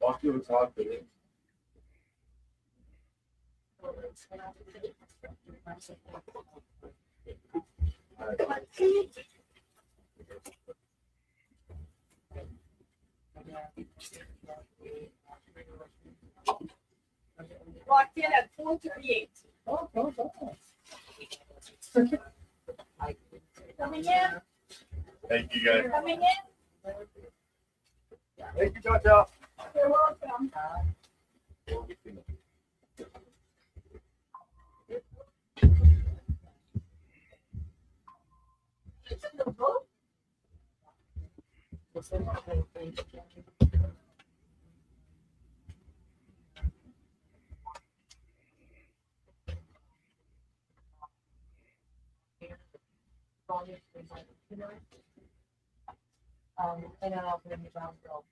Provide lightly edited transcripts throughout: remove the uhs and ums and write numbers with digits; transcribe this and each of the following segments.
Walk to the top of it. Walked in at 4:38. Coming in. Thank you, guys. Coming in. Thank you, Cha-Cha. You're welcome. And then I'll put in the ground floor.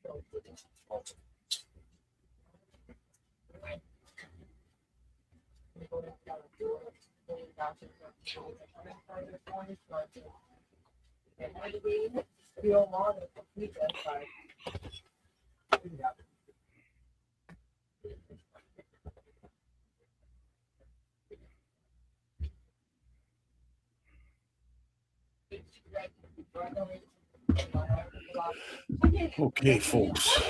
Okay, folks.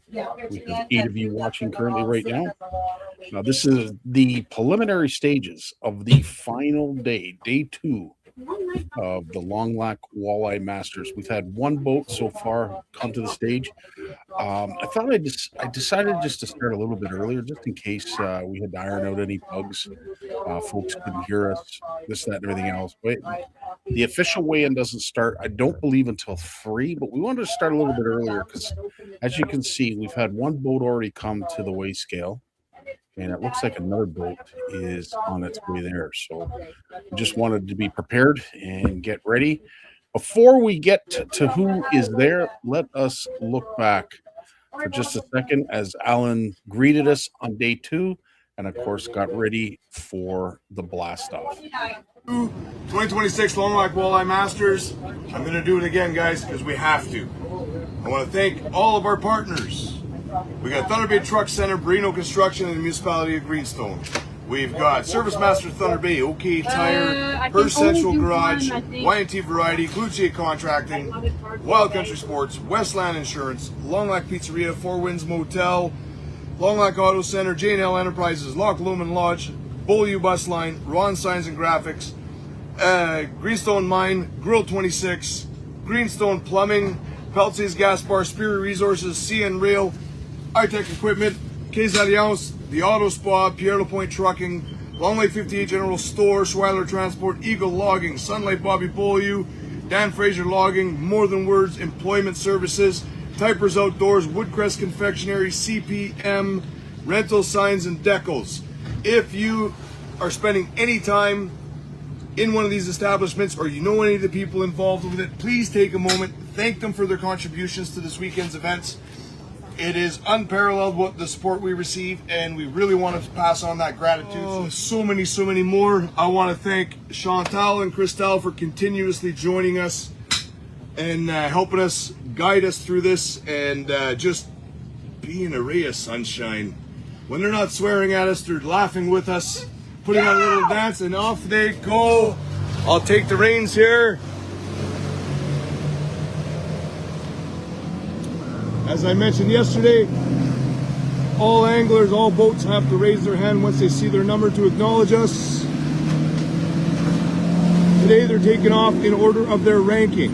We have 8 of you watching currently right now. Now, this is the preliminary stages of the final day, day 2 of the Longlac Walleye Masters. We've had one boat so far come to the stage. I thought I decided just to start a little bit earlier, just in case we had to iron out any bugs. Folks couldn't hear us, this, that, and everything else. But the official weigh-in doesn't start, I don't believe, until 3, but we wanted to start a little bit earlier because, as you can see, we've had one boat already come to the weigh scale, and it looks like another boat is on its way there. So we just wanted to be prepared and get ready. Before we get to who is there, let us look back for just a second as Alan greeted us on day 2 and, of course, got ready for the blast off. 2026 Longlac Walleye Masters. I'm going to do it again, guys, because we have to. I want to thank all of our partners. We got Thunder Bay Truck Center, Brino Construction, and the Municipality of Greenstone. We've got Service Master Thunder Bay, OK Tire, Her Central Garage, Y&T Variety, Cluche Contracting, Wild Country Sports, Westland Insurance, Longlac Pizzeria, Four Winds Motel, Longlac Auto Center, J&L Enterprises, Loch Lomond Lodge, Beaulieu Bus Line, Ron Signs and Graphics, Greenstone Mine, Grill 26, Greenstone Plumbing, Peltsy's Gas Bar, Spirit Resources, CN Rail, iTech Equipment, Case Alliance, The Auto Spa, Pierre LaPointe Trucking, Long Lake 58 General Store, Schweiler Transport, Eagle Logging, Sunlight Bobby Beaulieu, Dan Fraser Logging, More Than Words Employment Services, Typers Outdoors, Woodcrest Confectionery, CPM, Rental Signs and Decals. If you are spending any time in one of these establishments or you know any of the people involved with it, please take a moment, thank them for their contributions to this weekend's events. It is unparalleled what the support we receive, and we really want to pass on that gratitude. Oh, so many more. I want to thank Chantal and Christelle for continuously joining us and helping us guide us through this, and just being a ray of sunshine. When they're not swearing at us, they're laughing with us, putting on a little dance, and off they go. I'll take the reins here. As I mentioned yesterday, all anglers, all boats have to raise their hand once they see their number to acknowledge us. Today they're taking off in order of their ranking.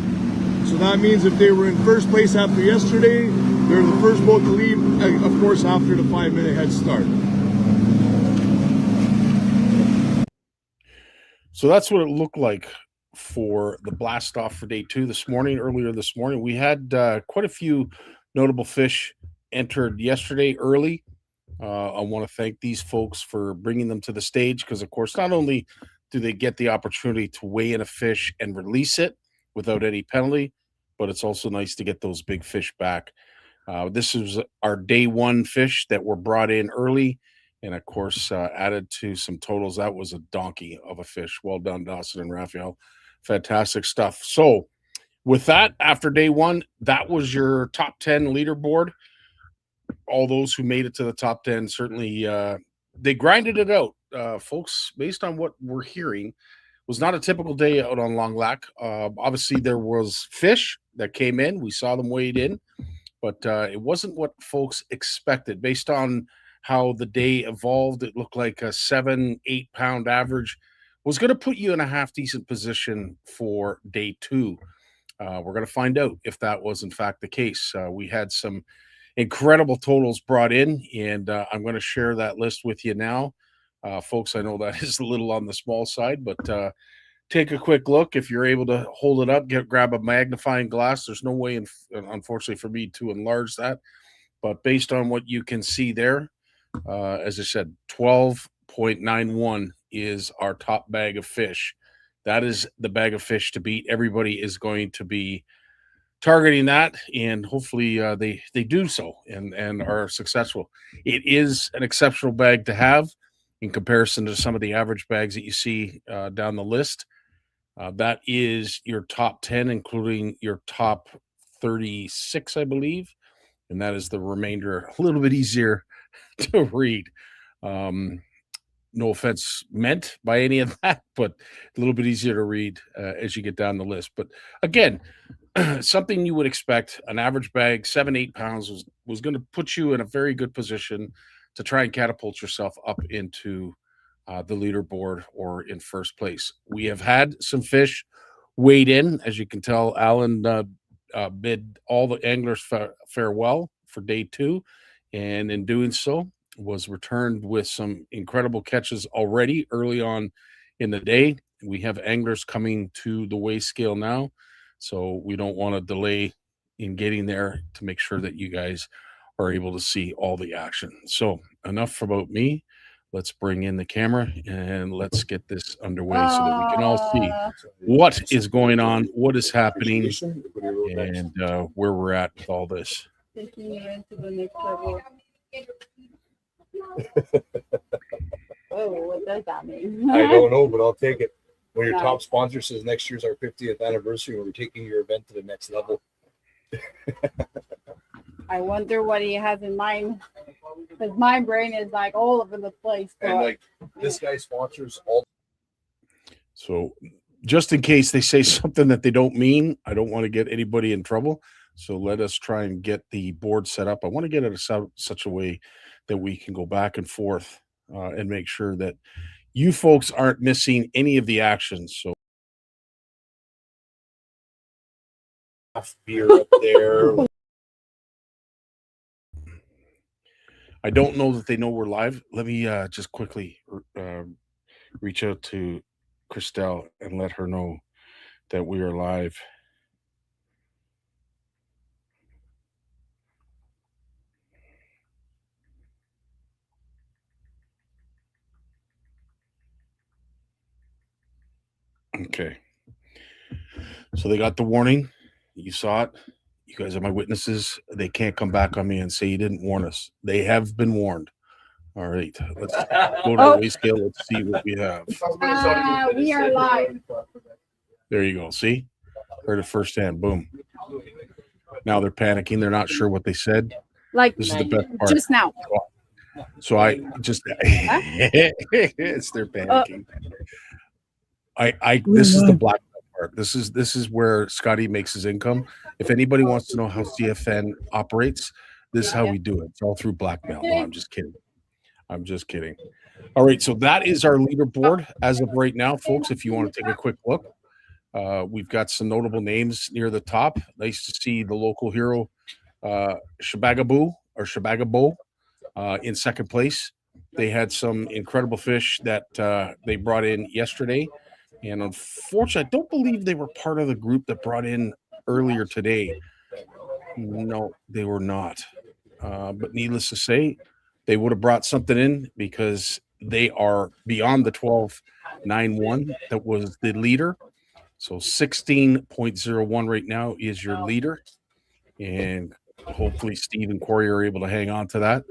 So that means if they were in first place after yesterday, they're the first boat to leave, of course, after the 5-minute head start. So that's what it looked like for the blast off for day 2 this morning. Earlier this morning, we had quite a few notable fish entered yesterday early. I want to thank these folks for bringing them to the stage because, of course, not only do they get the opportunity to weigh in a fish and release it without any penalty, but it's also nice to get those big fish back. This is our day one fish that were brought in early, and of course, added to some totals. That was a donkey of a fish. Well done, Dawson and Raphael. Fantastic stuff. So, with that, after day one, that was your top 10 leaderboard. All those who made it to the top 10 certainly they grinded it out, folks. Based on what we're hearing, was not a typical day out on Longlac. Obviously, there was fish that came in. We saw them weighed in, but it wasn't what folks expected. Based on how the day evolved, it looked like a 7-8 pound average was going to put you in a half decent position for day two. We're going to find out if that was in fact the case. We had some incredible totals brought in, and I'm going to share that list with you now. Folks, I know that is a little on the small side, but take a quick look. If you're able to hold it up, grab a magnifying glass. There's no way, unfortunately, for me to enlarge that. But based on what you can see there, as I said, 12.91 is our top bag of fish. That is the bag of fish to beat. Everybody is going to be targeting that, and hopefully they do so and are successful. It is an exceptional bag to have in comparison to some of the average bags that you see down the list. That is your top 10, including your top 36, I believe, and that is the remainder, a little bit easier to read. No offense meant by any of that, but a little bit easier to read as you get down the list. But again, something you would expect. An average bag, 7-8 pounds, was going to put you in a very good position to try and catapult yourself up into the leaderboard or in first place. We have had some fish weighed in. As you can tell, Alan bid all the anglers farewell for day two, and in doing so, was returned with some incredible catches already early on in the day. We have anglers coming to the weigh scale now, so we don't want to delay in getting there to make sure that you guys are able to see all the action. So enough about me. Let's bring in the camera and let's get this underway so that we can all see what is going on, what is happening, and where we're at with all this. Taking it into the next level. Oh, what does that mean? I don't know, but I'll take it. When your Nice. top sponsor says next year's our 50th anniversary, we're taking your event to the next level. I wonder what he has in mind. Because my brain is like all over the place. And like this guy sponsors all. So just in case they say something that they don't mean, I don't want to get anybody in trouble. So let us try and get the board set up. I want to get it such a way that we can go back and forth and make sure that you folks aren't missing any of the actions. So beer up there. I don't know that they know we're live. Let me just quickly reach out to Christelle and let her know that we are live. Okay. So they got the warning. You saw it. You guys are my witnesses. They can't come back on me and say you didn't warn us. They have been warned. All right. Let's go to the weigh scale. Let's see what we have. we are live. There you go. See? Heard it firsthand. Boom. Now they're panicking. They're not sure what they said. Like This is the best part. just now. So I just it's they're panicking. This is the black belt part. This is where Scotty makes his income. If anybody wants to know how CFN operates, this is how we do it. It's all through blackmail. No, I'm just kidding. I'm just kidding. All right, so that is our leaderboard as of right now, folks. If you want to take a quick look, we've got some notable names near the top. Nice to see the local hero, Shabagabo in second place. They had some incredible fish that they brought in yesterday. And unfortunately, I don't believe they were part of the group that brought in earlier today. No, they were not. But needless to say, they would have brought something in because they are beyond the 12.91 that was the leader. So 16.01 right now is your leader. And hopefully Steve and Corey are able to hang on to that.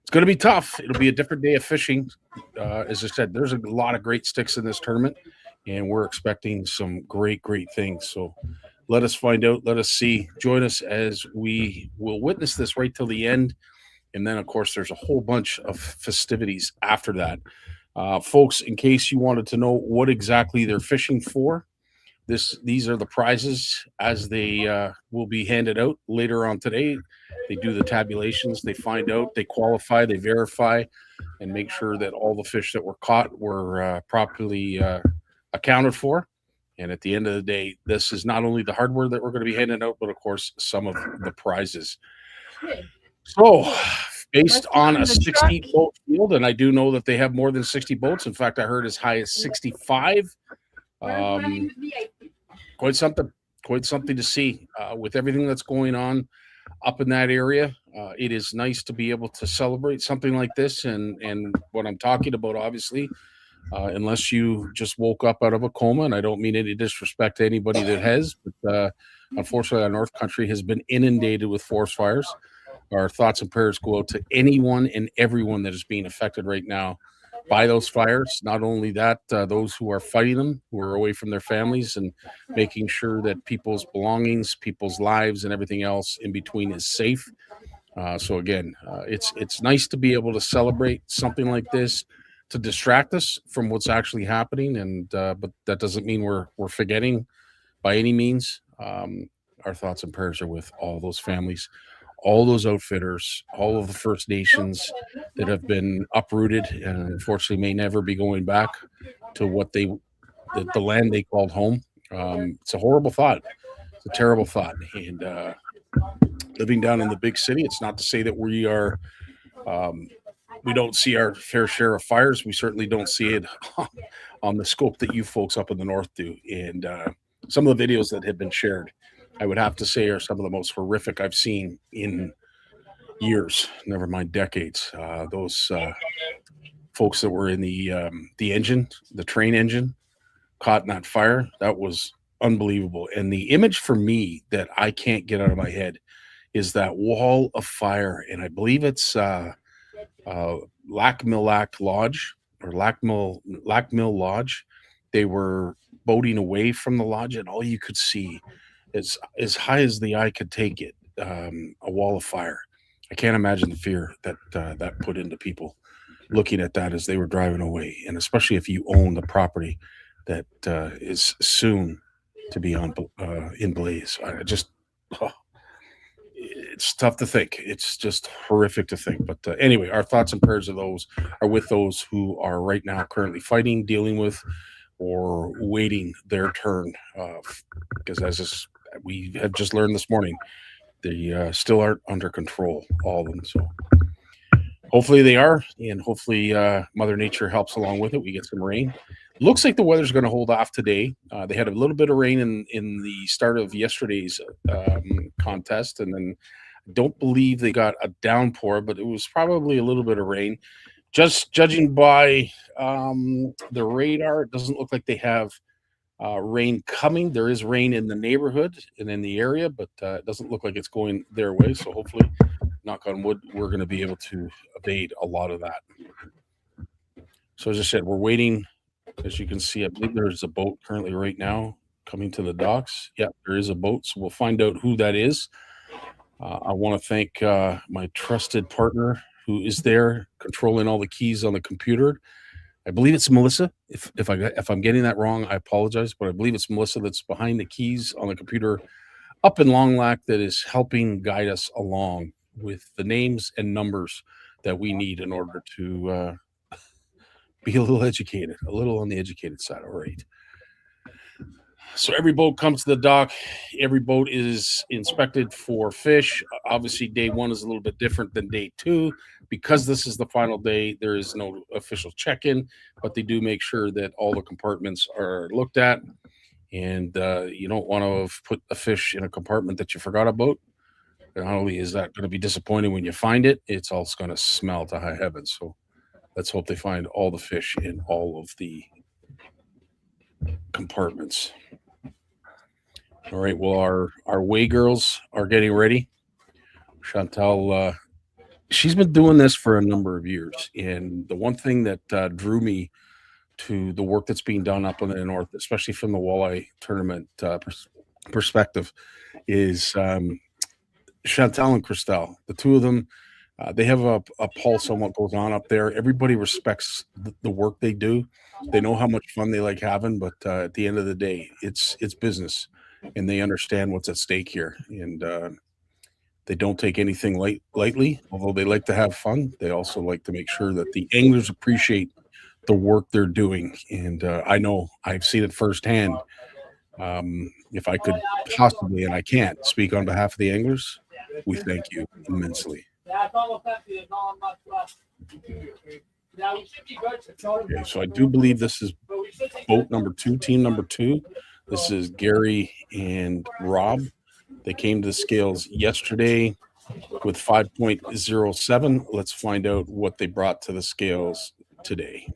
It's going to be tough. It'll be a different day of fishing. As I said, there's a lot of great sticks in this tournament, and we're expecting some great, great things. So let us find out. Let us see. Join us as we will witness this right till the end. And then, of course, there's a whole bunch of festivities after that. Folks, in case you wanted to know what exactly they're fishing for, these are the prizes as they will be handed out later on today. They do the tabulations, they find out, they qualify, they verify, and make sure that all the fish that were caught were properly accounted for. And at the end of the day, this is not only the hardware that we're going to be handing out, but of course, some of the prizes. So, based on a 60 boat field, and I do know that they have more than 60 boats. In fact, I heard as high as 65. Quite something to see with everything that's going on up in that area. It is nice to be able to celebrate something like this. And what I'm talking about, obviously, unless you just woke up out of a coma, and I don't mean any disrespect to anybody that has, but unfortunately, our North Country has been inundated with forest fires. Our thoughts and prayers go out to anyone and everyone that is being affected right now by those fires. Not only that, those who are fighting them, who are away from their families, and making sure that people's belongings, people's lives, and everything else in between is safe. So again, it's nice to be able to celebrate something like this to distract us from what's actually happening, and but that doesn't mean we're forgetting by any means. Our thoughts and prayers are with all those families, all those outfitters, all of the First Nations that have been uprooted and unfortunately may never be going back to what the land they called home. It's a horrible thought. It's a terrible thought. And living down in the big city, it's not to say that we are we don't see our fair share of fires. We certainly don't see it on the scope that you folks up in the north do. And some of the videos that have been shared, I would have to say, are some of the most horrific I've seen in years, never mind decades. Those folks that were in the engine, the train engine, caught in that fire, that was unbelievable. And the image for me that I can't get out of my head is that wall of fire. And I believe it's Lac Lodge or Lac Mill Lodge. They were boating away from the lodge, and all you could see, as high as the eye could take it, a wall of fire. I can't imagine the fear that that put into people looking at that as they were driving away, and especially if you own the property that is soon to be in blaze. It's tough to think. It's just horrific to think. But anyway, our thoughts and prayers are with those who are right now currently fighting, dealing with, or waiting their turn. Because as we have just learned this morning, they still aren't under control, all of them. So hopefully they are, and hopefully Mother Nature helps along with it. We get some rain. Looks like the weather's going to hold off today. They had a little bit of rain in the start of yesterday's contest, and then I don't believe they got a downpour, but it was probably a little bit of rain. Just judging by the radar, it doesn't look like they have rain coming. There is rain in the neighborhood and in the area, but it doesn't look like it's going their way. So hopefully, knock on wood, we're going to be able to evade a lot of that. So as I said, we're waiting. As you can see, I believe there's a boat currently right now coming to the docks. Yeah, there is a boat. So we'll find out who that is. I want to thank my trusted partner who is there controlling all the keys on the computer. I believe it's Melissa. If I'm getting that wrong, I apologize, but I believe it's Melissa that's behind the keys on the computer up in Longlac that is helping guide us along with the names and numbers that we need in order to be a little on the educated side. All right. So every boat comes to the dock. Every boat is inspected for fish. Obviously, day one is a little bit different than day two. Because this is the final day, there is no official check-in, but they do make sure that all the compartments are looked at. And you don't want to have put a fish in a compartment that you forgot about. Not only is that going to be disappointing when you find it, it's also going to smell to high heaven. So let's hope they find all the fish in all of the compartments. All right. Well, our way girls are getting ready. Chantal, she's been doing this for a number of years, and the one thing that drew me to the work that's being done up in the north, especially from the walleye tournament perspective, is Chantal and Christelle. The two of them, they have a pulse on what goes on up there. Everybody respects the work they do. They know how much fun they like having, but at the end of the day, it's business, and they understand what's at stake here. And they don't take anything lightly. Although they like to have fun, they also like to make sure that the anglers appreciate the work they're doing. And I know I've seen it firsthand. If I could possibly, and I can't speak on behalf of the anglers, we thank you immensely. Okay, so I do believe this is boat number two, team number two. This is Gary and Rob. They came to the scales yesterday with 5.07. Let's find out what they brought to the scales today.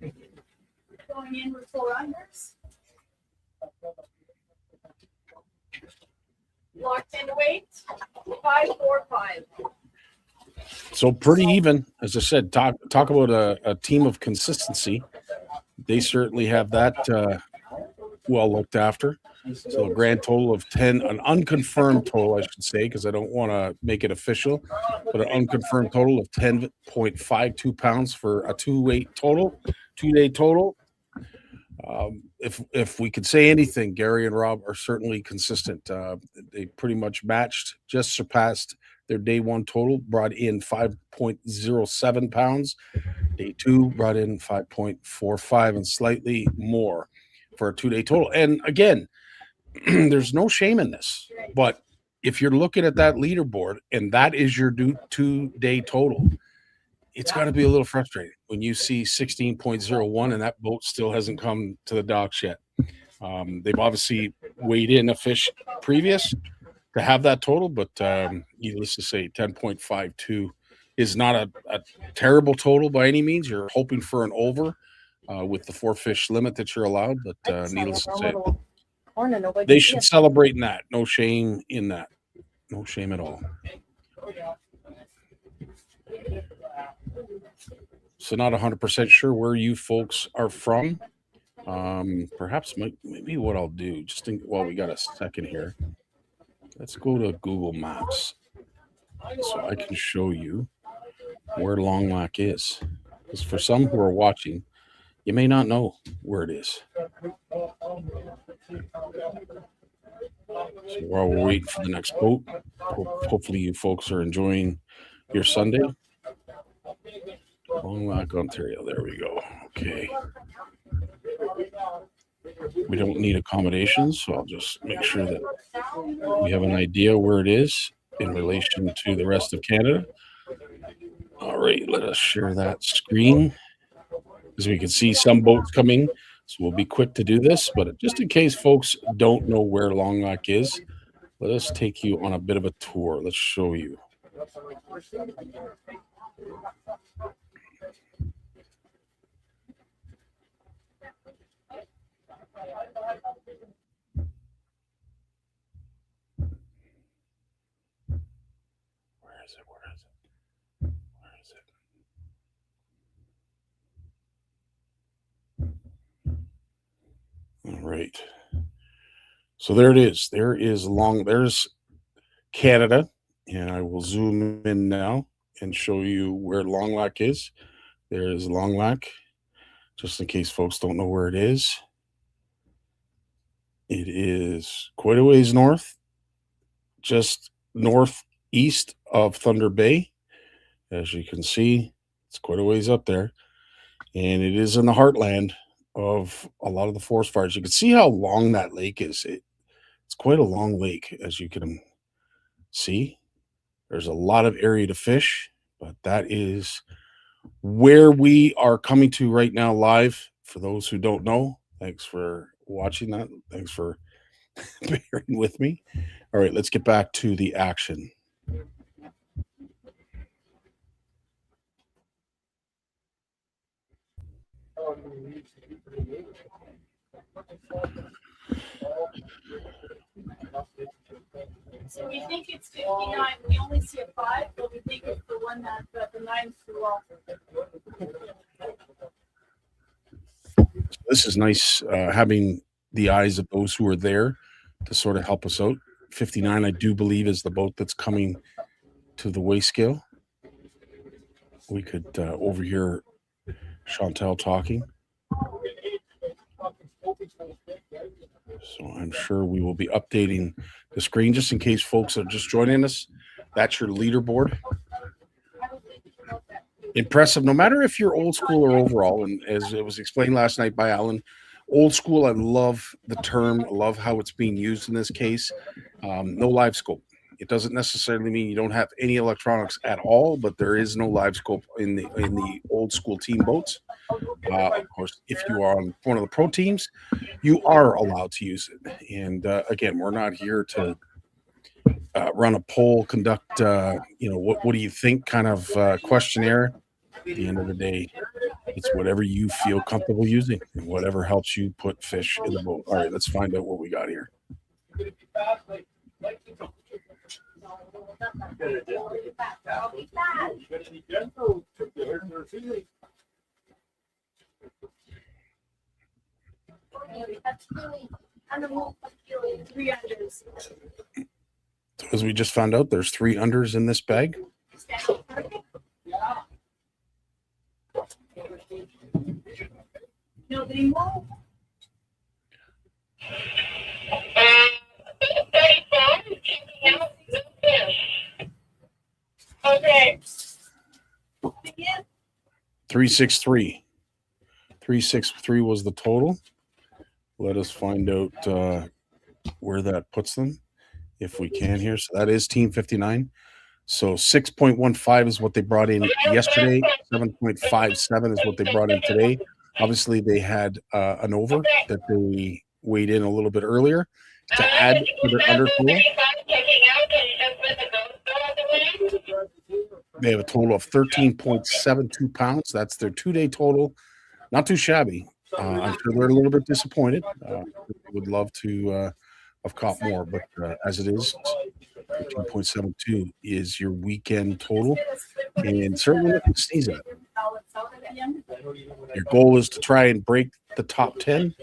Going in with 4 unders. Locked into weight, 545. So pretty even, as I said. Talk about a team of consistency. They certainly have that well looked after. So a grand total of 10, an unconfirmed total, I should say, because I don't want to make it official, but an unconfirmed total of 10.52 pounds for a 2-day total. If we could say anything, Gary and Rob are certainly consistent. They pretty much matched, just surpassed their day one total, brought in 5.07 pounds. Day two brought in 5.45 and slightly more for a 2-day total. And again, there's no shame in this. But if you're looking at that leaderboard and that is your 2-day total, it's got to be a little frustrating when you see 16.01 and that boat still hasn't come to the docks yet. They've obviously weighed in a fish previous to have that total, but needless to say, 10.52 is not a terrible total by any means. You're hoping for an over with the 4 fish limit that you're allowed, but needless to say, they should celebrate in that. No shame in that. No shame at all. So not 100% sure where you folks are from. Perhaps maybe what I'll do, just think while we got a second here, let's go to Google Maps so I can show you where Longlac is. Because for some who are watching, you may not know where it is. So while we're waiting for the next boat, hopefully you folks are enjoying your Sunday. Longlac, Ontario. There we go. Okay. We don't need accommodations, so I'll just make sure that we have an idea where it is in relation to the rest of Canada. All right, let us share that screen. As we can see, some boats coming, so we'll be quick to do this. But just in case folks don't know where Longlac is, let us take you on a bit of a tour. Let's show you. Where is it? Where is it? Where is it? All right. So there it is. There's Canada, and I will zoom in now and show you where Longlac is. There is Longlac, just in case folks don't know where it is. It is quite a ways north, just northeast of Thunder Bay. As you can see, it's quite a ways up there. And it is in the heartland of a lot of the forest fires. You can see how long that lake is. It's quite a long lake, as you can see. There's a lot of area to fish, but that is where we are coming to right now live. For those who don't know, thanks for watching that. Thanks for bearing with me. All right, let's get back to the action. We think it's 59. We only see a 5, but we think it's the one that the 9's too low. This is nice having the eyes of those who are there to sort of help us out. 59, I do believe, is the boat that's coming to the weigh scale. We could overhear Chantel talking. So I'm sure we will be updating the screen just in case folks are just joining us. That's your leaderboard. Impressive, no matter if you're old school or overall. And as it was explained last night by Alan, old school, I love the term. I love how it's being used in this case. No live scope. It doesn't necessarily mean you don't have any electronics at all, but there is no live scope in the old school team boats. Of course, if you are on one of the pro teams, you are allowed to use it. And again, we're not here to run a poll, conduct what do you think kind of questionnaire. At the end of the day, it's whatever you feel comfortable using and whatever helps you put fish in the boat. All right, let's find out what we got here. So as we just found out, there's 3 unders in this bag. Nobody won't. Okay. 363. 363 was the total. Let us find out where that puts them if we can here. So that is Team 59. So 6.15 is what they brought in yesterday. 7.57 is what they brought in today. Obviously, they had an over that they weighed in a little bit earlier to add to their under total. They have a total of 13.72 pounds. That's their 2-day total. Not too shabby. I'm sure they're a little bit disappointed. Would love to have caught more, but as it is, 13.72 is your weekend total, and certainly nothing to sneeze at. Your goal is to try and break the top 10.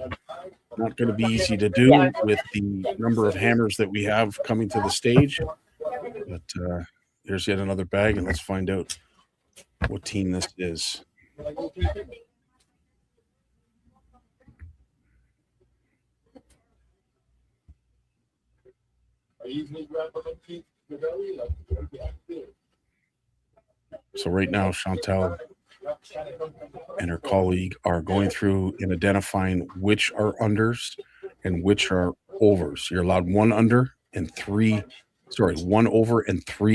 Not going to be easy to do with the number of hammers that we have coming to the stage, but there's yet another bag, and let's find out what team this is. So right now, Chantel and her colleague are going through and identifying which are unders and which are overs. You're allowed one over and 3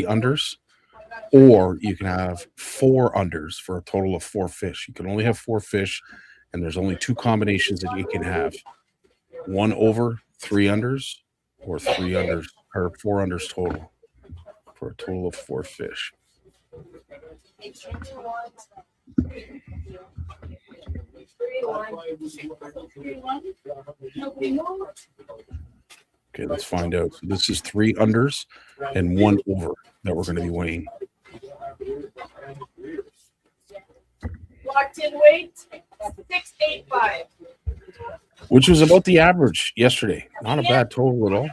unders, or you can have 4 unders for a total of 4 fish. You can only have 4 fish, and there's only 2 combinations that you can have: 1 over, 3 unders, or 3 unders, or 4 unders total, for a total of 4 fish. Okay, let's find out. So this is 3 unders and 1 over that we're going to be weighing. Locked in weight 685. Which was about the average yesterday. Not a bad total at all.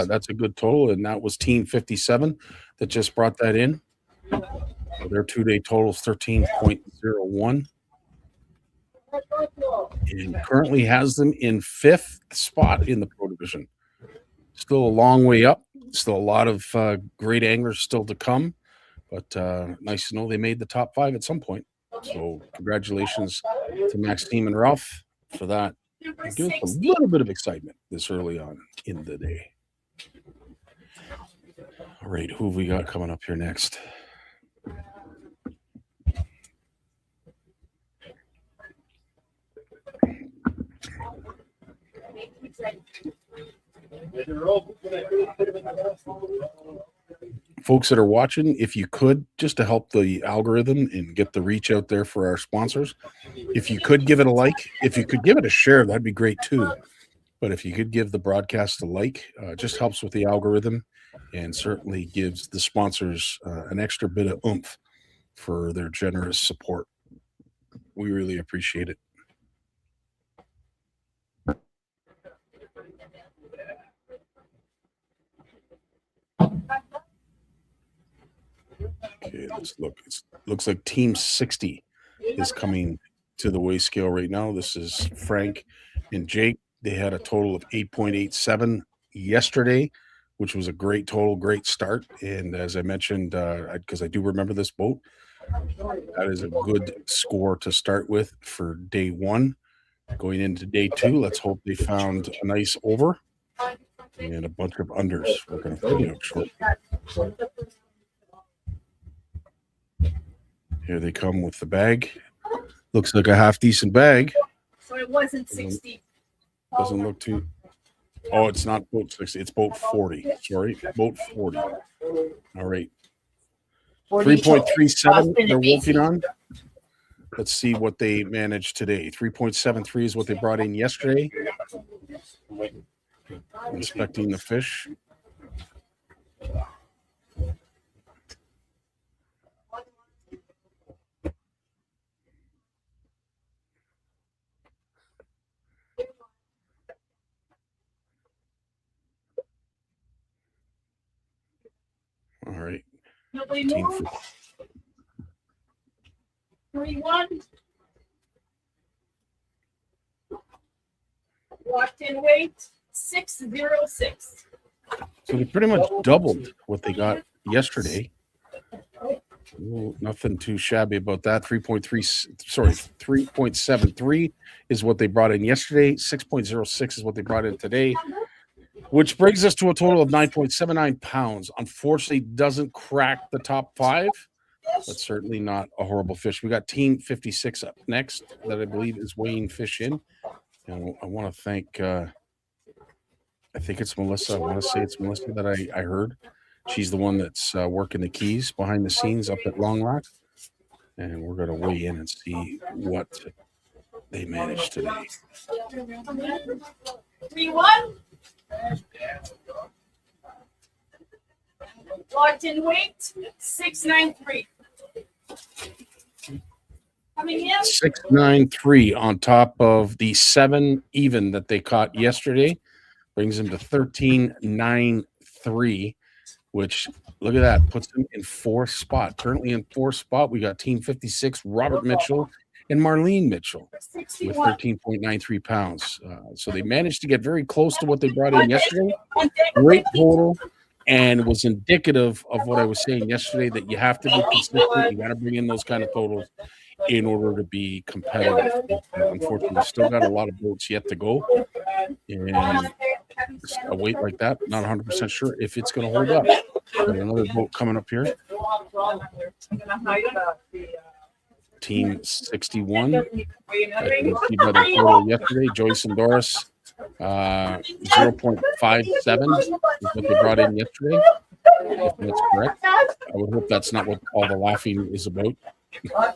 That's a good total, and that was Team 57 that just brought that in. So their 2-day total is 13.01, and currently has them in 5th spot in the pro division. Still a long way up. Still a lot of great anglers still to come, but nice to know they made the top 5 at some point. So congratulations to Maxime and Ralph for that. Give us a little bit of excitement this early on in the day. All right, who have we got coming up here next? Folks that are watching, if you could, just to help the algorithm and get the reach out there for our sponsors, if you could give it a like, if you could give it a share, that'd be great too. But if you could give the broadcast a like, just helps with the algorithm and certainly gives the sponsors an extra bit of oomph for their generous support. We really appreciate it. Okay, let's look. It looks like Team 60 is coming to the weigh scale right now. This is Frank and Jake. They had a total of 8.87 yesterday, which was a great total, great start. And as I mentioned, because I do remember this boat, that is a good score to start with for day one. Going into day two, let's hope they found a nice over and a bunch of unders. We're going to find out short. Here they come with the bag. Looks like a half decent bag. So it wasn't 60. Doesn't look too. Oh, it's not boat 60. It's boat 40. Sorry, boat 40. All right. 3.37 they're working on. Let's see what they managed today. 3.73 is what they brought in yesterday. Inspecting the fish. All right. Nobody knows. 3-1. Locked in weight 606. So they pretty much doubled what they got yesterday. Ooh, nothing too shabby about that. 3.73 is what they brought in yesterday. 6.06 is what they brought in today, which brings us to a total of 9.79 pounds. Unfortunately, doesn't crack the top 5, but certainly not a horrible fish. We got Team 56 up next that I believe is weighing fish in. And I want to thank, I think it's Melissa. I want to say it's Melissa that I heard. She's the one that's working the keys behind the scenes up at Longlac. And we're going to weigh in and see what they managed today. 3-1. Locked in weight 693. Coming in 693 on top of the 7 even that they caught yesterday, brings them to 13.93, which look at that, puts them in 4th spot. Currently in 4th spot, we got Team 56, Robert Mitchell and Marlene Mitchell with 13.93 pounds. So they managed to get very close to what they brought in yesterday. Great total, and was indicative of what I was saying yesterday, that you have to be consistent. You got to bring in those kind of totals in order to be competitive. Unfortunately, we still got a lot of boats yet to go. And a weight like that, not 100% sure if it's going to hold up. Got another boat coming up here. Team 61. As you can see by the total yesterday, Joyce and Doris, 0.57 is what they brought in yesterday. If that's correct. I would hope that's not what all the laughing is about.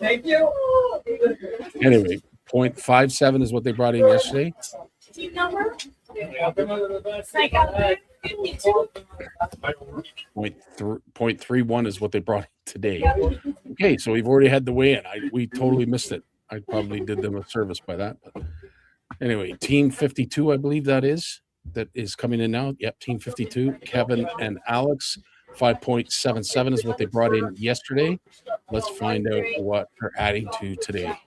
Thank you. Anyway, 0.57 is what they brought in yesterday. team number. 0.31 is what they brought in today. Okay, so we've already had the weigh-in. We totally missed it. I probably did them a service by that. But anyway, Team 52, I believe that is coming in now. Yep, Team 52. Kevin and Alex. 5.77 is what they brought in yesterday. Let's find out what they're adding to today.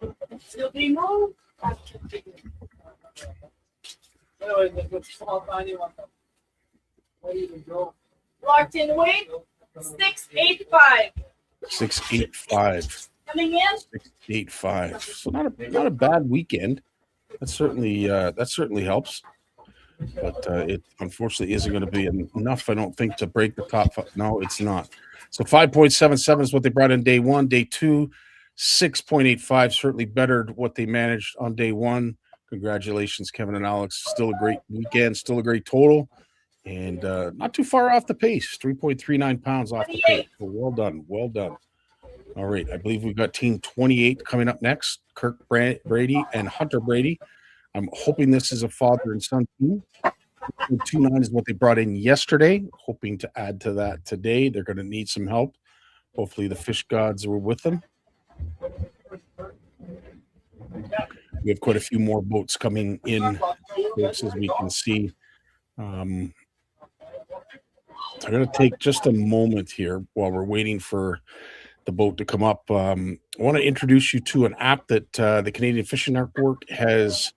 Locked in weight 685. 685. Coming in 685. So not a bad weekend. That certainly helps. But it unfortunately isn't going to be enough, I don't think, to break the top 5. No, it's not. So 5.77 is what they brought in day one. Day two, 6.85, certainly bettered what they managed on day one. Congratulations, Kevin and Alex. Still a great weekend, still a great total, and not too far off the pace. 3.39 pounds off the pace. So well done, well done. All right, I believe we've got Team 28 coming up next. Kirk Brady and Hunter Brady. I'm hoping this is a father and son team. 2.29 is what they brought in yesterday. Hoping to add to that today. They're going to need some help. Hopefully the fish gods were with them. We have quite a few more boats coming in, folks, as we can see. So I'm going to take just a moment here while we're waiting for the boat to come up. I want to introduce you to an app that the Canadian Fishing Network has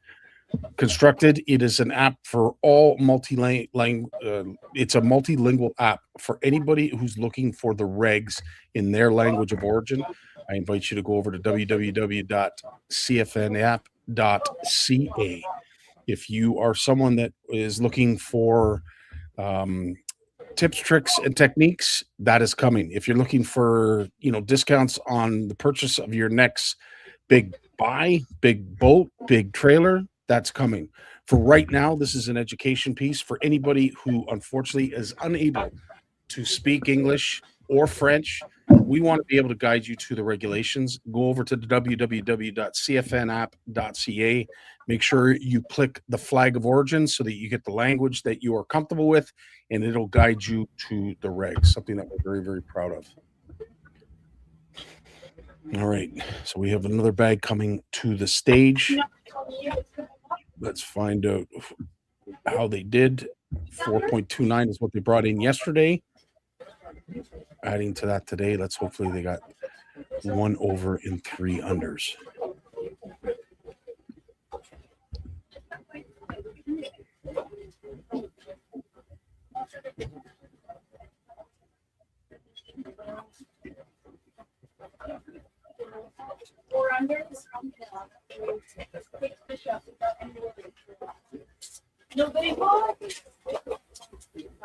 constructed. It is an app for all it's a multilingual app for anybody who's looking for the regs in their language of origin. I invite you to go over to www.cfnapp.ca. If you are someone that is looking for tips, tricks, and techniques, that is coming. If you're looking for, discounts on the purchase of your next big buy, big boat, big trailer, that's coming. For right now, this is an education piece for anybody who unfortunately is unable to speak English or French. We want to be able to guide you to the regulations. Go over to the www.cfnapp.ca. Make sure you click the flag of origin so that you get the language that you are comfortable with, and it'll guide you to the regs, something that we're very, very proud of. All right, so we have another bag coming to the stage. Let's find out how they did. 4.29 is what they brought in yesterday. Adding to that today, hopefully they got 1 over and 3 unders.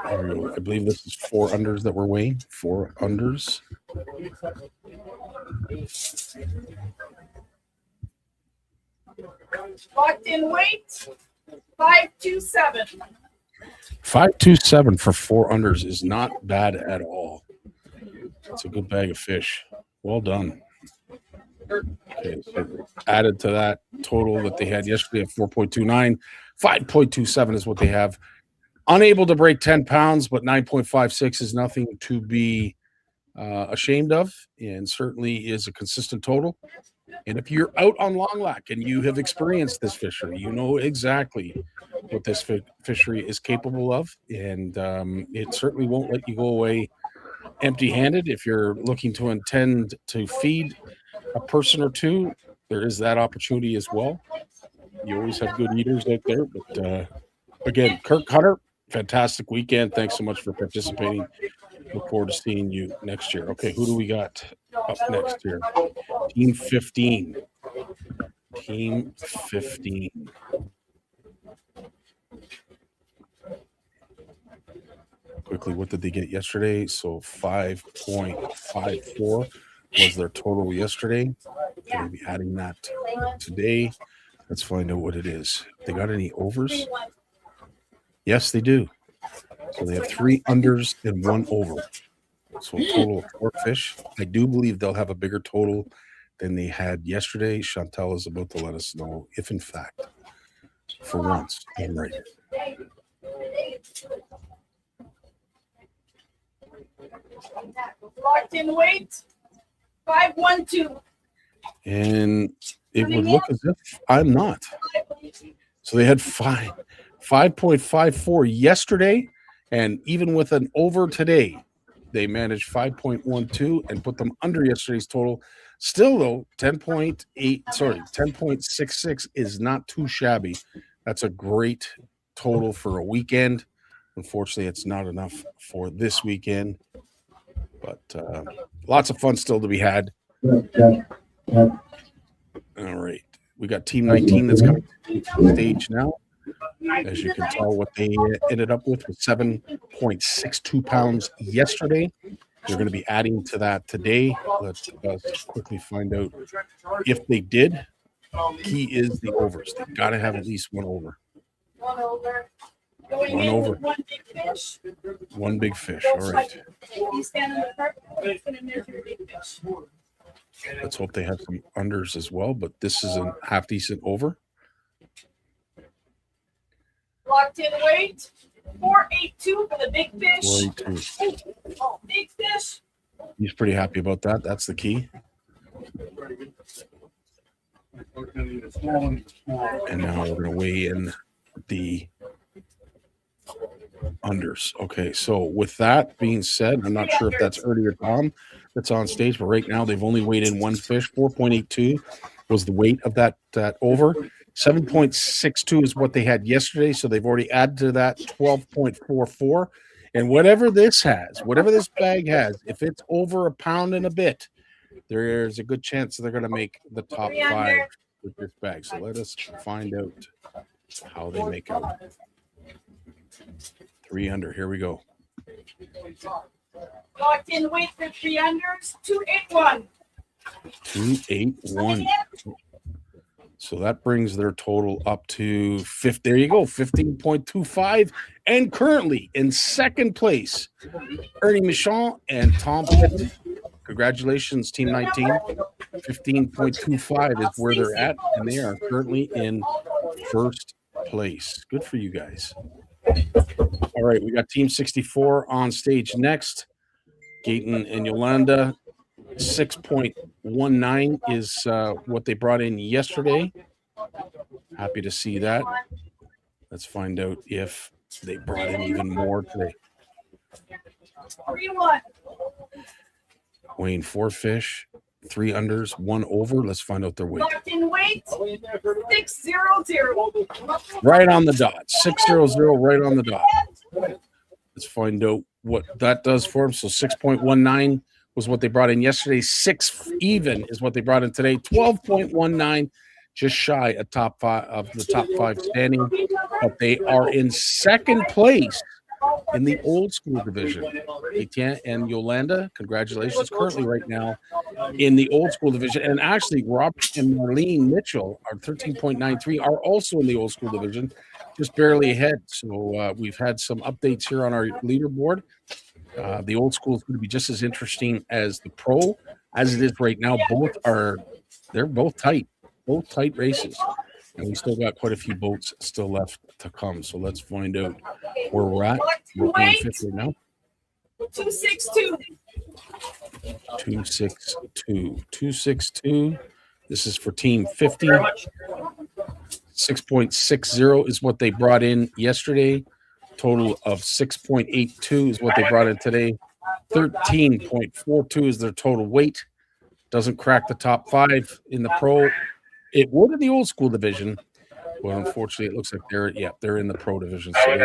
I believe this is 4 unders that we're weighing. 4 unders. Locked in weight, 527. 527 for 4 unders is not bad at all. It's a good bag of fish. Well done. Okay, so added to that total that they had yesterday at 4.29, 5.27 is what they have. Unable to break 10 pounds, but 9.56 is nothing to be ashamed of, and certainly is a consistent total. And if you're out on Longlac and you have experienced this fishery, you know exactly what this fishery is capable of, and it certainly won't let you go away empty-handed. If you're looking to intend to feed a person or two, there is that opportunity as well. You always have good eaters out there, but again, Kirk Hunter, fantastic weekend. Thanks so much for participating. Look forward to seeing you next year. Okay, who do we got up next here? Team 15. Team 15. Quickly, what did they get yesterday? So 5.54 was their total yesterday. They're going to be adding that today. Let's find out what it is. They got any overs? Yes, they do. So they have 3 unders and 1 over. So a total of 4 fish. I do believe they'll have a bigger total than they had yesterday. Chantel is about to let us know if, in fact, for once, I'm right. Locked in weight, 512. And it would look as if I'm not. So they had 5.54 yesterday, and even with an over today, they managed 5.12 and put them under yesterday's total. Still, though, 10.66 is not too shabby. That's a great total for a weekend. Unfortunately, it's not enough for this weekend, but lots of fun still to be had. All right. We got Team 19 that's coming to the stage now. As you can tell, what they ended up with was 7.62 pounds yesterday. They're going to be adding to that today. Let's quickly find out if they did. Key is the overs. They've got to have at least 1 over. 1 over. 1 over. 1 big fish. 1 big fish. All right. You stand in the park, you put in there for your big fish. Let's hope they have some unders as well, but this is a half decent over. Locked in weight. 482 for the big fish. 482. Oh, big fish. He's pretty happy about that. That's the key. And now we're going to weigh in the unders. Okay, so with that being said, I'm not sure if that's Ernie or Tom that's on stage, but right now they've only weighed in one fish. 4.82 was the weight of that over. 7.62 is what they had yesterday, so they've already added to that 12.44. And whatever this bag has, if it's over a pound and a bit, there's a good chance they're going to make the top 5 with this bag. So let us find out how they make out. 3 under. Here we go. Locked in weight for 3 unders. 281. 281. So that brings their total up to 50. There you go, 15.25. And currently in second place, Ernie Michon and Tom Pitt. Congratulations, Team 19. 15.25 is where they're at, and they are currently in first place. Good for you guys. All right, we got Team 64 on stage next. Gaten and Yolanda. 6.19 is what they brought in yesterday. Happy to see that. Let's find out if they brought in even more today. 3-1. Weighing 4 fish, 3 unders, 1 over. Let's find out their weight. Locked in weight. 600. Right on the dot. 600, right on the dot. Let's find out what that does for them. So 6.19 was what they brought in yesterday. 6 even is what they brought in today. 12.19, just shy of top 5 of the top 5 standing. But they are in second place in the old school division. Etienne and Yolanda, congratulations. Currently right now in the old school division. And actually, Robert and Marlene Mitchell are 13.93, are also in the old school division, just barely ahead. So we've had some updates here on our leaderboard. The old school is going to be just as interesting as the pro, as it is right now. They're both tight races. And we still got quite a few boats still left to come. So let's find out where we're at. We're on 50 now. 262. 262. This is for Team 50. 6.60 is what they brought in yesterday. Total of 6.82 is what they brought in today. 13.42 is their total weight. Doesn't crack the top 5 in the pro. It would in the old school division. Well, unfortunately, it looks like they're in the pro division. So all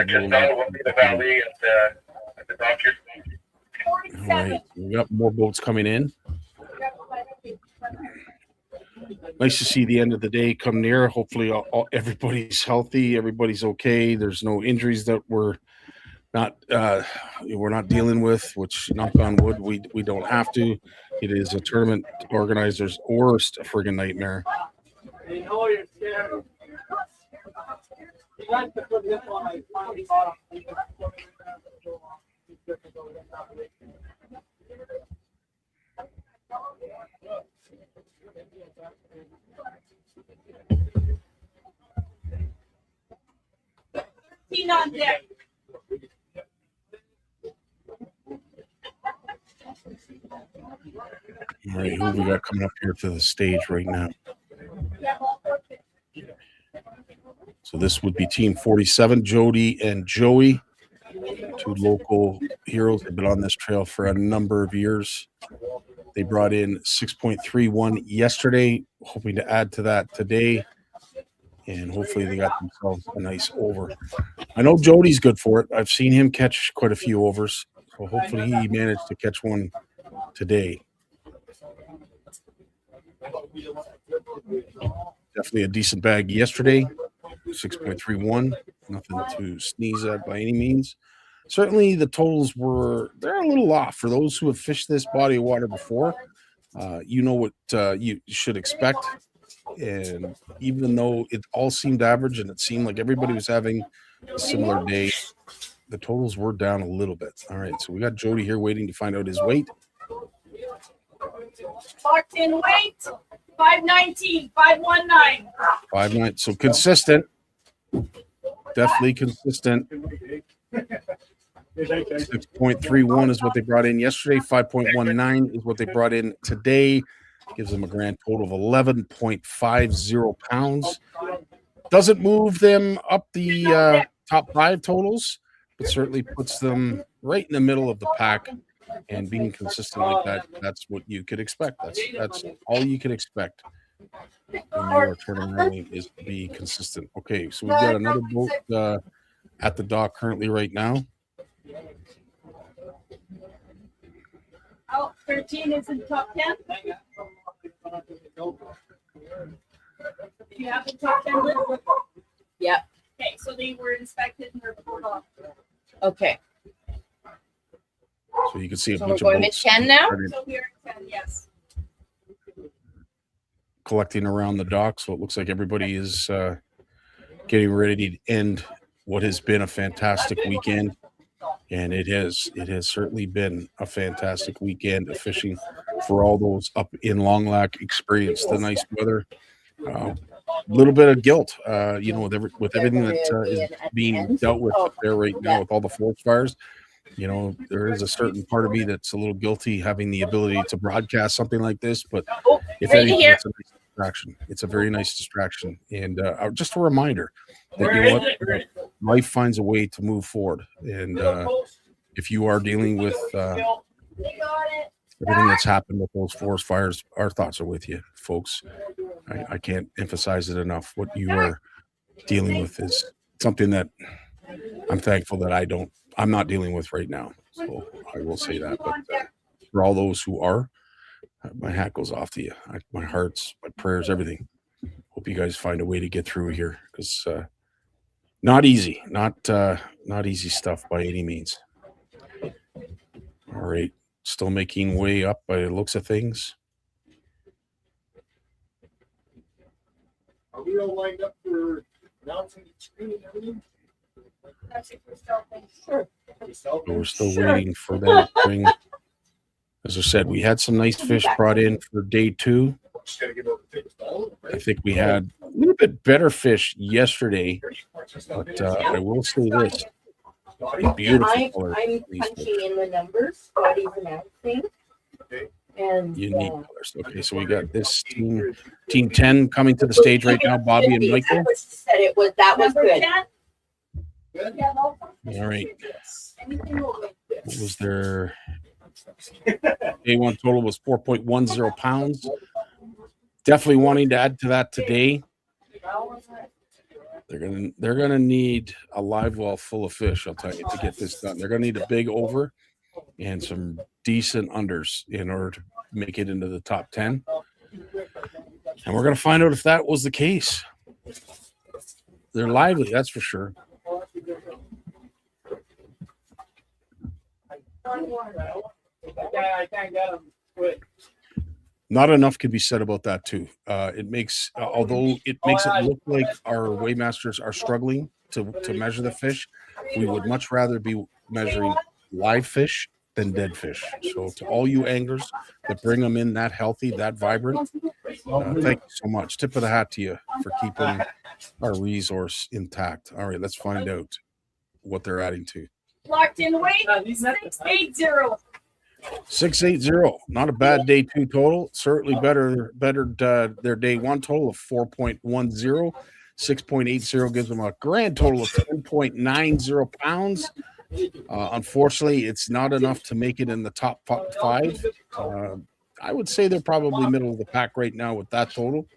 right, we got more boats coming in. Nice to see the end of the day come near. Hopefully, everybody's healthy, everybody's okay. There's no injuries that we're not dealing with. Which, knock on wood, we don't have to. It is a tournament organizer's worst friggin' nightmare. You know you're scared. You like to put this on my bottom. On deck. All right, who we got coming up here to the stage right now? So this would be Team 47, Jody and Joey, 2 local heroes. They've been on this trail for a number of years. They brought in 6.31 yesterday, hoping to add to that today. And hopefully they got themselves a nice over. I know Jody's good for it. I've seen him catch quite a few overs. So hopefully he managed to catch one today. Definitely a decent bag yesterday. 6.31. Nothing to sneeze at by any means. Certainly the totals they're a little off. For those who have fished this body of water before, you know what you should expect. And even though it all seemed average and it seemed like everybody was having a similar day, the totals were down a little bit. All right, so we got Jody here waiting to find out his weight. Locked in weight. 519, 519. 5.9, so consistent. definitely consistent. 6.31 is what they brought in yesterday. 5.19 is what they brought in today. Gives them a grand total of 11.50 pounds. Doesn't move them up the top 5 totals, but certainly puts them right in the middle of the pack. And being consistent like that, that's what you could expect. That's all you can expect when you are turning early, is to be consistent. Okay, so we've got another boat at the dock currently right now. Oh, 13 is in top 10. Do you have the top 10 list? Yep. Okay, so they were inspected and reported off. Okay. So you can see a So bunch we're of going boats to 10 now? So we're at 10, yes. collecting around the dock. So it looks like everybody is getting ready to end what has been a fantastic weekend. And it has certainly been a fantastic weekend of fishing for all those up in Longlac. Experienced the nice weather. A little bit of guilt, with everything that is being dealt with up there right now with all the forest fires. There is a certain part of me that's a little guilty having the ability to broadcast something like this, but if anything, it's a nice distraction. It's a very nice distraction, and just a reminder that life finds a way to move forward. And if you are dealing with everything that's happened with those forest fires, our thoughts are with you, folks. I can't emphasize it enough. What you are dealing with is something that I'm thankful that I'm not dealing with right now. So I will say that. But for all those who are, my hat goes off to you. My hearts, my prayers, everything. Hope you guys find a way to get through here, because not easy, not easy stuff by any means. All right, still making way up by the looks of things. Are we all lined up for announcing the screen and everything? Sure. But we're still waiting for them to bring. As I said, we had some nice fish brought in for day 2. I think we had a little bit better fish yesterday, but I will say this: beautiful colors. I'm punching in the numbers, bodies announcing. And Unique colors. Okay, so we got this team 10 coming to the stage right now. Bobby and Michael. Said that was good. All right. What was their day 1 total? Was 4.10 pounds. Definitely wanting to add to that today. They're gonna need a live well full of fish, I'll tell you, to get this done. They're gonna need a big over and some decent unders in order to make it into the top 10. And we're gonna find out if that was the case. They're lively, that's for sure. I can't get them quick. Not enough can be said about that too. It makes, although it makes it look like our weighmasters are struggling to measure the fish, we would much rather be measuring live fish than dead fish. So to all you anglers that bring them in that healthy, that vibrant, thank you so much. Tip of the hat to you for keeping our resource intact. All right, let's find out what they're adding to. Locked in weight, 680. 680, not a bad day 2 total. Certainly better their day 1 total of 4.10. 6.80 gives them a grand total of 10.90 pounds. Unfortunately, it's not enough to make it in the top 5. I would say they're probably middle of the pack right now with that total,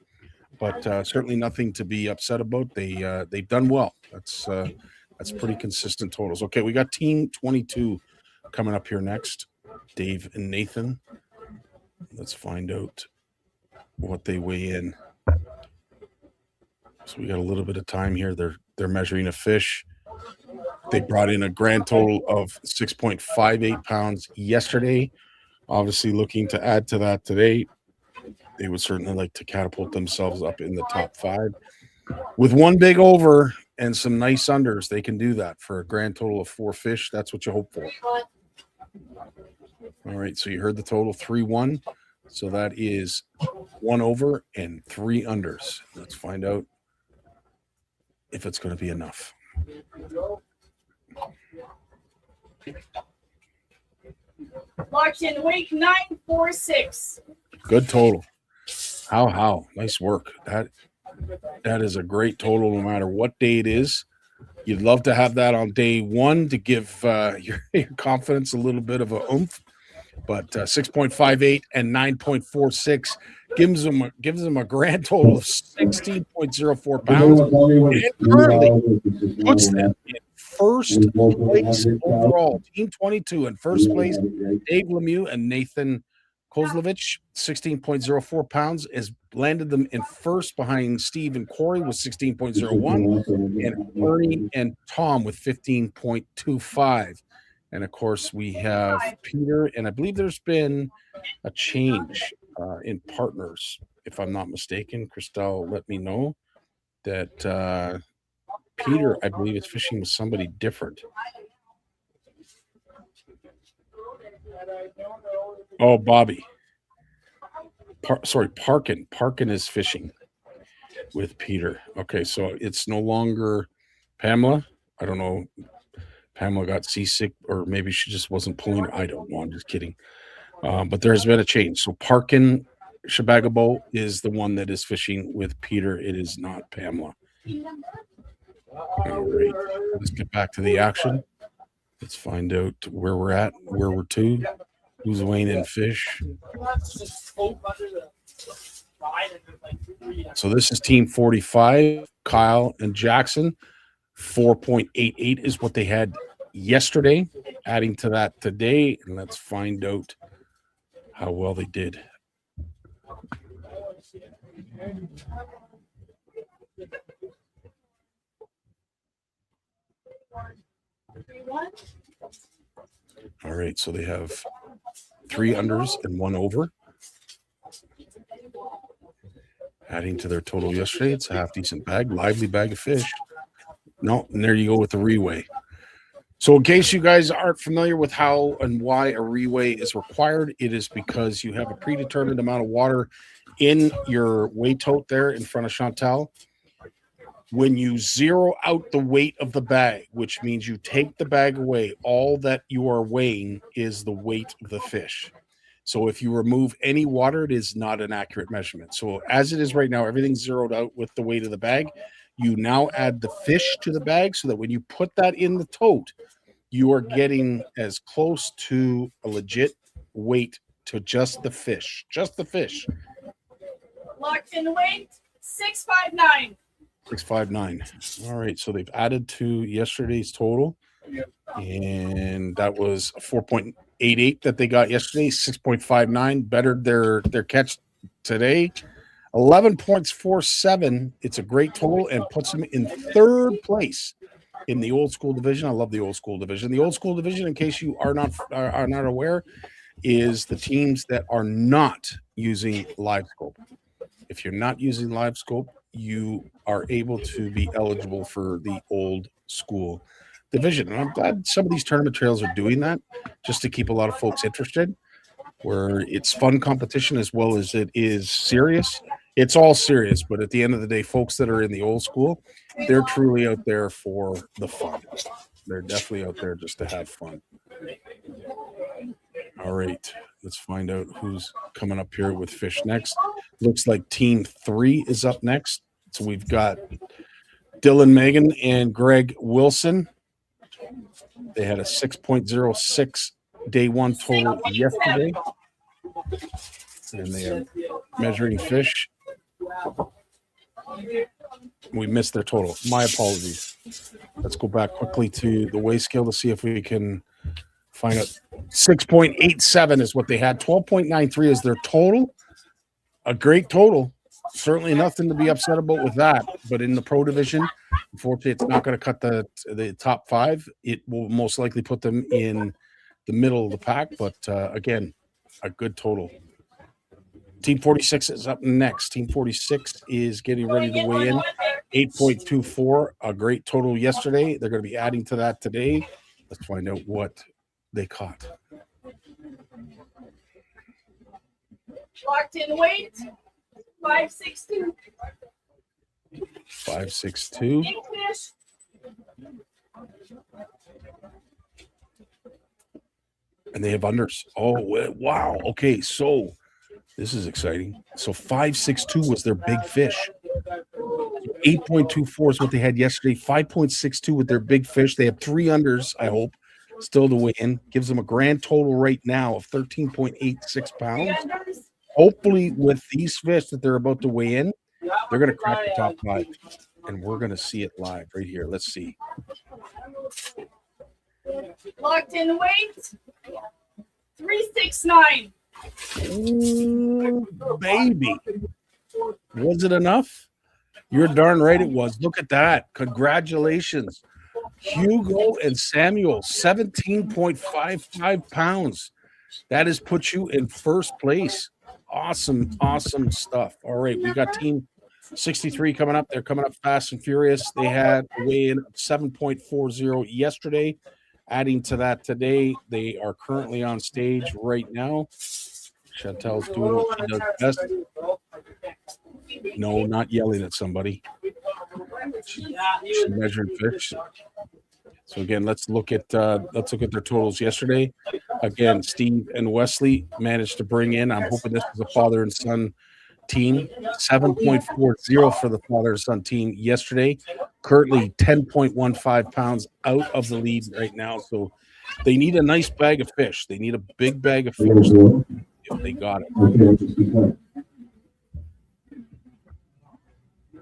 but certainly nothing to be upset about. They've done well. That's pretty consistent totals. Okay, we got team 22 coming up here next. Dave and Nathan. Let's find out what they weigh in. So we got a little bit of time here. They're measuring a fish. They brought in a grand total of 6.58 pounds yesterday. Obviously looking to add to that today. They would certainly like to catapult themselves up in the top 5. With one big over and some nice unders, they can do that for a grand total of 4 fish. That's what you hope for. All right, so you heard the total 3-1. So that is 1 over and 3 unders. Let's find out if it's going to be enough. Locked in weight 946. Good total. How? Nice work. That is a great total no matter what day it is. You'd love to have that on day one to give your confidence a little bit of a oomph. But 6.58 and 9.46 gives them a grand total of 16.04 pounds. And currently puts them in first place overall. Team 22 in first place. Dave Lemieux and Nathan Kozlovich, 16.04 pounds, has landed them in first behind Steve and Corey with 16.01, and Ernie and Tom with 15.25. And of course, we have Peter, and I believe there's been a change in partners, if I'm not mistaken. Christelle let me know that Peter, I believe, is fishing with somebody different. Oh, Bobby. Parkin. Parkin is fishing with Peter. Okay, so it's no longer Pamela. I don't know. Pamela got seasick, or maybe she just wasn't pulling. I don't know. I'm just kidding. But there has been a change. So Parkin Shabagabo is the one that is fishing with Peter. It is not Pamela. All right. Let's get back to the action. Let's find out where we're at, where we're to, who's weighing in fish. So this is team 45, Kyle and Jackson. 4.88 is what they had yesterday. Adding to that today, and let's find out how well they did. All right, so they have 3 unders and 1 over. Adding to their total yesterday, it's a half decent bag, lively bag of fish. No, and there you go with the reweigh. So in case you guys aren't familiar with how and why a reweigh is required, it is because you have a predetermined amount of water in your weigh tote there in front of Chantal. When you zero out the weight of the bag, which means you take the bag away, all that you are weighing is the weight of the fish. So if you remove any water, it is not an accurate measurement. So as it is right now, everything's zeroed out with the weight of the bag. You now add the fish to the bag so that when you put that in the tote, you are getting as close to a legit weight to just the fish. Just the fish. Locked in weight 659. 659. All right, so they've added to yesterday's total, and that was 4.88 that they got yesterday. 6.59 bettered their catch today. 11.47. It's a great total and puts them in third place in the old school division. I love the old school division. The old school division, in case you are not aware, is the teams that are not using live scope. If you're not using live scope, you are able to be eligible for the old school division. And I'm glad some of these tournament trails are doing that just to keep a lot of folks interested, where it's fun competition as well as it is serious. It's all serious, but at the end of the day, folks that are in the old school, they're truly out there for the fun. They're definitely out there just to have fun. All right, let's find out who's coming up here with fish next. Looks like team 3 is up next. So we've got Dylan Megan and Greg Wilson. They had a 6.06 day one total yesterday. And they are measuring fish. We missed their total. My apologies. Let's go back quickly to the weigh scale to see if we can find out. 6.87 is what they had. 12.93 is their total. A great total. Certainly nothing to be upset about with that. But in the pro division, unfortunately, it's not going to cut the top 5. It will most likely put them in the middle of the pack. But again, a good total. Team 46 is up next. Team 46 is getting ready to weigh in. 8.24, a great total yesterday. They're going to be adding to that today. Let's find out what they caught. Locked in weight 562. 562. Big fish And they have unders. Oh, wow. Okay, so this is exciting. So 5.62 was their big fish. 8.24 is what they had yesterday. 5.62 with their big fish. They have 3 unders, I hope, still to weigh in. Gives them a grand total right now of 13.86 pounds. Hopefully, with these fish that they're about to weigh in, they're going to crack the top 5. And we're going to see it live right here. Let's see. Locked in weight. 369. Ooh, baby. Was it enough? You're darn right it was. Look at that. Congratulations. Hugo and Samuel, 17.55 pounds. That has put you in first place. Awesome, awesome stuff. All right, we got team 63 coming up. They're coming up fast and furious. They had a weigh-in of 7.40 yesterday. Adding to that today, they are currently on stage right now. Chantel's doing what she does best. No, not yelling at somebody. She's measuring fish. So again, let's look at their totals yesterday. Again, Steve and Wesley managed to bring in. I'm hoping this is a father and son team. 7.40 for the father and son team yesterday. Currently 10.15 pounds out of the lead right now. So they need a nice bag of fish. They need a big bag of fish if they got it.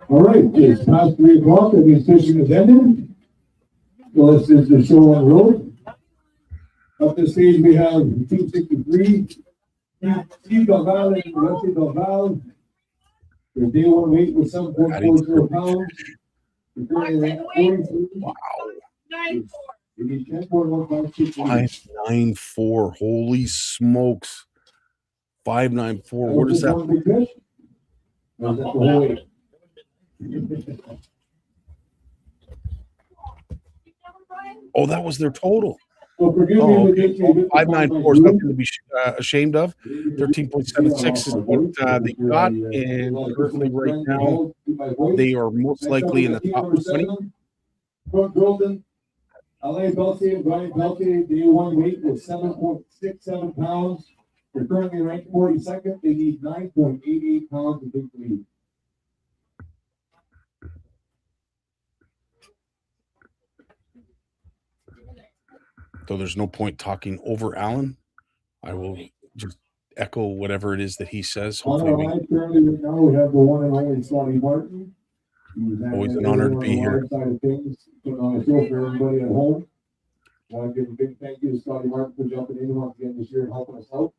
All right, it's past 3 o'clock. That means fishing is ended. So this is the show on the road. Up the stage we have 263. Steve Delval and Wesley Delval. Their day 1 weight was 7.40 pounds. Wow. 9.4. 594. Holy smokes. 594. What is that? Oh, that was their total. So forgive me, okay. 594 is nothing to be ashamed of. 13.76 is what they got, and currently right now they are most likely in the top 20. Brooke Golden, LA Belty and Brian Belty, day 1 weight was 7.67 pounds. They're currently ranked 42nd. They need 9.88 pounds to take the lead. So there's no point talking over Alan. I will just echo whatever it is that he says. Hopefully on our line currently right now we have the one and only Scotty Martin. Always an honor to be here. Side of things, putting on a show for everybody at home. I want to give a big thank you to Scotty Martin for jumping in once again this year and helping us out.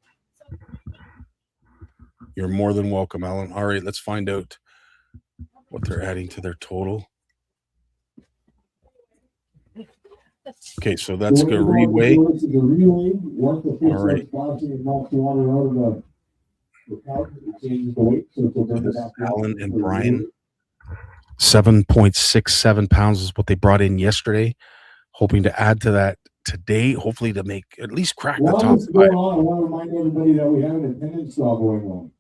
You're more than welcome, Alan. All right, let's find out what they're adding to their total. Okay, so that's a reweigh. All right. So this is Alan and Brian. 7.67 pounds is what they brought in yesterday. Hoping to add to that today, hopefully to make at least crack the top 5. I want to remind everybody that we have an attendance draw going on.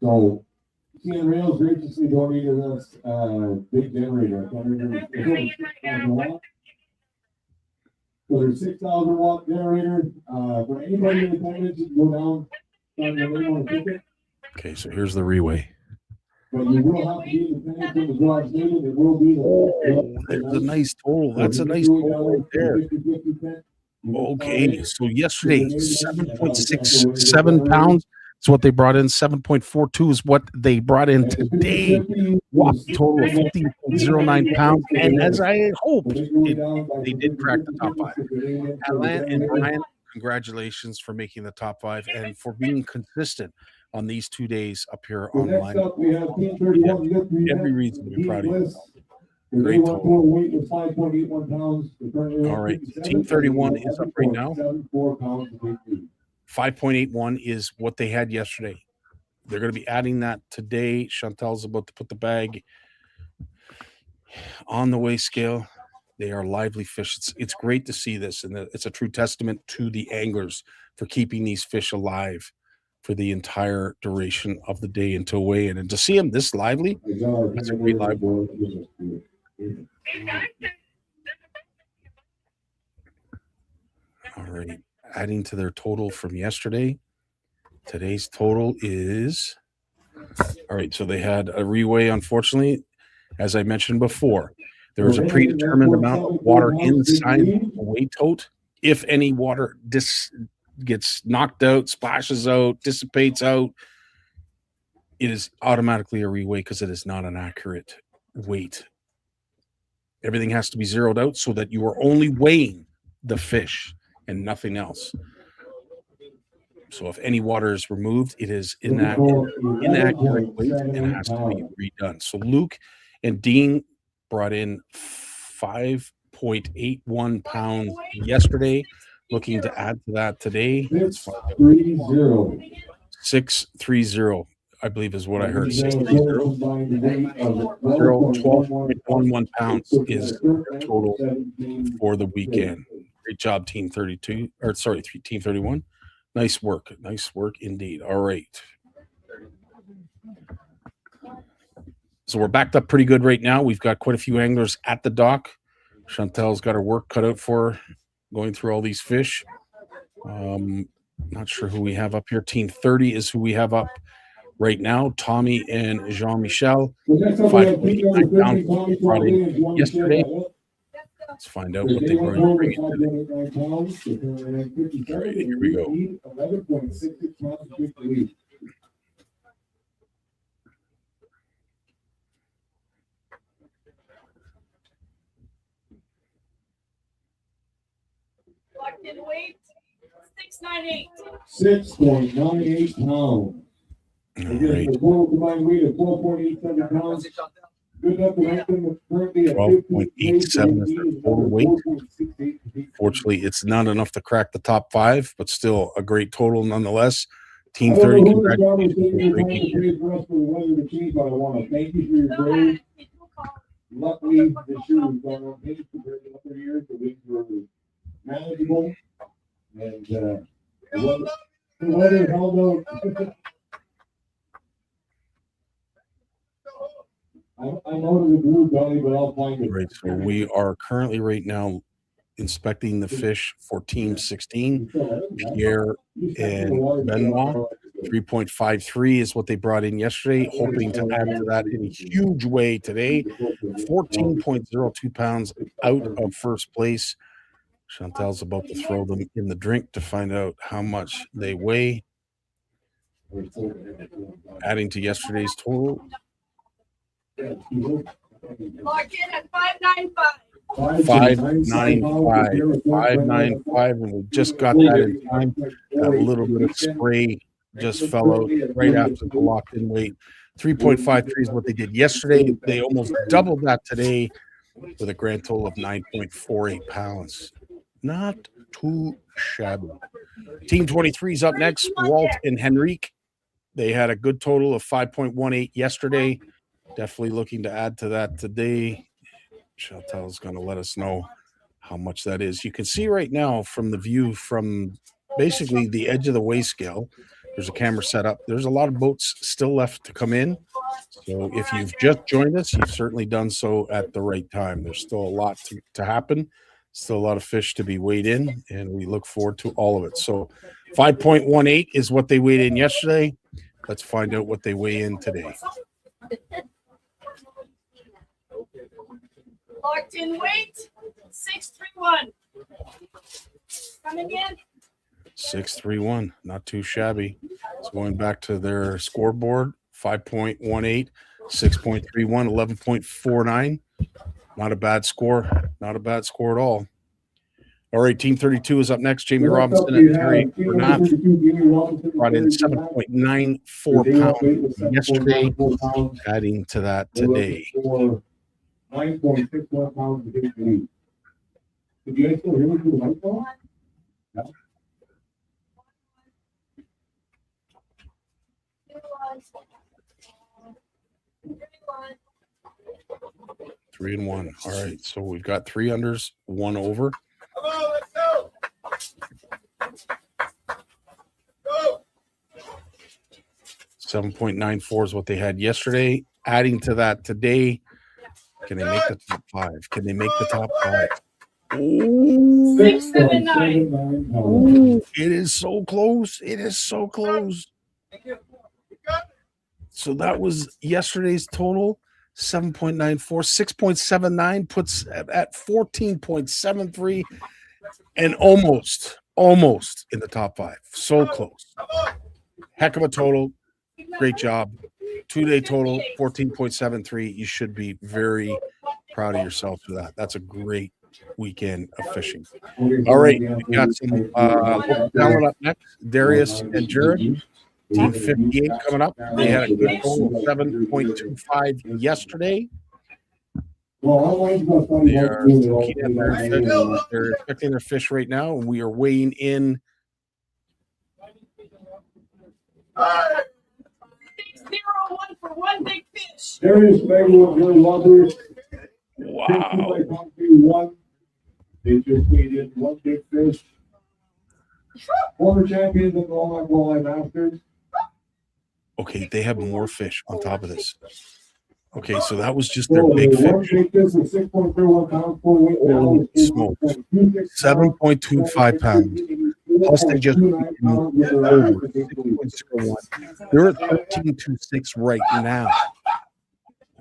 So, CN Rails graciously donated us a big generator. So there's 6,000 watt generator. For anybody in attendance, you can go down, sign your name on a ticket. Okay, so here's the reweigh. But you will have to be in attendance in the garage stadium. It will be there's a nice total. That's a nice total right there. Okay, so yesterday 7.67 pounds is what they brought in. 7.42 is what they brought in today. Wow, total of 15.09 pounds. And as I hoped, they did crack the top 5. Alan and Brian, congratulations for making the top 5 and for being consistent on these 2 days up here online. Every reason to be proud of you. Great total. All right, Team 31 is up right now. 5.81 is what they had yesterday. They're going to be adding that today. Chantel's about to put the bag on the weigh scale. They are lively fish. It's great to see this, and it's a true testament to the anglers for keeping these fish alive for the entire duration of the day until weigh-in. And to see them this lively, that's a great live one. All right. adding to their total from yesterday. Today's total is all right. So they had a reweigh, unfortunately, as I mentioned before. There is a predetermined amount of water inside the weigh tote. If any water gets knocked out, splashes out, dissipates out, it is automatically a reweigh because it is not an accurate weight. Everything has to be zeroed out so that you are only weighing the fish and nothing else. So if any water is removed, it is inaccurate weight and has to be redone. So Luke and Dean brought in 5.81 pounds yesterday. Looking to add to that today. 630, I believe is what I heard. 630. 12.11 pounds is total for the weekend. Great job, Team 32. Or sorry, Team 31. Nice work. Nice work indeed. All right. So we're backed up pretty good right now. We've got quite a few anglers at the dock. Chantel's got her work cut out for her, going through all these fish. Not sure who we have up here. Team 30 is who we have up right now. Tommy and Jean-Michel. 5.89 pounds brought in yesterday. Let's find out what they're going to bring in today. All right, here we go. Locked in weight, 698. 6.98 pounds. Again, the total combined weight of 12.87 pounds. Good enough to rank them currently at 12.87 is their total weight. Fortunately, it's not enough to crack the top 5, but still a great total nonetheless. Team 30, congratulations. But I want to thank you for your brave. Luckily, this year we've gone on pace compared to other years. The weeks were manageable, and the weather held out. I know the blue belly, but I'll find it. Right, so we are currently right now inspecting the fish for Team 16. Pierre and Benoit. 3.53 is what they brought in yesterday, hoping to add to that in a huge way today. 14.02 pounds out of first place. Chantel's about to throw them in the drink to find out how much they weigh. Adding to yesterday's total. Locked in at 595. 595, and we just got that in time. That little bit of spray just fell out right after the locked-in weight. 3.53 is what they did yesterday. They almost doubled that today with a grand total of 9.48 pounds. Not too shabby. Team 23 is up next. Walt and Henrique. They had a good total of 5.18 yesterday. Definitely looking to add to that today. Chantel's going to let us know how much that is. You can see right now from the view from basically the edge of the weigh scale, there's a camera set up. There's a lot of boats still left to come in. So if you've just joined us, you've certainly done so at the right time. There's still a lot to happen. Still a lot of fish to be weighed in, and we look forward to all of it. So 5.18 is what they weighed in yesterday. Let's find out what they weigh in today. Locked in weight, 631. Coming in. 631, not too shabby. It's going back to their scoreboard. 5.18, 6.31, 11.49. Not a bad score. Not a bad score at all. All right, Team 32 is up next. Jamie Robinson and Terry Bernat brought in 7.94 pounds yesterday, adding to that today. 9.61 pounds to get the lead. Did you guys still hear me through the microphone? Yeah. Three and one. All right, so we've got 3 unders, 1 over. Come on, let's go. Go. 7.94 is what they had yesterday. Adding to that today. Can they make the top 5? Can they make the top 5? Ooh, 679. ooh, it is so close. It is so close. So that was yesterday's total. 7.94, 6.79 puts at 14.73 and almost in the top 5. So close. Heck of a total. Great job. 2-day total 14.73. You should be very proud of yourself for that. That's a great weekend of fishing. All right, we got some local talent up next. Darius and Jared. Team 58 coming up. They had a good total of 7.25 yesterday. They are looking at their fish. They're expecting their fish right now, and we are weighing in. 601 for one big fish. Darius Megalo, really lovely. Wow. They just weighed in one big fish. Former champions of the Longlac Walleye Masters. Okay, they have more fish on top of this. Okay, so that was just their big fish. Holy smoke. 7.25 pounds. Plus they just over 6.01. They're at 13.26 right now.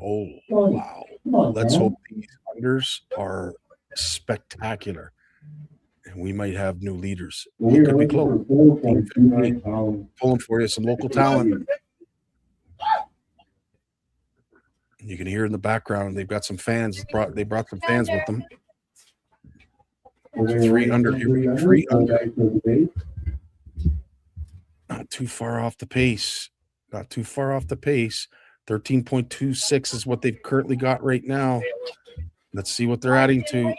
Oh, wow. Let's hope these unders are spectacular. And we might have new leaders. It could be close. Pulling for you some local talent. You can hear in the background they've got some fans. They brought some fans with them. 3 under here. 3 under. Not too far off the pace. Not too far off the pace. 13.26 is what they've currently got right now. Let's see what they're adding to.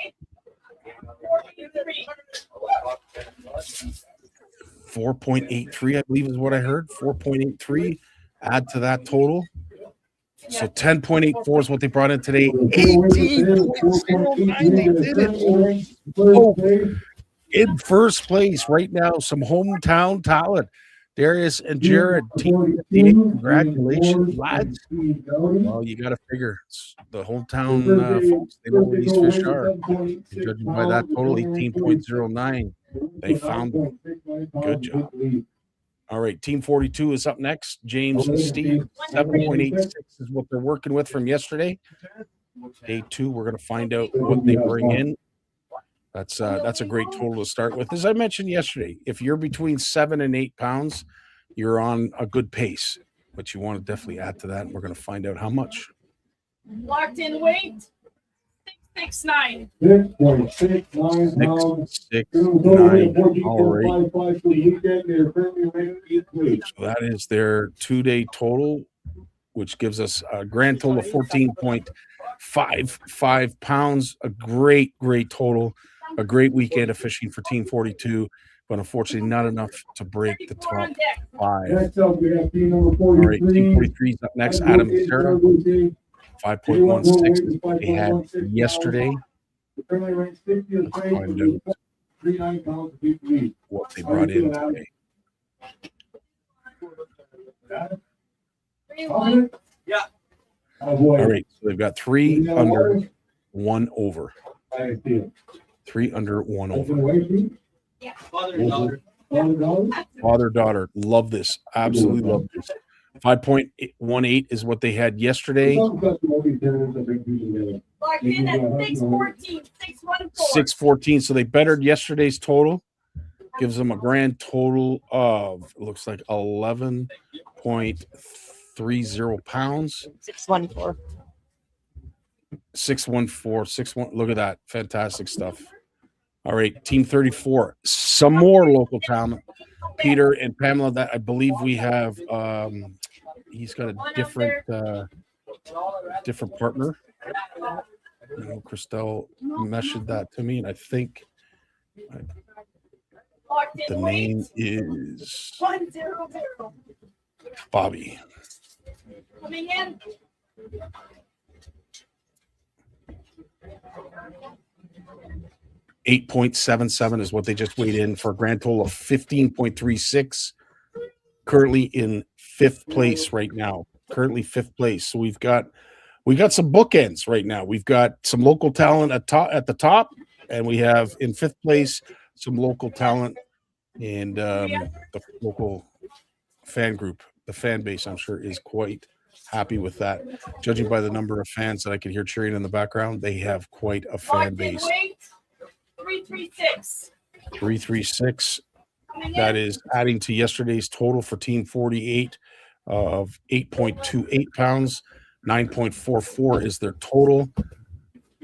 4.83, I believe, is what I heard. 4.83. Add to that total. So 10.84 is what they brought in today. 18.09. They did it. Oh, in first place right now, some hometown talent. Darius and Jared, team 58. Congratulations, lads. Well, you got to figure it's the hometown folks. They know where these fish are. Judging by that total, 18.09. They found them. Good job. All right, Team 42 is up next. James and Steve, 7.86 is what they're working with from yesterday. Day 2, we're going to find out what they bring in. That's a great total to start with. As I mentioned yesterday, if you're between 7 and 8 pounds, you're on a good pace. But you want to definitely add to that, and we're going to find out how much. Locked in weight. 669. 6.69. All right. So that is their 2-day total, which gives us a grand total of 14.55 pounds. A great total. A great weekend of fishing for Team 42, but unfortunately not enough to break the top 5. All right, Team 43 is up next. Adam and Sarah, 5.16 is what they had yesterday. Let's find out what they brought in today. Yeah. All right, so they've got 3 under, 1 over. 3 under, 1 over. Father, daughter. Love this. Absolutely love this. 5.18 is what they had yesterday. Locked in at 614. 614. 6.14. So they bettered yesterday's total. Gives them a grand total of, it looks like 11.30 pounds. 614. 614. Look at that. Fantastic stuff. All right, Team 34. Some more local talent. Peter and Pamela, that I believe we have he's got a different partner. You know, Christelle messaged that to me, and I think the name is 100. Bobby. Coming in. $8.77 is what they just weighed in for a grand total of 15.36. Currently in 5th place right now. Currently 5th place. So we got some bookends right now. We've got some local talent at the top, And we have in 5th place some local talent and the local fan group. The fan base, I'm sure, is quite happy with that. Judging by the number of fans that I can hear cheering in the background, they have quite a fan base. 336. 336. That is adding to yesterday's total for Team 48 of 8.28 pounds. 9.44 is their total.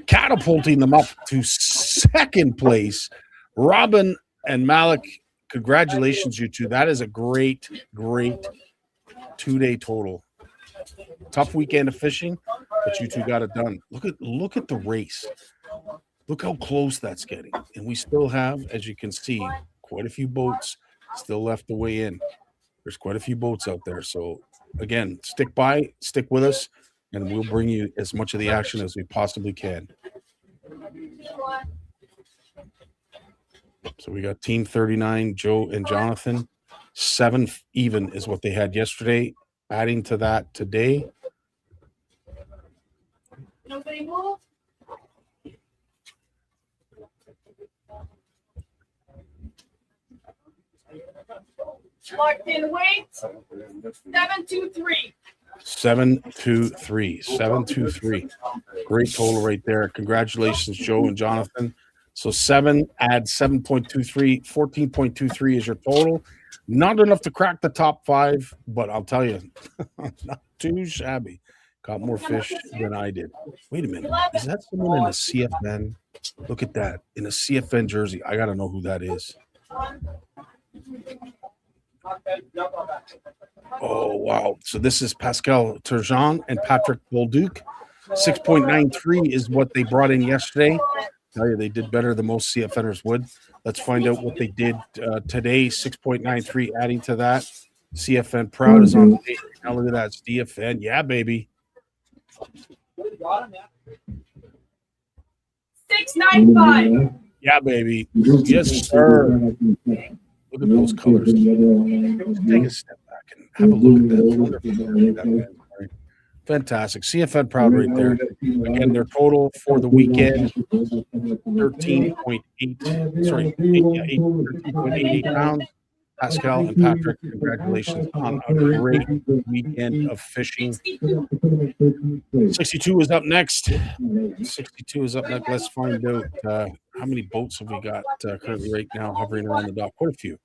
Catapulting them up to 2nd place. Robin and Malik, congratulations, you two. That is a great 2-day total. Tough weekend of fishing, but you two got it done. Look at the race. Look how close that's getting. And we still have, as you can see, quite a few boats still left to weigh in. There's quite a few boats out there. So again, stick with us, and we'll bring you as much of the action as we possibly can. So we got Team 39, Joe and Jonathan. 7 even is what they had yesterday. Adding to that today. Nobody move. Locked in weight. 723. 723. Great total right there. Congratulations, Joe and Jonathan. So 7 add 7.23, 14.23 is your total. Not enough to crack the top 5, but I'll tell you, not too shabby. Caught more fish than I did. Wait a minute. Is that someone in a CFN? Look at that. In a CFN jersey. I got to know who that is. Oh, wow. So this is Pascal Turgeon and Patrick Bolduc. 6.93 is what they brought in yesterday. Tell you, they did better than most CFNers would. Let's find out what they did today. 6.93 adding to that. CFN Proud is on the page. Now look at that. It's DFN. Yeah, baby. 695. Yeah, baby. Yes, sir. Look at those colors. Take a step back and have a look at that. Fantastic. CFN Proud right there. Again, their total for the weekend, 13.88 pounds. Pascal and Patrick, congratulations on a great weekend of fishing. 62 is up next. 62 is up next. Let's find out how many boats have we got currently right now hovering around the dock. Quite a few.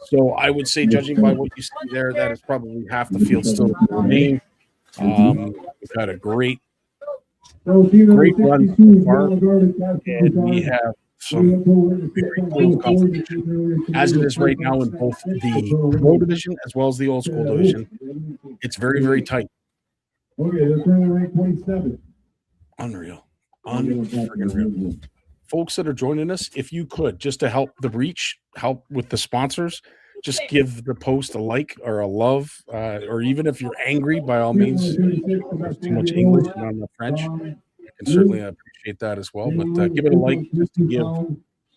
So I would say, judging by what you see there, that is probably half the field still remaining. We've had a great run so far, and we have some very close competition, as it is right now in both the pro division as well as the old school division. It's very, very tight. Unreal. Unreal. Folks that are joining us, if you could, just to help the reach, help with the sponsors, just give the post a like or a love, or even if you're angry, by all means, there's too much English and not enough French. I can certainly appreciate that as well. But give it a like just to give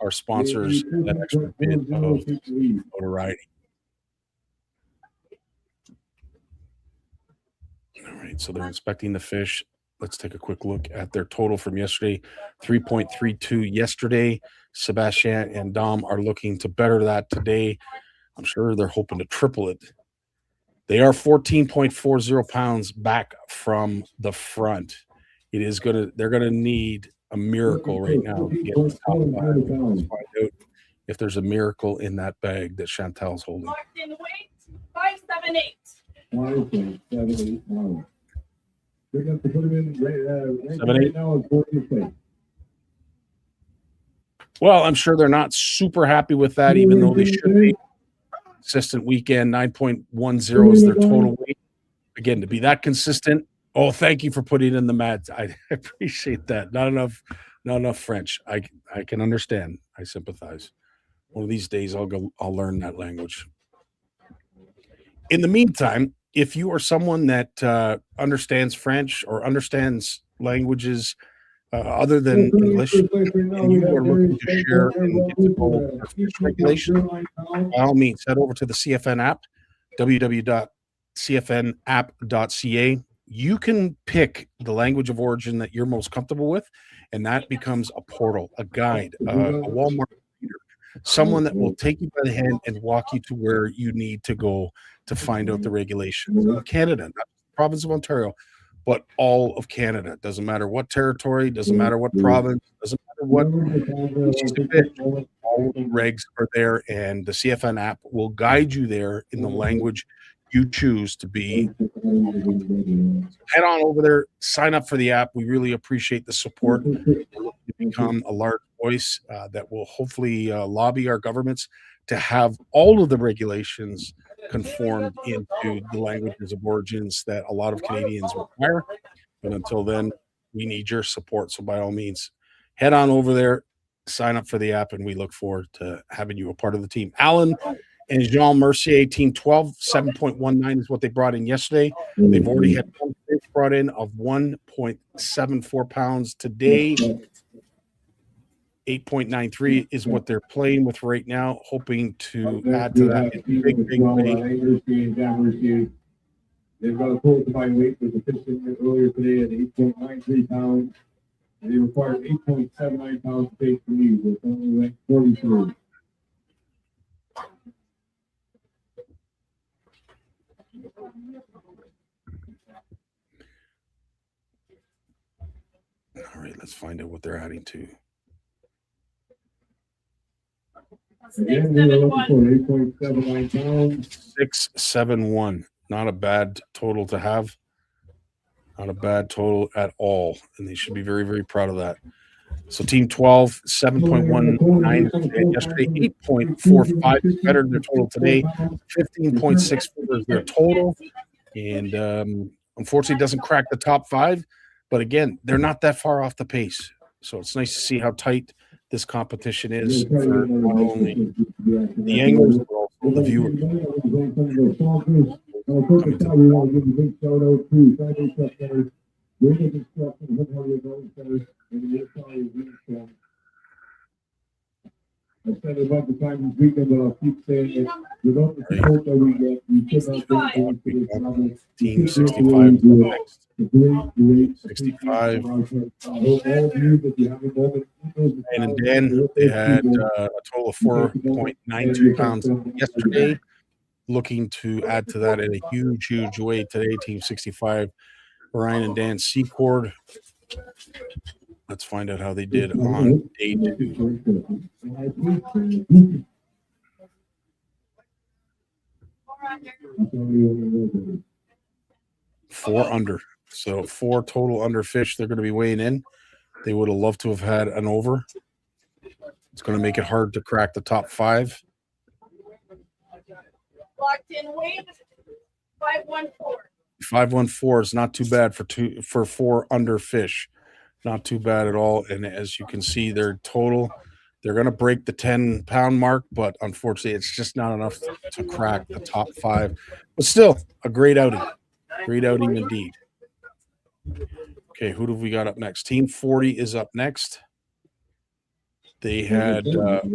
our sponsors that extra bit of notoriety. All right, so they're inspecting the fish. Let's take a quick look at their total from yesterday. 3.32 yesterday. Sebastian and Dom are looking to better that today. I'm sure they're hoping to triple it. They are 14.40 pounds back from the front. They're gonna need a miracle right now to get to the top 5. Let's find out if there's a miracle in that bag that Chantal's holding. Locked in weight. 578. 7.8. Well, I'm sure they're not super happy with that, even though they should be. Consistent weekend, 9.10 is their total weight. Again, to be that consistent. Oh, thank you for putting in the math. I appreciate that. Not enough French. I can understand. I sympathize. One of these days I'll learn that language. In the meantime, if you are someone that understands French or understands languages other than English, and you are looking to share and get to know fish regulation, by all means, head over to the CFN app, www.cfnapp.ca. you can pick the language of origin that you're most comfortable with, and that becomes a portal, a guide, a Walmart leader, someone that will take you by the hand and walk you to where you need to go to find out the regulations of Canada, not the province of Ontario, but all of Canada. Doesn't matter what territory, doesn't matter what province, doesn't matter what species of fish, all the regs are there, and the CFN app will guide you there in the language you choose to be. Head on over there, sign up for the app. We really appreciate the support. We're looking to become a large voice that will hopefully lobby our governments to have all of the regulations conformed into the languages of origins that a lot of Canadians require. But until then, we need your support. So by all means, head on over there, sign up for the app, and we look forward to having you a part of the team. Alan and Jean Mercier, Team 12, 7.19 is what they brought in yesterday. They've already had one fish brought in of 1.74 pounds today. 8.93 is what they're playing with right now, hoping to add to that in a big way. They've got a total combined weight with the fish earlier today at 8.93 pounds. They require 8.79 pounds to take from you. They're only ranked 43. All right, let's find out what they're adding to. Again, we're looking for 8.79 pounds. 671. Not a bad total to have. Not a bad total at all. And they should be very, very proud of that. So Team 12, 7.19 yesterday, 8.45 is better than their total today. 15.64 is their total. And unfortunately, it doesn't crack the top 5. But again, they're not that far off the pace. So it's nice to see how tight this competition is for not only the anglers, but also the viewers. I said it about the time this weekend, but I'll keep saying it. Without the support that we get, we should not be able to this level. Team 65 is next. 65. And Dan, they had a total of 4.92 pounds yesterday. Looking to add to that in a huge, huge way today. Team 65, Ryan and Dan Secord. Let's find out how they did on day 2. 4 under. So 4 total under fish they're going to be weighing in. They would have loved to have had an over. It's going to make it hard to crack the top 5. Locked in weight 514. 514 is not too bad for 4 under fish. Not too bad at all. And as you can see, their total, they're going to break the 10-pound mark, but unfortunately, it's just not enough to crack the top 5. But still, a great outing. Great outing indeed. Okay, who do we got up next? Team 40 is up next. They had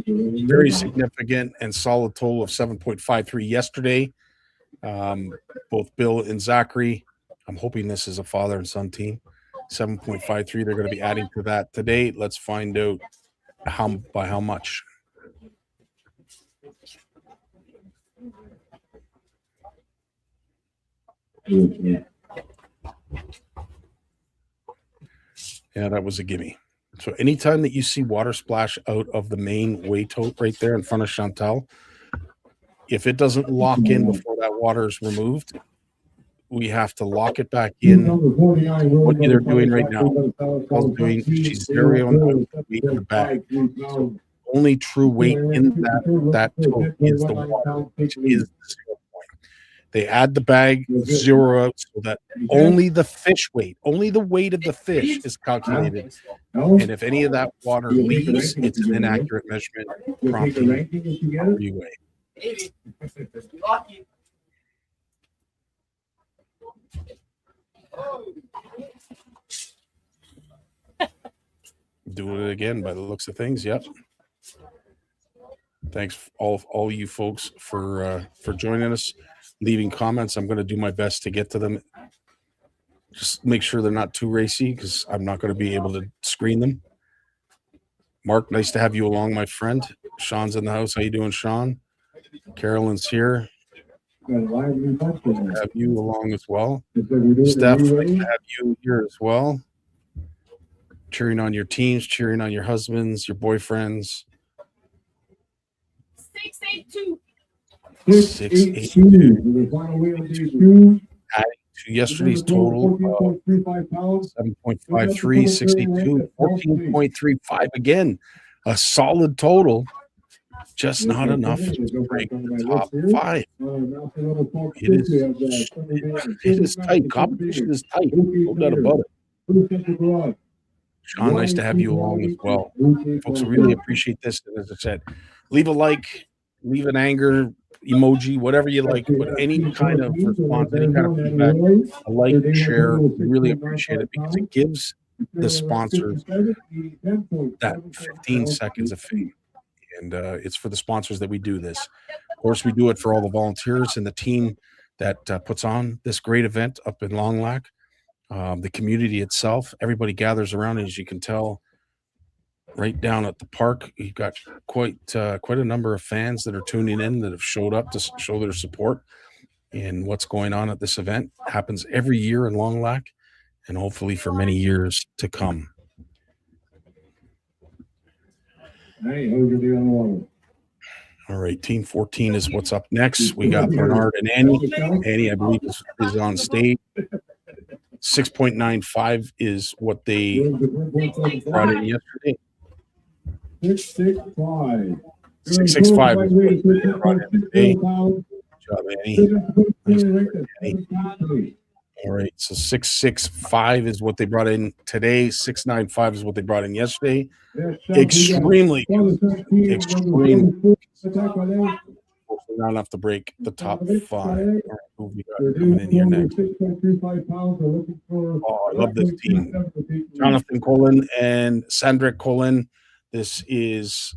very significant and solid total of 7.53 yesterday. Both Bill and Zachary. I'm hoping this is a father and son team. 7.53. They're going to be adding to that today. Let's find out by how much. Yeah, that was a gimme. So anytime that you see water splash out of the main weigh tote right there in front of Chantal, if it doesn't lock in before that water is removed, we have to lock it back in. What they're doing right now, she's zeroing the weight in the bag. So only true weight in that tote is the water, which is the 0 point. They add the bag, zero out, so that only the fish weight, only the weight of the fish is calculated. And if any of that water leaves, it's an inaccurate measurement, prompting reweigh. Doing it again by the looks of things. Yep. Thanks all you folks for joining us, leaving comments. I'm going to do my best to get to them Just make sure they're not too racy because I'm not going to be able to screen them. Mark, nice to have you along, my friend. Sean's in the house. How you doing, Sean? Carolyn's here. Have you along as well. Steph, nice to have you here as well. Cheering on your teams, cheering on your husbands, your boyfriends. 682. 682. Adding to yesterday's total of 7.53, 62, 14.35. Again, a solid total. Just not enough to break the top 5. It is tight. Competition is tight. No doubt about it. Sean, nice to have you along as well. Folks, really appreciate this. And as I said, leave a like, leave an anger emoji, whatever you like, but any kind of response, any kind of feedback, a like, share, we really appreciate it because it gives the sponsors that 15 seconds of fame. And it's for the sponsors that we do this. Of course, we do it for all the volunteers and the team that puts on this great event up in Longlac. The community itself, everybody gathers around, as you can tell, right down at the park. You've got quite a number of fans that are tuning in that have showed up to show their support in what's going on at this event. It happens every year in Longlac, and hopefully for many years to come. Hey, how's your day on the water? All right, Team 14 is what's up next. We got Bernard and Annie. Annie, I believe, is on stage. 6.95 is what they brought in yesterday. 665. 665 is what they brought in today. Good job, Annie. Nice work, Annie. All right, so 665 is what they brought in today. 695 is what they brought in yesterday. Extremely good. Extremely. Not enough to break the top 5. All right, who we got coming in here next? Oh, I love this team. Jonathan Colin and Sandrick Colin. This is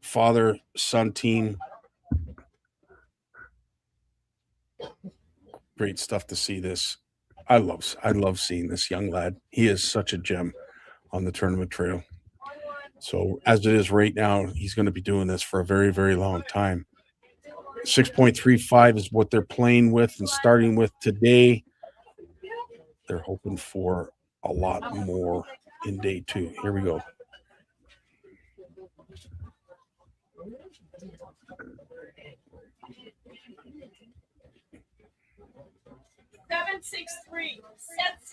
father-son team. Great stuff to see this. I love seeing this young lad. He is such a gem on the tournament trail. So as it is right now, he's going to be doing this for a very, very long time. 6.35 is what they're playing with and starting with today. They're hoping for a lot more in day 2. Here we go.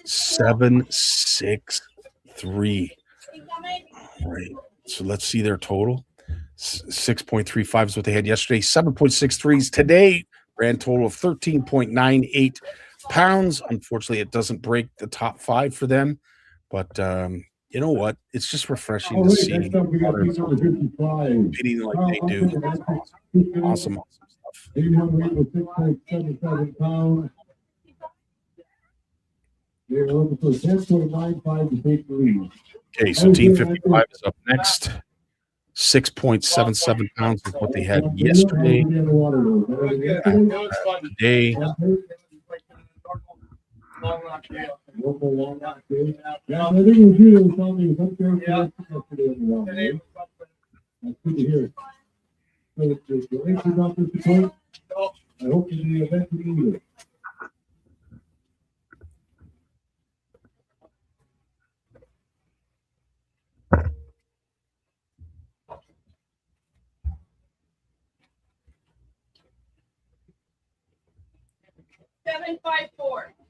Seven, six, 3. All right. So let's see their total. 6.35 is what they had yesterday. 7.63s today. Grand total of 13.98 pounds. Unfortunately, it doesn't break the top 5 for them. But you know what? It's just refreshing to see competing like they do. Awesome stuff. They're looking for 10.95 to take the lead. Okay, so Team 55 is up next. 6.77 pounds is what they had yesterday. Today. Yeah, I think it was you that was telling me it was up there yesterday on the wall, right? That's good to hear. So the links are not just the point. I hope you do the event you need it.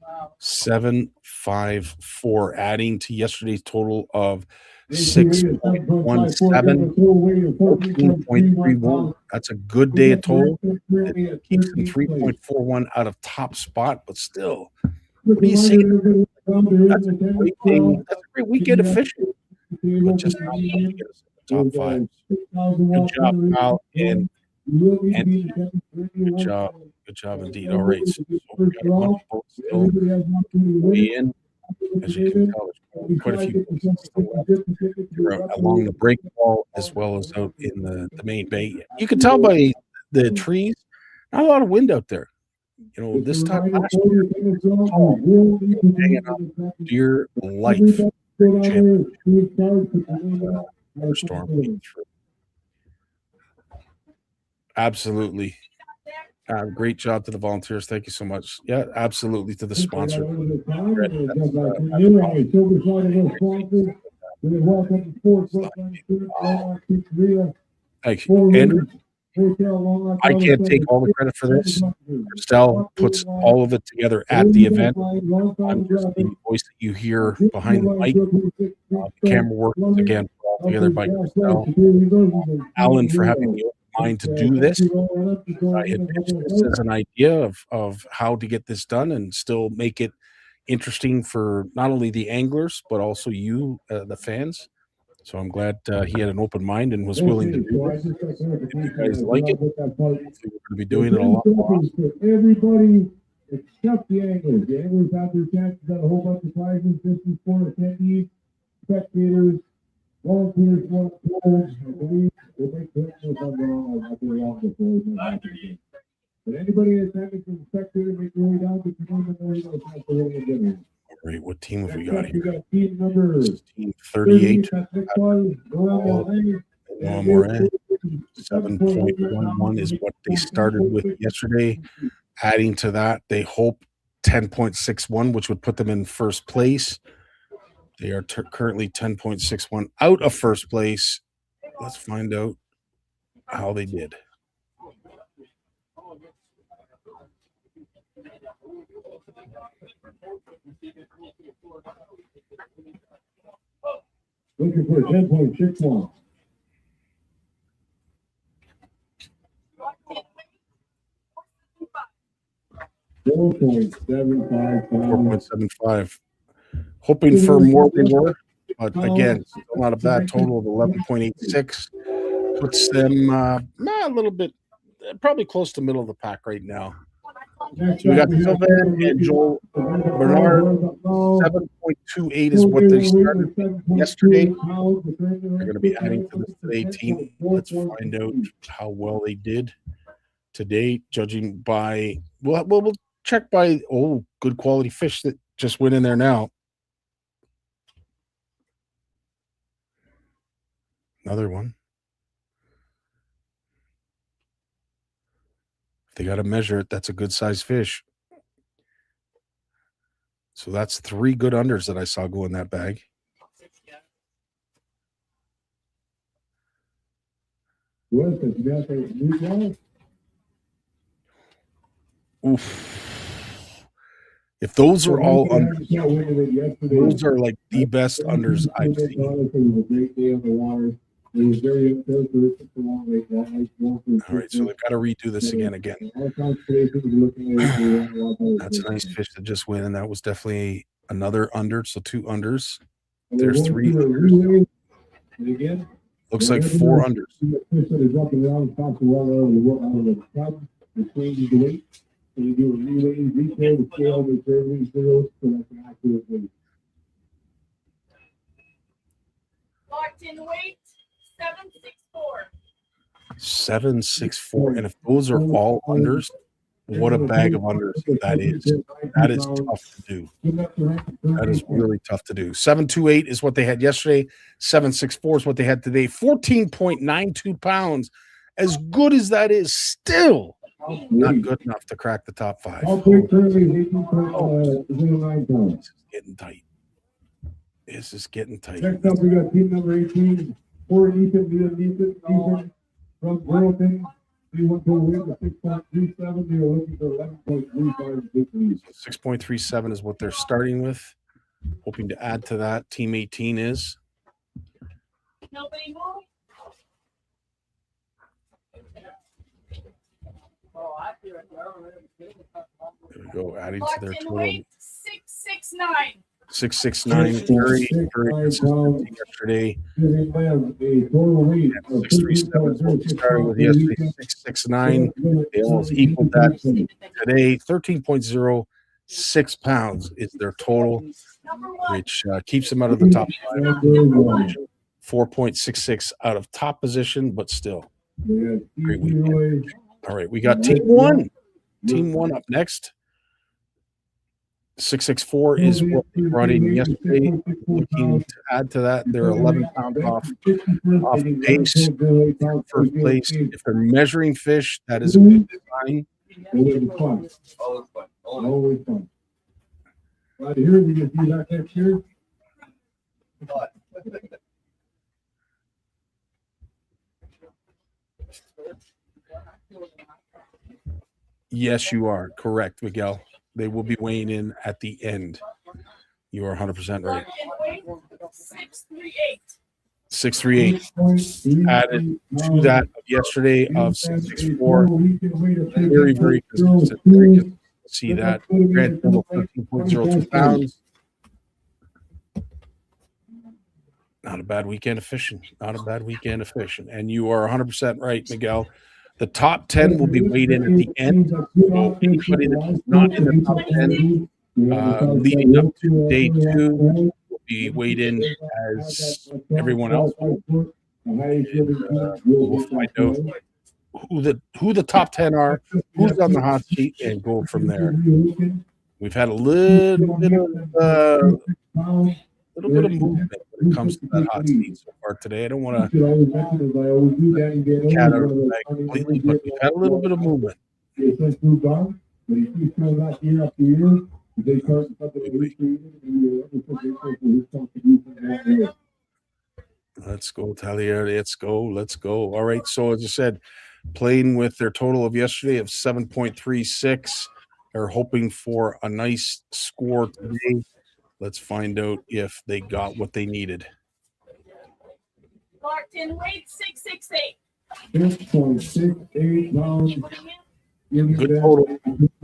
Wow. 754, adding to yesterday's total of 6.17, 14.31. That's a good day of total. It keeps them 3.41 out of top spot, but still, what do you say? That's a great thing. That's a great weekend of fishing, but just not enough to get us in the top 5. Good job, Kyle, and good job. Good job indeed. All right. So we got a bunch of folks still weigh in. As you can tell, there's quite a few folks still left. They're along the break wall as well as out in the main bay. You can tell by the trees, not a lot of wind out there. You know, this time last year, hanging on dear life. Storm came through. Absolutely. Great job to the volunteers. Thank you so much. Yeah, absolutely to the sponsor. Andrew, I can't take all the credit for this. Christelle puts all of it together at the event. I'm just the voice that you hear behind the mic. The camera work again put all together by Christelle. Alan for having the open mind to do this. I had pitched this as an idea of how to get this done and still make it interesting for not only the anglers but also you, the fans. So I'm glad he had an open mind and was willing to do this. If you guys like it, hopefully we're going to be doing it a lot more often. Everybody except the anglers. The anglers have their chance. Got a whole bunch of prizes. 54 attendees, spectators, volunteers, volunteers. I believe we'll make the if I'm wrong. I'll be wrong before. But anybody attending from the spectator, make your way down to the room and there you go. Time for a dinner. All right, what team have we got here? We got team number Team 38. 38. 7.11 is what they started with yesterday. Adding to that, they hope 10.61, which would put them in first place. They are currently 10.61 out of first place. Let's find out how they did. Looking for 10.61. 4.75. Hoping for more they were, but again, still not a bad total of 11.86. Puts them a little bit, probably close to middle of the pack right now. So we got Sylvan and Joel Bernard. 7.28 is what they started with yesterday. They're going to be adding to this today team. Let's find out how well they did today, judging by we'll check by good quality fish that just went in there now. Another one. If they got to measure it, that's a good size fish. So that's 3 good unders that I saw go in that bag. Oof. If those are all unders, those are like the best unders I've seen. All right, so they've got to redo this again. That's a nice fish that just went, and that was definitely another under. So 2 unders. There's 3 unders. Looks like 4 unders. Locked in weight, 764. 764. And if those are all unders, what a bag of unders that is. That is tough to do. That is really tough to do. 728 is what they had yesterday. 764 is what they had today. 14.92 pounds. As good as that is, still not good enough to crack the top 5. This is getting tight. This is getting tight. Next up, we got team number 18. For Ethan from Burlington. They want to win the 6.37. They are looking for 11.35. 6.37 is what they're starting with. Hoping to add to that. Team 18 is. Nobody move. There we go. Adding to Locked their in total. weight, 669. 669. Very consistent yesterday. 637 is what we started with yesterday. 669. They almost equaled that today. 13.06 pounds is their total, which keeps them out of the top 5. 4.66 out of top position, but still. Great weekend. All right, we got team 1. Team 1 up next. 664 is what they brought in yesterday. Looking to add to that, they're 11 pounds off pace for first place. If they're measuring fish, that is a good sign. Always fun. Always fun. Right here, we can do that next year. Yes, you are correct, Miguel. They will be weighing in at the end. You are 100% right. 638. 638 added to that of yesterday of 664. Very, very consistent. Very consistent. See that grand total 13.02 pounds. Not a bad weekend of fishing. Not a bad weekend of fishing. And you are 100% right, Miguel. The top 10 will be weighed in at the end. So anybody that's not in the top 10 leading up to day 2 will be weighed in as everyone else will. We'll find out who the top 10 are, who's on the hot seat, and go from there. We've had a little bit of movement when it comes to that hot seat so far today. I don't want to cat out of the bag completely, but we've had a little bit of movement. Let's go, Talia. Let's go. Let's go. All right. So as I said, playing with their total of yesterday of 7.36. They're hoping for a nice score today. Let's find out if they got what they needed. Locked in weight 668. 6.68 pounds. Good total.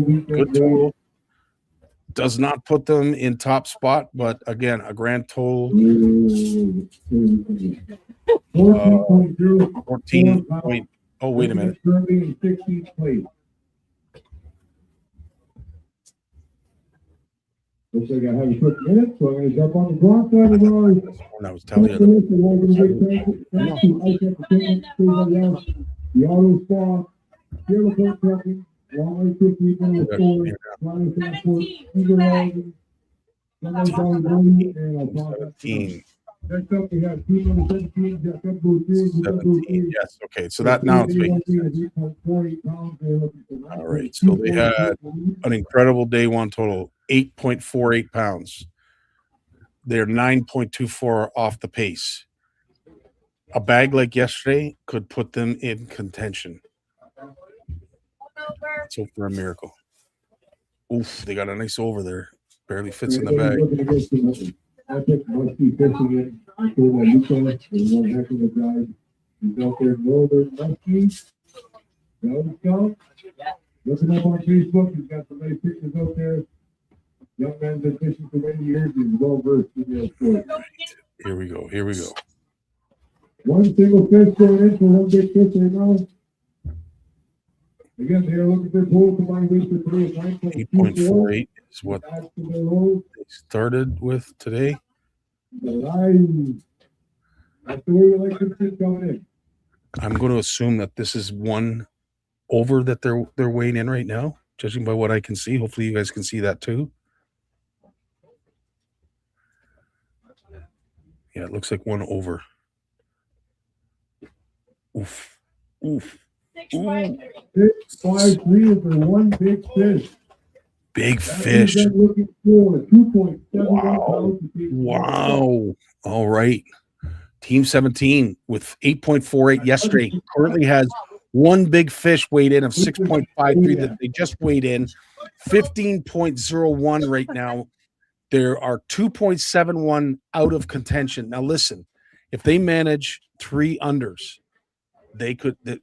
Good total. Does not put them in top spot, but again, a grand total 14 point. Oh, wait a minute. Looks like I have a quick minute, so I'm going to jump on the clock. I was telling you. The auto spa, Yellowboat Trucking, Walleye Fishing, Next up, we have team number 17, Jeff Booth. 17. Yes. Okay. So that now it's making sense. All right. So they had an incredible day 1 total, 8.48 pounds. They're 9.24 off the pace. A bag like yesterday could put them in contention. Let's hope for a miracle. Oof, they got a nice over there. Barely fits in the bag. I picked Musky Fishing in. I told that Luca was one heck of a guy. He's out there in Northern Musky. Looking up on Facebook, he's got some nice pictures out there. Young man's been fishing for many years. He's well versed in the sport. Here we go. Here we go. One single fish going in for one big fish right now. Again, they are looking for total combined weight for today of 8.48 is what they started with today. That's the way we like to fish coming in. I'm going to assume that this is one over that they're weighing in right now, judging by what I can see. Hopefully you guys can see that too. Yeah, it looks like one over. Oof. Oof. 653 is for one big fish. Big fish. Looking for 2.71 Wow. Wow. All right. Team 17 with 8.48 yesterday currently has one big fish weighed in of 6.53 that they just weighed in. 15.01 right now. There are 2.71 out of contention. Now listen, if they manage 3 unders,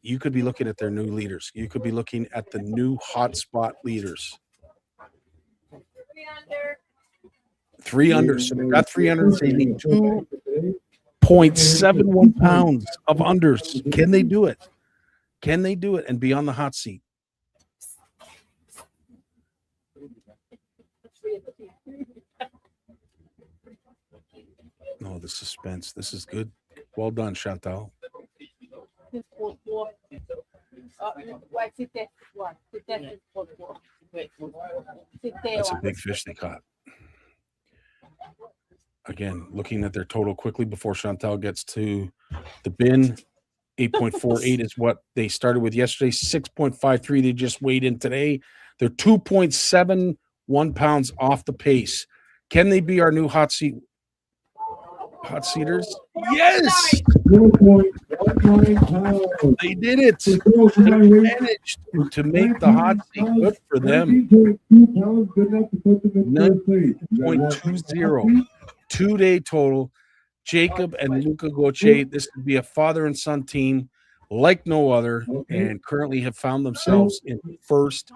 you could be looking at their new leaders. You could be looking at the new hotspot leaders. 3 under. So they've got 3 under. They need 2.71 pounds of unders. Can they do it? Can they do it and be on the hot seat? Oh, the suspense. This is good. Well done, Chantal. Ouais, c'était ouais, c'était pour toi. C'était That's a big fish they caught. Again, looking at their total quickly before Chantal gets to the bin. 8.48 is what they started with yesterday. 6.53 they just weighed in today. They're 2.71 pounds off the pace. Can they be our new hot seaters? Yes, 4.19 pounds. they did it. They managed to make the hot seat. Good for them. 19.2 pounds, good enough to put them in third place. 0.20. 2-day total. Jacob and Luca Gauthier. This would be a father and son team like no other, and currently have found themselves in first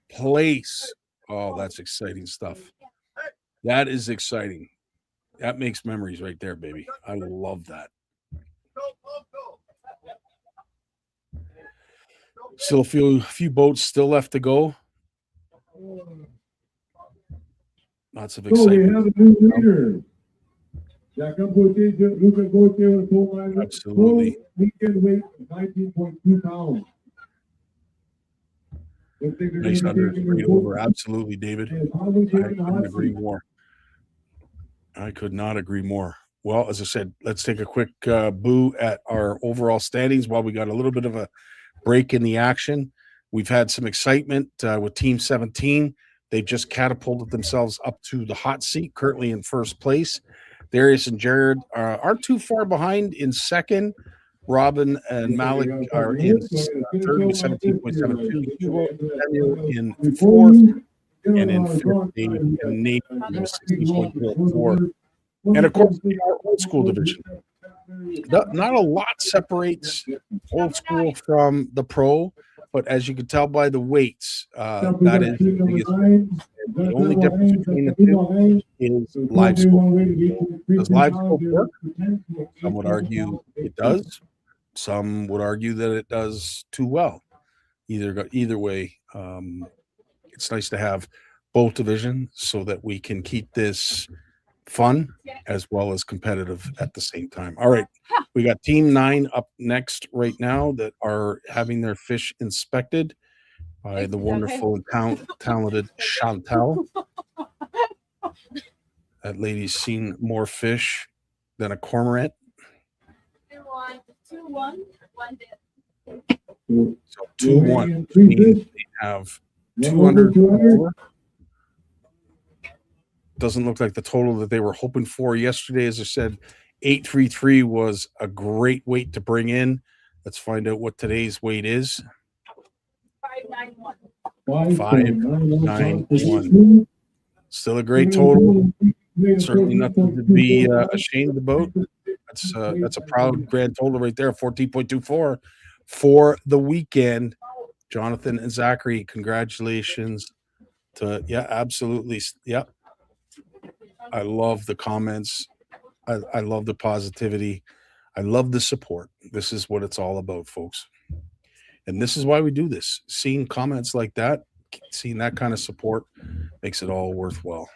place. Oh, that's exciting stuff. That is exciting. That makes memories right there, baby. I love that. Still a few boats still left to go. Lots of So we excitement. have a new leader. Jacob Gauthier, Luca Gauthier with full line. Absolutely. Weekend weight 19.2 pounds. Nice under, straight over. Absolutely, David. I couldn't agree more. I could not agree more. Well, as I said, let's take a quick boo at our overall standings while we got a little bit of a break in the action. We've had some excitement with Team 17. They've just catapulted themselves up to the hot seat, currently in first place. Darius and Jared aren't too far behind in second. Robin and Malik are in third with 17.72. Hugo in fourth. And in fifth, Dave and Nate with 16.04. And of course, our old school division. Not a lot separates old school from the pro, but as you can tell by the weights, that is the biggest difference. The only difference between the two is live scope. Does live scope work? Some would argue it does. Some would argue that it does too well. Either way, it's nice to have both divisions so that we can keep this fun as well as competitive at the same time. All right, we got Team 9 up next right now that are having their fish inspected by the wonderful and talented Chantal. That lady's seen more fish than a cormorant. 2-1, 1 dead. So 2-1 means they have 200 over. Doesn't look like the total that they were hoping for yesterday. As I said, 833 was a great weight to bring in. Let's find out what today's weight is. 591. 591. Still a great total. Certainly nothing to be ashamed about. That's a proud grand total right there, 14.24 for the weekend. Jonathan and Zachary, congratulations to absolutely. Yep. I love the comments. I love the positivity. I love the support. This is what it's all about, folks. And this is why we do this. Seeing comments like that, seeing that kind of support makes it all worthwhile.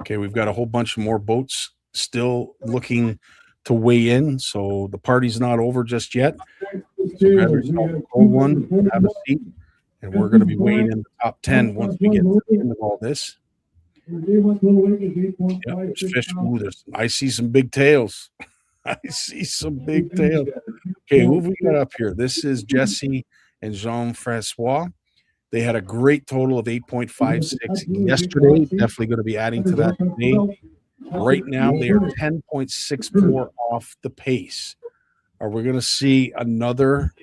Okay, we've got a whole bunch of more boats still looking to weigh in, so the party's not over just yet. So grab yourself a cold one, have a seat, and we're going to be weighing in the top 10 once we get to the end of all this. Yep, there's fish. Ooh, I see some big tails. I see some big tails. Okay, who have we got up here? This is Jesse and Jean-Francois. They had a great total of 8.56 yesterday. Definitely going to be adding to that today. Right now, they are 10.64 off the pace. Are we going to see another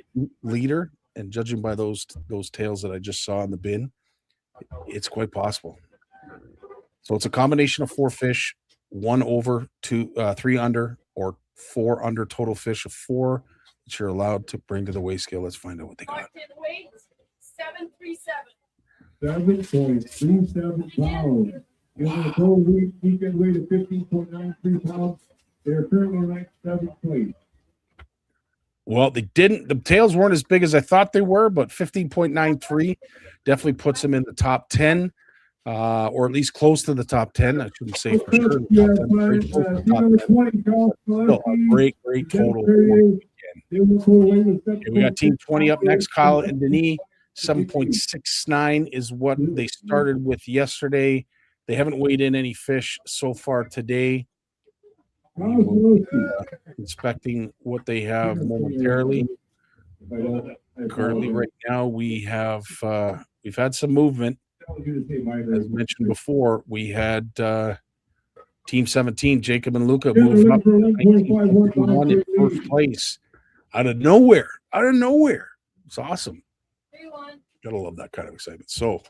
leader? And judging by those tails that I just saw in the bin, it's quite possible. So it's a combination of 4 fish, 1 over, 3 under, or 4 under total fish of 4 that you're allowed to bring to the weigh scale. Let's find out what they got. 737. 7.37 pounds. Giving a total weekend weight of 15.93 pounds. They're currently ranked 7th place. Well, the tails weren't as big as I thought they were, but 15.93 definitely puts them in the top 10. or at least close to the top 10. I shouldn't say for sure. The Yeah, top 10, very close to the team top number 10. 20, Charles Still a great total. Okay, we got team 20 up next. Kyle and Denis, 7.69 is what they started with yesterday. They haven't weighed in any fish so far today. We will be inspecting what they have momentarily. Currently, right now, we've had some movement. As mentioned before, we had Team 17, Jacob and Luca, move up to 1951 in first place. Out of nowhere. It's awesome. Gotta love that kind of excitement. So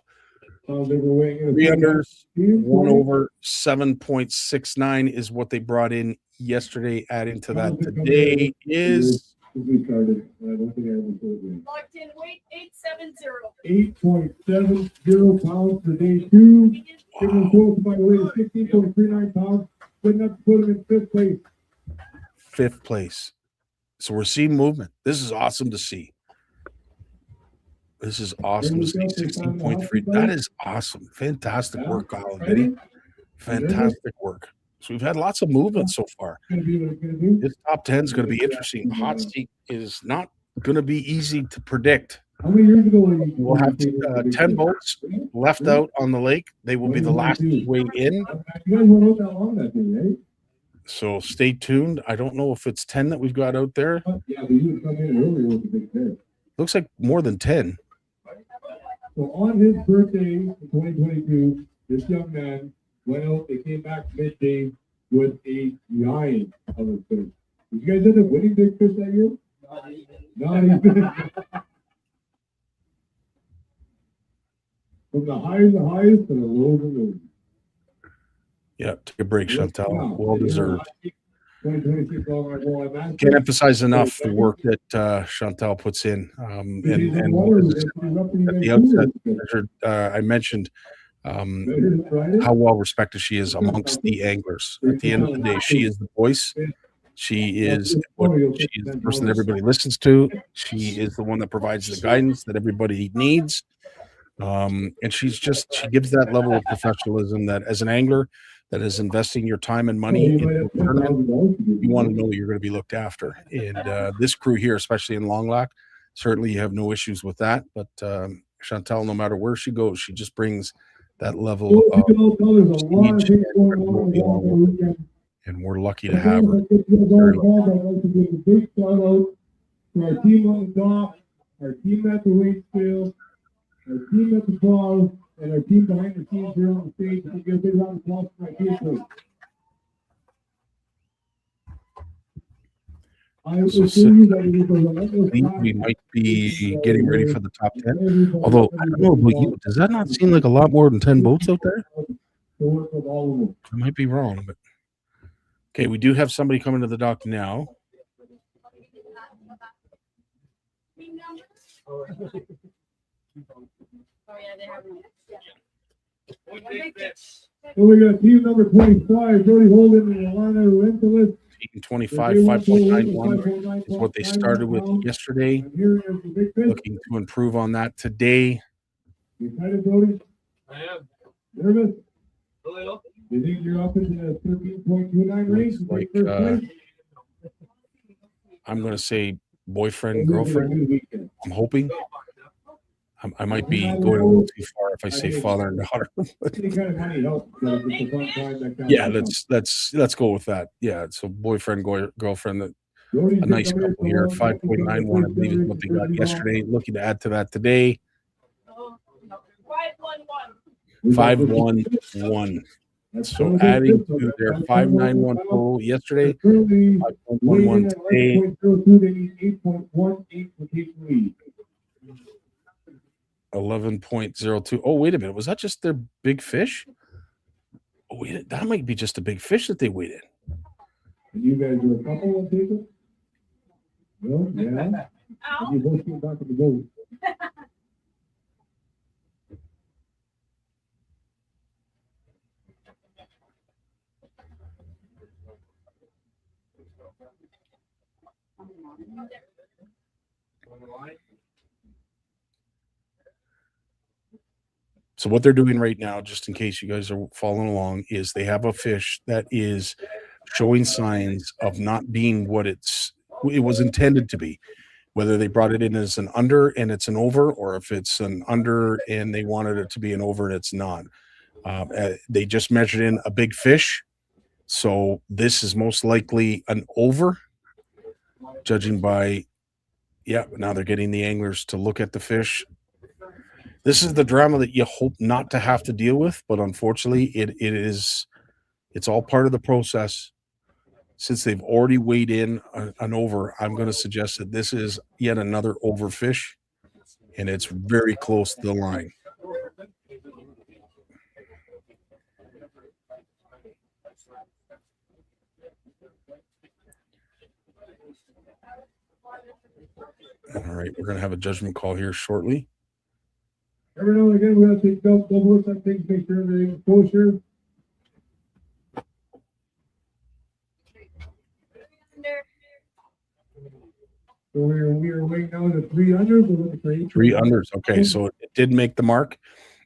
3 unders, 1 over, 7.69 is what they brought in yesterday. Adding to that today is Locked in weight 870. 8.70 pounds for day 2. Given close by weight of 16.39 pounds. Good enough to put him in 5th place. 5th place. So we're seeing movement. This is awesome to see. 16.3. That is awesome. Fantastic work, Kyle and Vinny. Fantastic work. So we've had lots of movement so far. This top 10 is going to be interesting. The hot seat is not going to be easy to predict. How many years ago We'll have 10 boats left out on the lake. They will be the last way in. You guys went out that long that day, right? So stay tuned. I don't know if it's 10 that we've got out there. Yeah, but you would come in earlier with the big fish. Looks like more than 10. So on his birthday in 2022, this young man went out. They came back midday with a giant of a fish. Did you guys end up winning big fish that year? Not even. From the highest to the low to low. Yeah, take a break, Chantal. Well deserved. 2026 Longlac Walleye. Can't emphasize enough the work that Chantal puts in. And at the outset, I mentioned how well respected she is amongst the anglers. At the end of the day, she is the voice. She is the person that everybody listens to. She is the one that provides the guidance that everybody needs. And she gives that level of professionalism that as an angler that is investing your time and money into a tournament, you want to know that you're going to be looked after. And this crew here, especially in Longlac, certainly you have no issues with that. But Chantal, no matter where she goes, she just brings that level of prestige and we're lucky to have her. Big shout out to our team on the dock, our team at the weight scale, our team at the bar, and our team behind the scenes here on the stage. We'll give a big round of applause for my team. We might be getting ready for the top 10. Although, I don't know about you, does that not seem like a lot more than 10 boats out there? I might be wrong, but okay, we do have somebody coming to the dock now. Oh, yeah, they have So we got team number 25, Jody Holden and Alana Rentelis. Team 25, 5.91 is what they started with yesterday. Looking to improve on that today. You excited, Jody? I am. Nervous? A little. You think you're up in the 13.29 range? Like, I'm going to say boyfriend, girlfriend. I'm hoping. I might be going a little too far if I say father and daughter. Yeah, let's go with that. Yeah, so boyfriend, girlfriend. A nice couple here. 5.91, I believe, is what they got yesterday. Looking to add to that today. 511. So adding to their 591 total yesterday, 5.11 today. 11.02. Oh, wait a minute. Was that just their big fish? Oh, wait, that might be just a big fish that they weighed in. You guys are a couple of people? No? Yeah. You both came back to the boat. So what they're doing right now, just in case you guys are following along, is they have a fish that is showing signs of not being what it was intended to be. Whether they brought it in as an under and it's an over, or if it's an under and they wanted it to be an over and it's not. They just measured in a big fish. So this is most likely an over, judging by, yeah, now they're getting the anglers to look at the fish. This is the drama that you hope not to have to deal with, but unfortunately it's all part of the process. Since they've already weighed in an over, I'm going to suggest that this is yet another overfish, and it's very close to the line. All right, we're going to have a judgment call here shortly. Every now and again, we have to take double looks at things, make sure everything's kosher. So we are weighing down to 3 unders. 3 unders. Okay, so it did make the mark.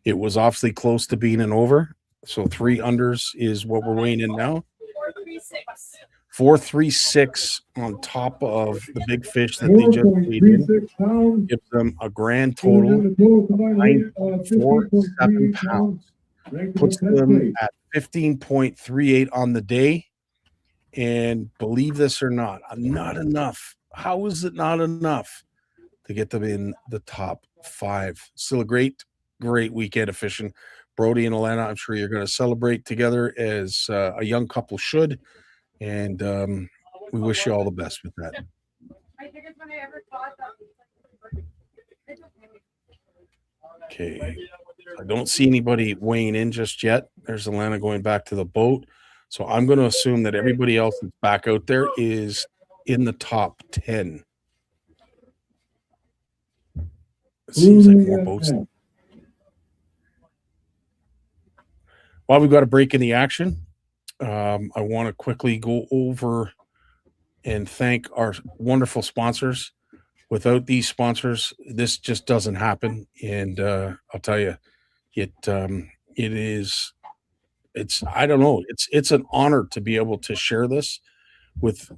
It was obviously close to being an over. So 3 unders is what we're weighing in now. 436. 436 on top of the big fish that they just weighed in. Gives them a grand total 9.47 pounds. Puts them at 15.38 on the day. And believe this or not enough. How is it not enough to get them in the top 5? Still a great weekend of fishing. Brody and Alana, I'm sure you're going to celebrate together as a young couple should. And we wish you all the best with that. Okay. I don't see anybody weighing in just yet. There's Alana going back to the boat. So I'm going to assume that everybody else that's back out there is in the top 10. It seems like more boats. While we've got a break in the action, I want to quickly go over and thank our wonderful sponsors. Without these sponsors, this just doesn't happen. And I'll tell you, it's I don't know. It's an honor to be able to share this with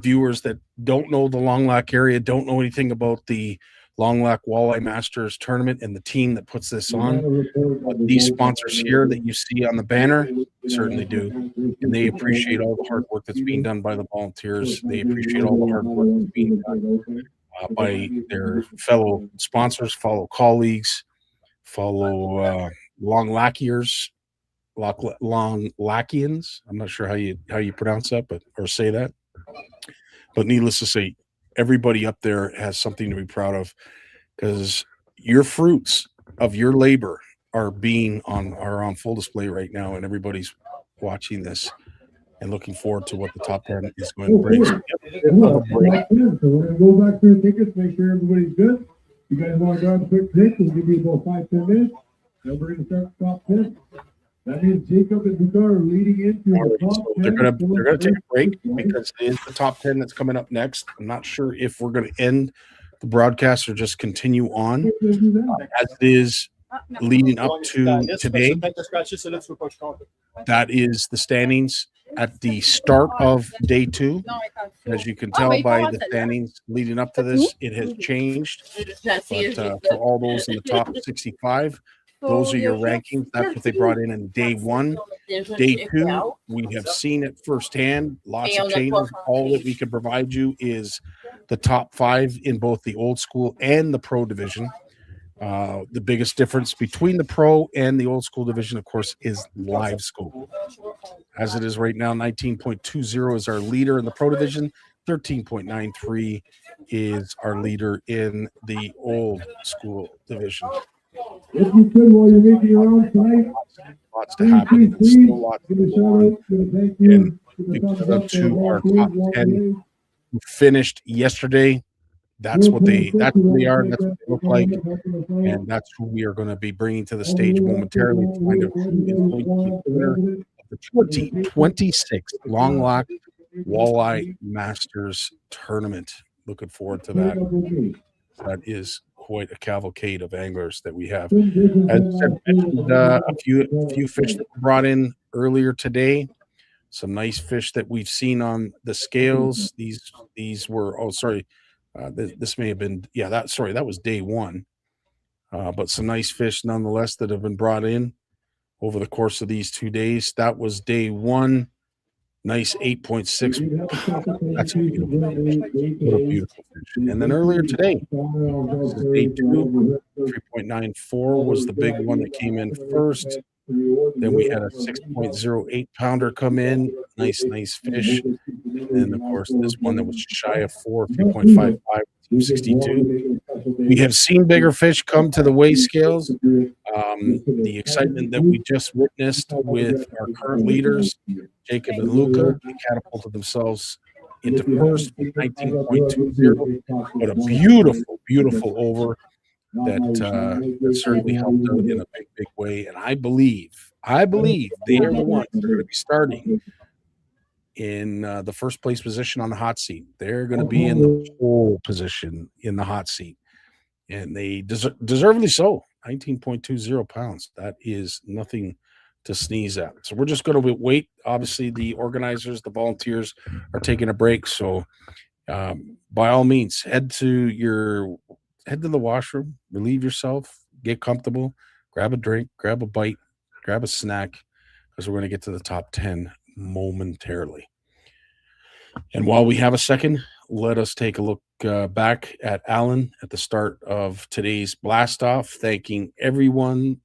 viewers that don't know the Longlac area, don't know anything about the Longlac Walleye Masters tournament and the team that puts this on. But these sponsors here that you see on the banner certainly do. And they appreciate all the hard work that's being done by the volunteers. They appreciate all the hard work that's being done by their fellow sponsors, fellow colleagues, fellow Longlaciers. Longlacians. I'm not sure how you pronounce that, or say that. But needless to say, everybody up there has something to be proud of, because your fruits of your labor are on full display right now, and everybody's watching this and looking forward to what the top 10 is going to bring. So, we're going to go back through the tickets, make sure everybody's good. You guys want to grab a quick pick? We'll give you about 5-10 minutes. Then we're going to start the top 10. That means Jacob and Dugar are leading into the top 10. They're gonna take a break because it is the top 10 that's coming up next. I'm not sure if we're going to end the broadcast or just continue on as it is leading up to today. That is the standings at the start of day 2. As you can tell by the standings leading up to this, it has changed. But for all those in the top 65, those are your rankings. That's what they brought in day 1. Day 2, we have seen it firsthand. Lots of changes. All that we can provide you is the top 5 in both the old school and the pro division. The biggest difference between the pro and the old school division, of course, is live scope. As it is right now, 19.20 is our leader in the pro division. 13.93 is our leader in the old school division. If you could, while you're making your own tonight, Lots to happen. There's still lots to go on. And we put up to our top 10 who finished yesterday. That's who they are. That's what they look like. And that's who we are going to be bringing to the stage momentarily to find out who is going to be the winner of the 2026 Longlac Walleye Masters Tournament. Looking forward to that. That is quite a cavalcade of anglers that we have. As I said, mentioned, a few fish that were brought in earlier today. Some nice fish that we've seen on the scales. These were, oh sorry, this may have been, yeah, that was day one. But some nice fish nonetheless that have been brought in over the course of these 2 days. That was day one. Nice 8.6. That's a beautiful fish. What a beautiful fish. And then earlier today, this is day two. 3.94 was the big one that came in first. Then we had a 6.08 pounder come in. Nice fish. And of course, this one that was shy of 4, 3.55, 62. We have seen bigger fish come to the weigh scales. The excitement that we just witnessed with our current leaders, Jacob and Luca, they catapulted themselves into first with 19.20. But a beautiful over that certainly helped out in a big way. And I believe they are the ones that are going to be starting in the first place position on the hot seat. They're going to be in the pole position in the hot seat, and they deservedly so. 19.20 pounds. That is nothing to sneeze at. So we're just going to wait. Obviously, the organizers, the volunteers are taking a break. So by all means, head to the washroom, relieve yourself, get comfortable, grab a drink, grab a bite, grab a snack, because we're going to get to the top 10 momentarily. And while we have a second, let us take a look back at Alan at the start of today's blast off, thanking everyone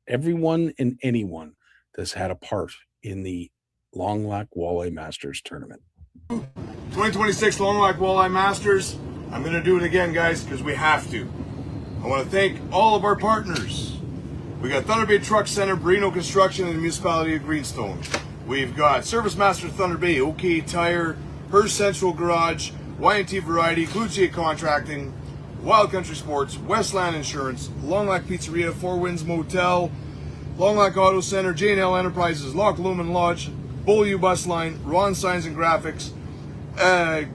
and anyone that's had a part in the Longlac Walleye Masters tournament. 2026 Longlac Walleye Masters. I'm going to do it again, guys, because we have to. I want to thank all of our partners. We got Thunder Bay Truck Center, Brino Construction, and the Municipality of Greenstone. We've got Service Master Thunder Bay, OK Tire, Hearst Central Garage, Y&T Variety, Cloutier Contracting, Wild Country Sports, Westland Insurance, Longlac Pizzeria, Four Winds Motel, Longlac Auto Center, J&L Enterprises, Loch Lomond Lodge, Beaulieu Bus Line, Ron Signs and Graphics,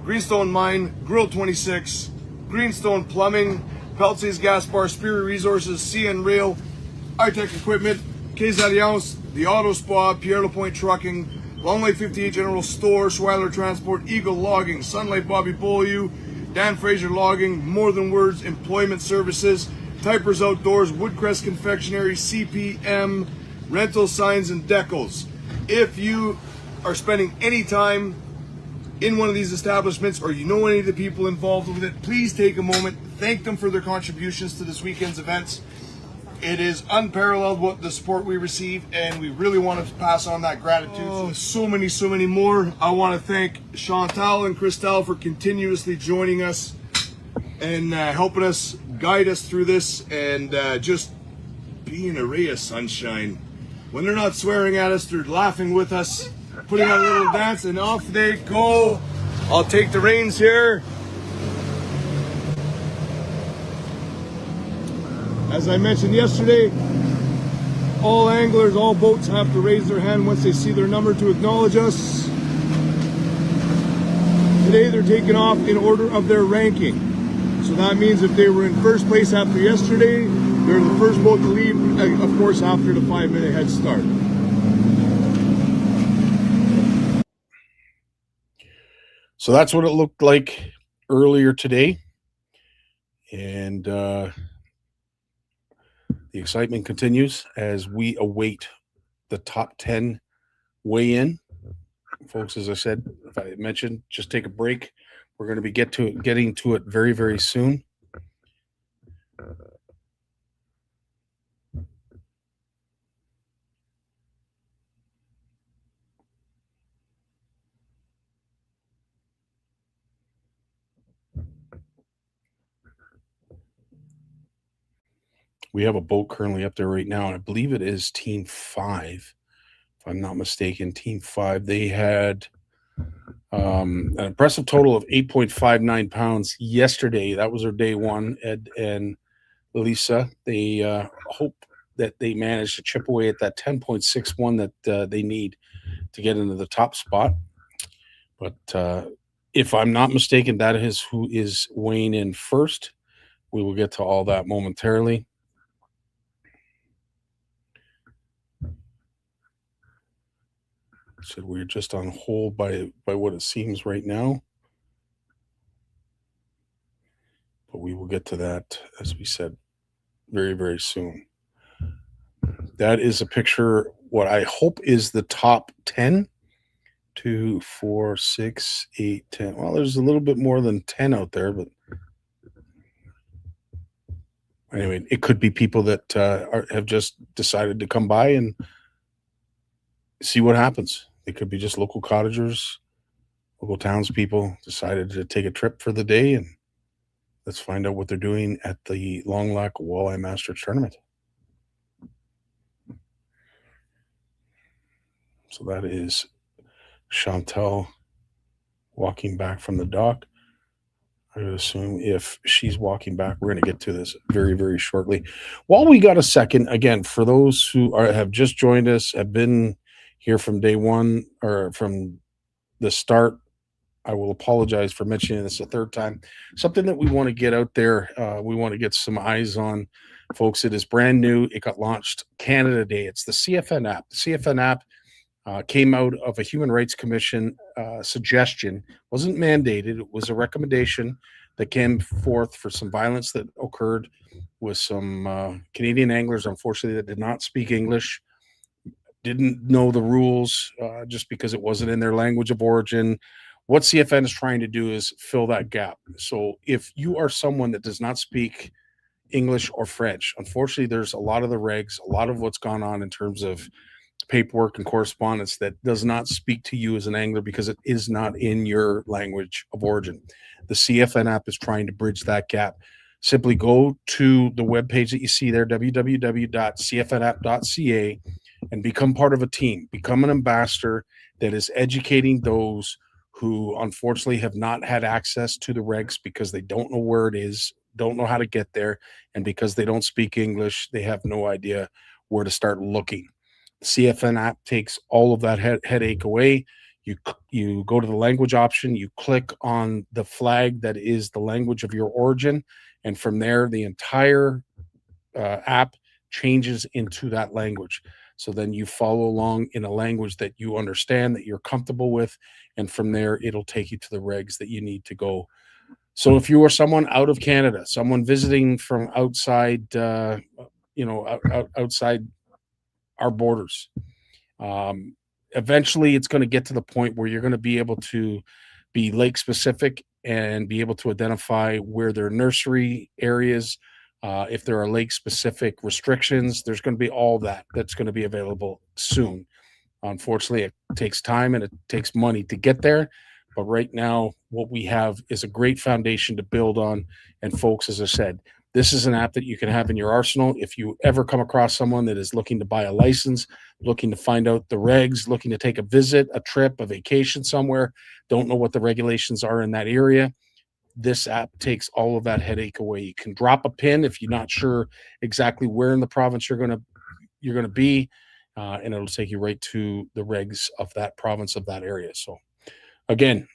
Greenstone Mine, Grill 26, Greenstone Plumbing, Peltsy's Gas Bar, Spirit Resources, CN Rail, iTech Equipment, Quais Alliance, The Auto Spa, Pierre LaPointe Trucking, Long Lake 58 General Store, Schweiler Transport, Eagle Logging, Sunlight Bobby Beaulieu, Dan Fraser Logging, More Than Words Employment Services, Typers Outdoors, Woodcrest Confectionery, CPM, Rental Signs and Decals. If you are spending any time in one of these establishments or you know any of the people involved with it, please take a moment, thank them for their contributions to this weekend's events. It is unparalleled what the support we receive, and we really want to pass on that gratitude. So many more. I want to thank Chantal and Christelle for continuously joining us and helping us, guide us through this, and just being a ray of sunshine. When they're not swearing at us, they're laughing with us, putting on a little dance, and off they go. I'll take the reins here. As I mentioned yesterday, all anglers, all boats have to raise their hand once they see their number to acknowledge us. Today they're taken off in order of their ranking. So that means if they were in first place after yesterday, they're the first boat to leave, of course, after the 5-minute head start. So that's what it looked like earlier today. And the excitement continues as we await the top 10 weigh-in. Folks, as I said, if I mentioned, just take a break. We're going to be getting to it very, very soon. We have a boat currently up there right now, and I believe it is Team 5, if I'm not mistaken. Team 5, they had an impressive total of 8.59 pounds yesterday. That was their day one, Ed and Lisa. They hope that they manage to chip away at that 10.61 that they need to get into the top spot. But if I'm not mistaken, that is who is weighing in first. we will get to all that momentarily. So we're just on hold by what it seems right now. But we will get to that, as we said, very, very soon. That is a picture, what I hope is the top 10. 2, 4, 6, 8, 10. Well, there's a little bit more than 10 out there, but anyway, it could be people that have just decided to come by and see what happens. It could be just local cottagers, local townspeople decided to take a trip for the day, and let's find out what they're doing at the Longlac Walleye Masters Tournament. So that is Chantal walking back from the dock. I would assume if she's walking back, we're going to get to this very, very shortly. While we got a second, again, for those who have just joined us, have been here from day one or from the start, I will apologize for mentioning this a third time. Something that we want to get out there, we want to get some eyes on, folks. It is brand new. It got launched Canada Day. It's the CFN app. The CFN app came out of a Human Rights Commission suggestion. Wasn't mandated. It was a recommendation that came forth for some violence that occurred with some Canadian anglers, unfortunately, that did not speak English, didn't know the rules just because it wasn't in their language of origin. What CFN is trying to do is fill that gap. So if you are someone that does not speak English or French, unfortunately, there's a lot of the regs, a lot of what's gone on in terms of paperwork and correspondence that does not speak to you as an angler because it is not in your language of origin. The CFN app is trying to bridge that gap. Simply go to the webpage that you see there, www.cfnapp.ca, and become part of a team. Become an ambassador that is educating those who unfortunately have not had access to the regs because they don't know where it is, don't know how to get there, and because they don't speak English, they have no idea where to start looking. CFN app takes all of that headache away. You go to the language option, you click on the flag that is the language of your origin, and from there, the entire app changes into that language. So then you follow along in a language that you understand, that you're comfortable with, and from there, it'll take you to the regs that you need to go. So if you are someone out of Canada, someone visiting from outside, outside our borders, eventually it's going to get to the point where you're going to be able to be lake specific and be able to identify where there are nursery areas. If there are lake specific restrictions, there's going to be all that's going to be available soon. Unfortunately, it takes time and it takes money to get there. But right now, what we have is a great foundation to build on. And folks, as I said, this is an app that you can have in your arsenal. If you ever come across someone that is looking to buy a license, looking to find out the regs, looking to take a visit, a trip, a vacation somewhere, don't know what the regulations are in that area, this app takes all of that headache away. You can drop a pin if you're not sure exactly where in the province you're going to be, and it'll take you right to the regs of that province, of that area. So again,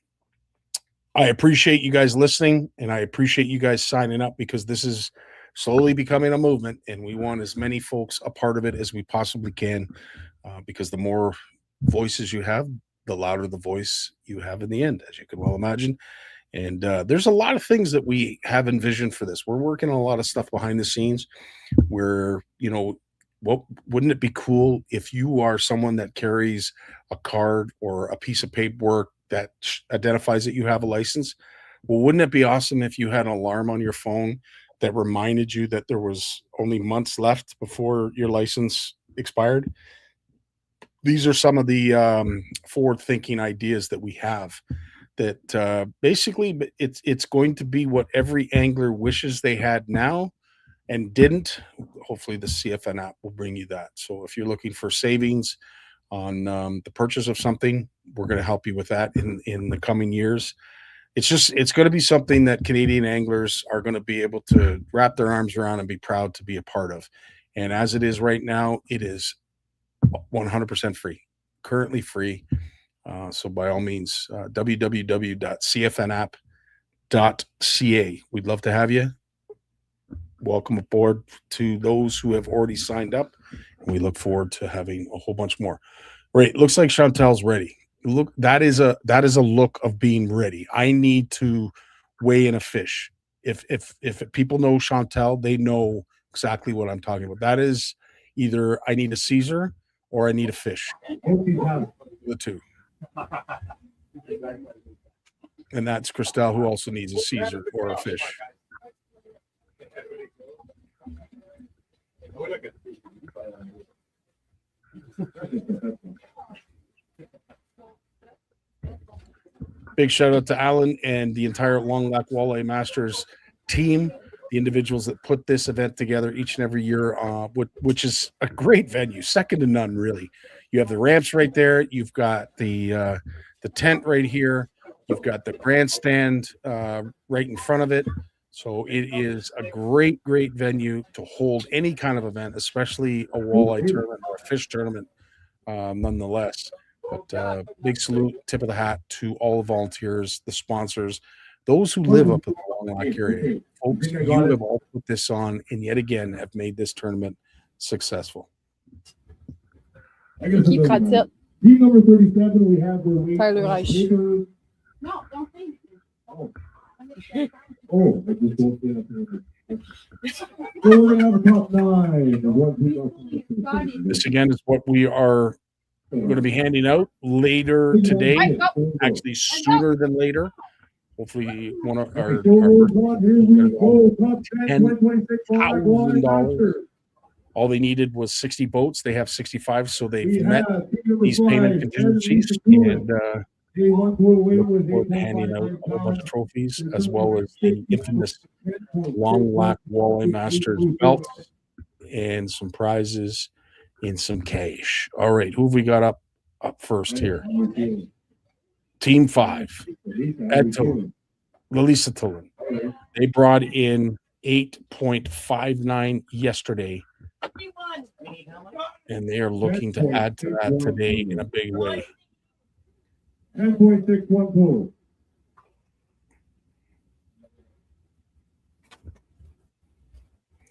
I appreciate you guys listening, and I appreciate you guys signing up because this is slowly becoming a movement, and we want as many folks a part of it as we possibly can, because the more voices you have, the louder the voice you have in the end, as you can well imagine. And there's a lot of things that we have envisioned for this. We're working on a lot of stuff behind the scenes where, what wouldn't it be cool if you are someone that carries a card or a piece of paperwork that identifies that you have a license? Well, wouldn't it be awesome if you had an alarm on your phone that reminded you that there was only months left before your license expired? These are some of the forward-thinking ideas that we have that basically it's going to be what every angler wishes they had now and didn't. Hopefully the CFN app will bring you that. So if you're looking for savings on the purchase of something, we're going to help you with that in the coming years. It's going to be something that Canadian anglers are going to be able to wrap their arms around and be proud to be a part of. And as it is right now, it is 100% free, currently free. So by all means, www.cfnapp.ca. We'd love to have you. welcome aboard to those who have already signed up. And we look forward to having a whole bunch more. Right. Looks like Chantel's ready. Look, that is a look of being ready. I need to weigh in a fish. If people know Chantel, they know exactly what I'm talking about. That is either I need a Caesar or I need a fish. The two. And that's Christelle, who also needs a Caesar or a fish. Big shout out to Alan and the entire Longlac Walleye Masters team, the individuals that put this event together each and every year, which is a great venue, second to none, really. You have the ramps right there. You've got the tent right here. You've got the grandstand right in front of it. So it is a great, great venue to hold any kind of event, especially a walleye tournament or a fish tournament, nonetheless. But big salute, tip of the hat to all the volunteers, the sponsors, those who live up in the Longlac area. Folks, you have all put this on and yet again have made this tournament successful. Qui pratique. Team number 37, we have the Tyler Reich. No, don't think. Oh, I just don't see that. So we're gonna have a top 9 of what we got. This again is what we are going to be handing out later today, actually sooner than later. Hopefully, one of our $10,000. All they needed was 60 boats. They have 65, so they've met these payment contingencies, and look forward to handing out a whole bunch of trophies, as well as the infamous Longlac Walleye Masters belt and some prizes in some cash. All right, who have we got up first here? Team 5, Ed Tullen, Lalisa Tullen. They brought in 8.59 yesterday, and they are looking to add to that today in a big way. 10.61 total.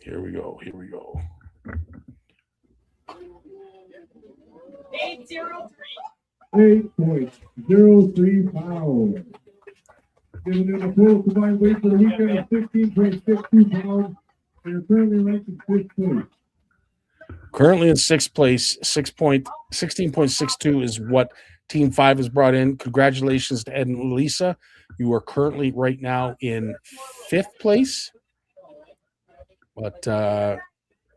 Here we go. 8.03 pounds. Giving them a total combined weight for the weekend of 16.62 pounds. They're currently ranked in 5th place. Currently in 6th place, 16.62 is what Team 5 has brought in. Congratulations to Ed and Lisa. You are currently right now in 5th place. But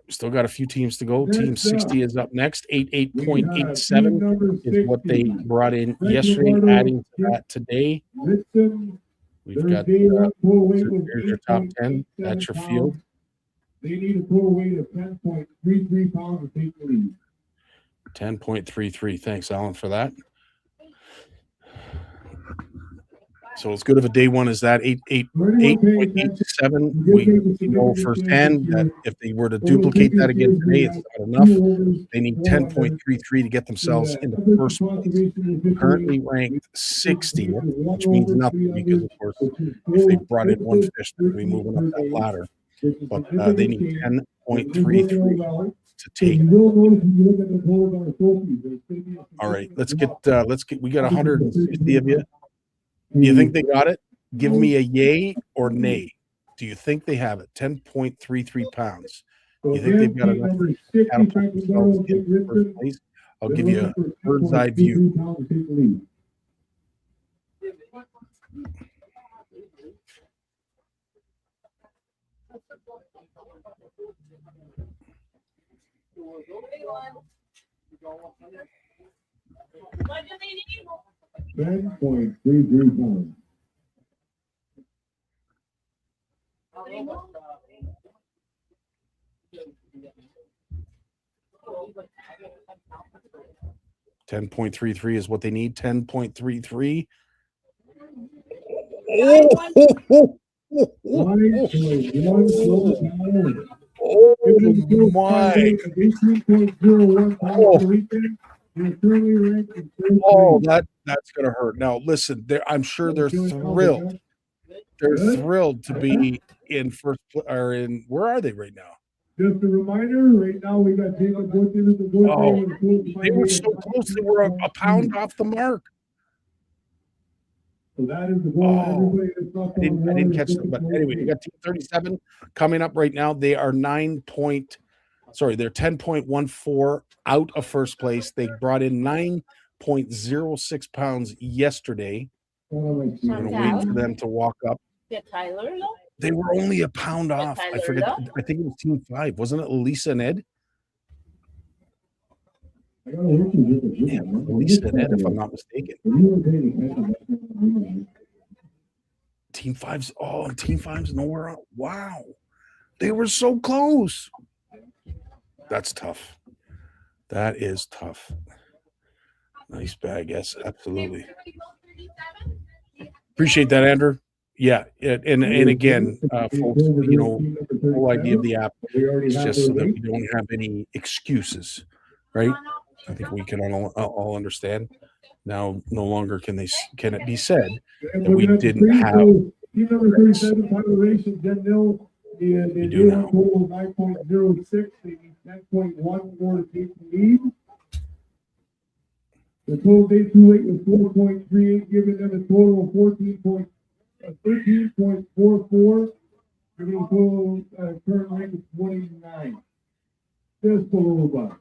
still got a few teams to go. Team 60 is up next. 88.87 is what they brought in yesterday, adding to that today. We've got here's your top 10. That's your field. They need a total weight of 10.33 pounds to take the lead. 10.33. Thanks, Alan, for that. So as good of a day one as that, 8.87. We know firsthand that if they were to duplicate that again today, it's not enough. They need 10.33 to get themselves in the first place. Currently ranked 60th, which means nothing because, of course, if they brought in one fish, they'd be moving up that ladder. But they need 10.33 to take. All right, let's get. We got 160 of you. Do you think they got it? Give me a yay or nay. Do you think they have it? 10.33 pounds. Do you think they've got enough to catapult themselves in the first place? I'll give you a bird's eye view. What do they need? 10.33 pounds. $10.33 is what they need. 10.33. Oh my! Oh, that's gonna hurt. Now listen, I'm sure they're thrilled. They're thrilled to be in first or in where are they right now? Just a reminder, right now we got Jacob Woodson at the board. Oh, they were so close. They were a pound off the mark. So that is the goal. Oh, Everybody that's not I on didn't water catch is them. But looking anyway, for we got Team 37 coming up right now. They are they're 10.14 out of first place. They brought in 9.06 pounds yesterday. I'm going to wait for them to walk up. Get Tyler, no? They were only a pound off. I Tyler forget. Love? I think it was Team 5. Wasn't it Lisa and Ed? I gotta look at it. Yeah, Lisa and Ed, if I'm not mistaken. Team 5's Team 5's nowhere out. Wow. They were so close. That's tough. That is tough. Nice bag, yes, absolutely. Appreciate that, Andrew. Yeah, and again, folks, you know, the whole idea of the app is just so that we don't have any excuses, right? I think we can all understand. Now, no longer can it be said that we didn't have. Team number 37, Tyler Racing, 10-0. We do now. Total 9.06. They need 10.14 to take the lead. The total day 2-8 was 4.38, giving them a total of 13.44, giving them a total current rank of 29. Just below the bar.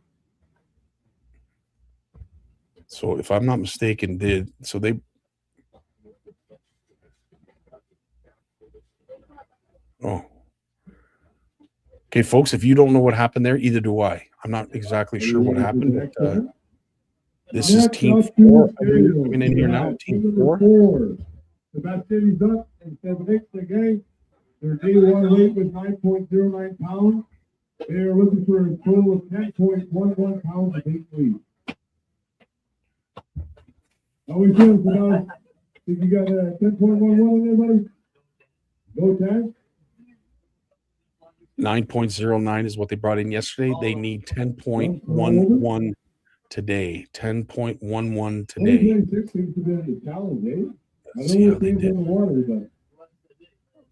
So if I'm not mistaken, they okay, folks, if you don't know what happened there, either do I. I'm not exactly sure what happened, but this is Team 4 coming in here now. Team 4. The best city's up and 7-6 again. Their day 1 weight was 9.09 pounds. They are looking for a total of 10.11 pounds of eight lead. How we feeling for now? Think you got a 10.11 in there, buddy? No 10? 9.09 is what they brought in yesterday. They need 10.11 today. 10.11 today. Let's see how they did.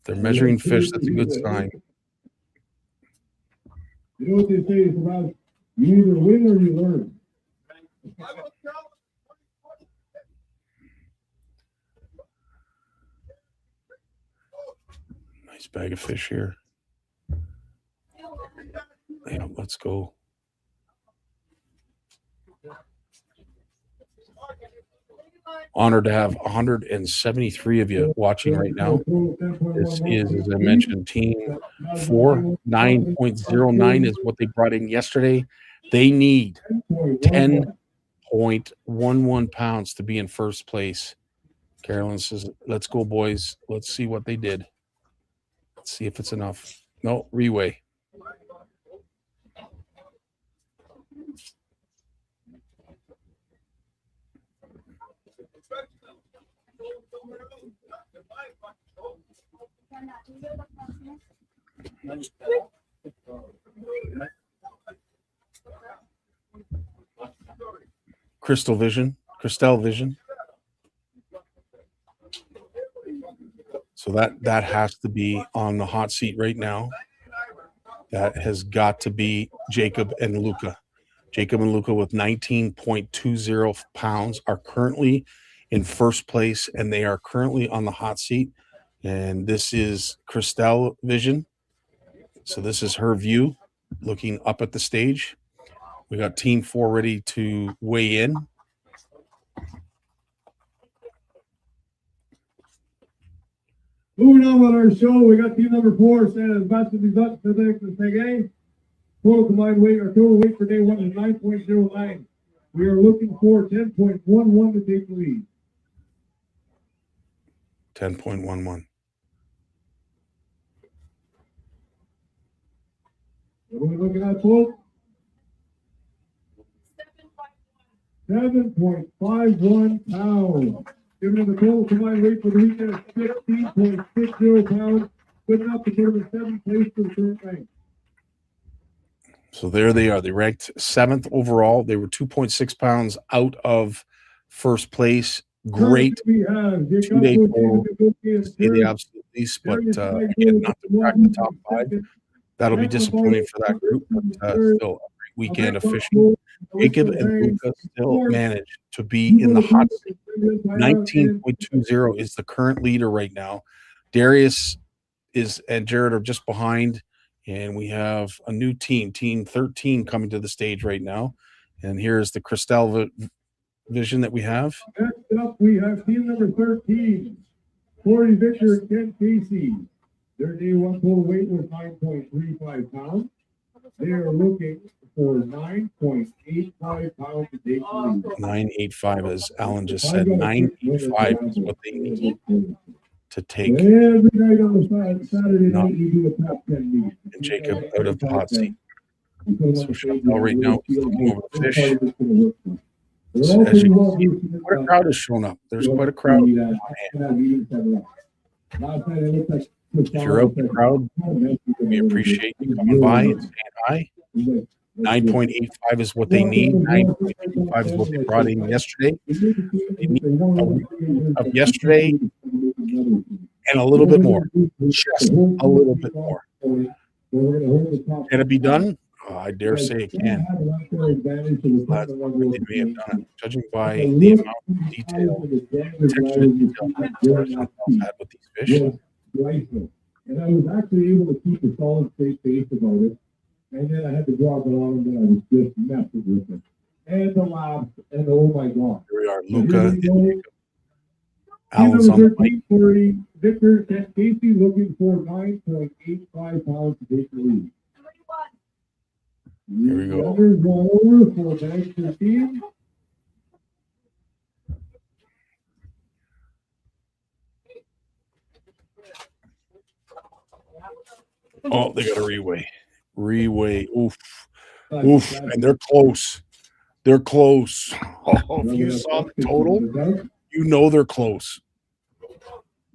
They're measuring fish. That's a good sign. You know what they say is about you either win or you learn. Nice bag of fish here. Yeah, let's go. Honored to have 173 of you watching right now. This is, as I mentioned, Team 4. 9.09 is what they brought in yesterday. They need 10.11 pounds to be in first place. Carolyn says, let's go, boys. Let's see what they did. Let's see if it's enough. No, reweigh. Crystal Vision. So that has to be on the hot seat right now. That has got to be Jacob and Luca. Jacob and Luca with 19.20 pounds are currently in first place, and they are currently on the hot seat. And this is Crystal Vision. So this is her view looking up at the stage. We got Team 4 ready to weigh in. Moving on with our show, we got team number 4 standing as best of these up to the thing. Total combined weight, or total weight for day 1 is 9.09. We are looking for 10.11 to take the lead. 10.11. What are we looking at, folks? 7.51 pounds. Giving them the total combined weight for the weekend of 15.60 pounds. Good enough to put them in 7th place for the current rank. So there they are. They ranked 7th overall. They were 2.6 pounds out of first place. Great 2-day total. They absolutely place, but again, not to crack the top 5. That'll be disappointing for that group, but still a great weekend of fishing. Jacob and Luca still managed to be in the hot seat. 19.20 is the current leader right now. Darius and Jared are just behind, and we have a new team 13, coming to the stage right now. And here's the Christelle vision that we have. Next up, we have team number 13, Corey Victor and Ken Casey. Their day one total weight was 9.35 pounds. They are looking for 9.85 pounds to take the lead. 985, as Alan just said. 985 is what they need to take. Every night on the Saturday night, you do a top 10 meet. And Jacob out of the hot seat. So Chantal right now is looking over the fish. So as you can see, quite a crowd has shown up. There's quite a crowd. If you're out in the crowd, we appreciate you coming by and saying hi. 9.85 is what they need. 9.85 is what they brought in yesterday. They need of yesterday and a little bit more. Just a little bit more. Can it be done? I dare say it can. That's what they may have done it. Judging by the amount of detail, texture and detail that Chantal had with these fish. And I was actually able to keep a solid straight face about it. And then I had to drop it on him, and I was just messing with it. And the laughs, and oh my God. Here we are, Luca and Jacob. Alan's on the mic. Victor and Casey looking for 9.85 pounds to take the lead. Here we go. Numbers one over for the next 15. Oh, they got a reweigh. Oof. And they're close. They're close. Oh, if you saw the total, you know they're close.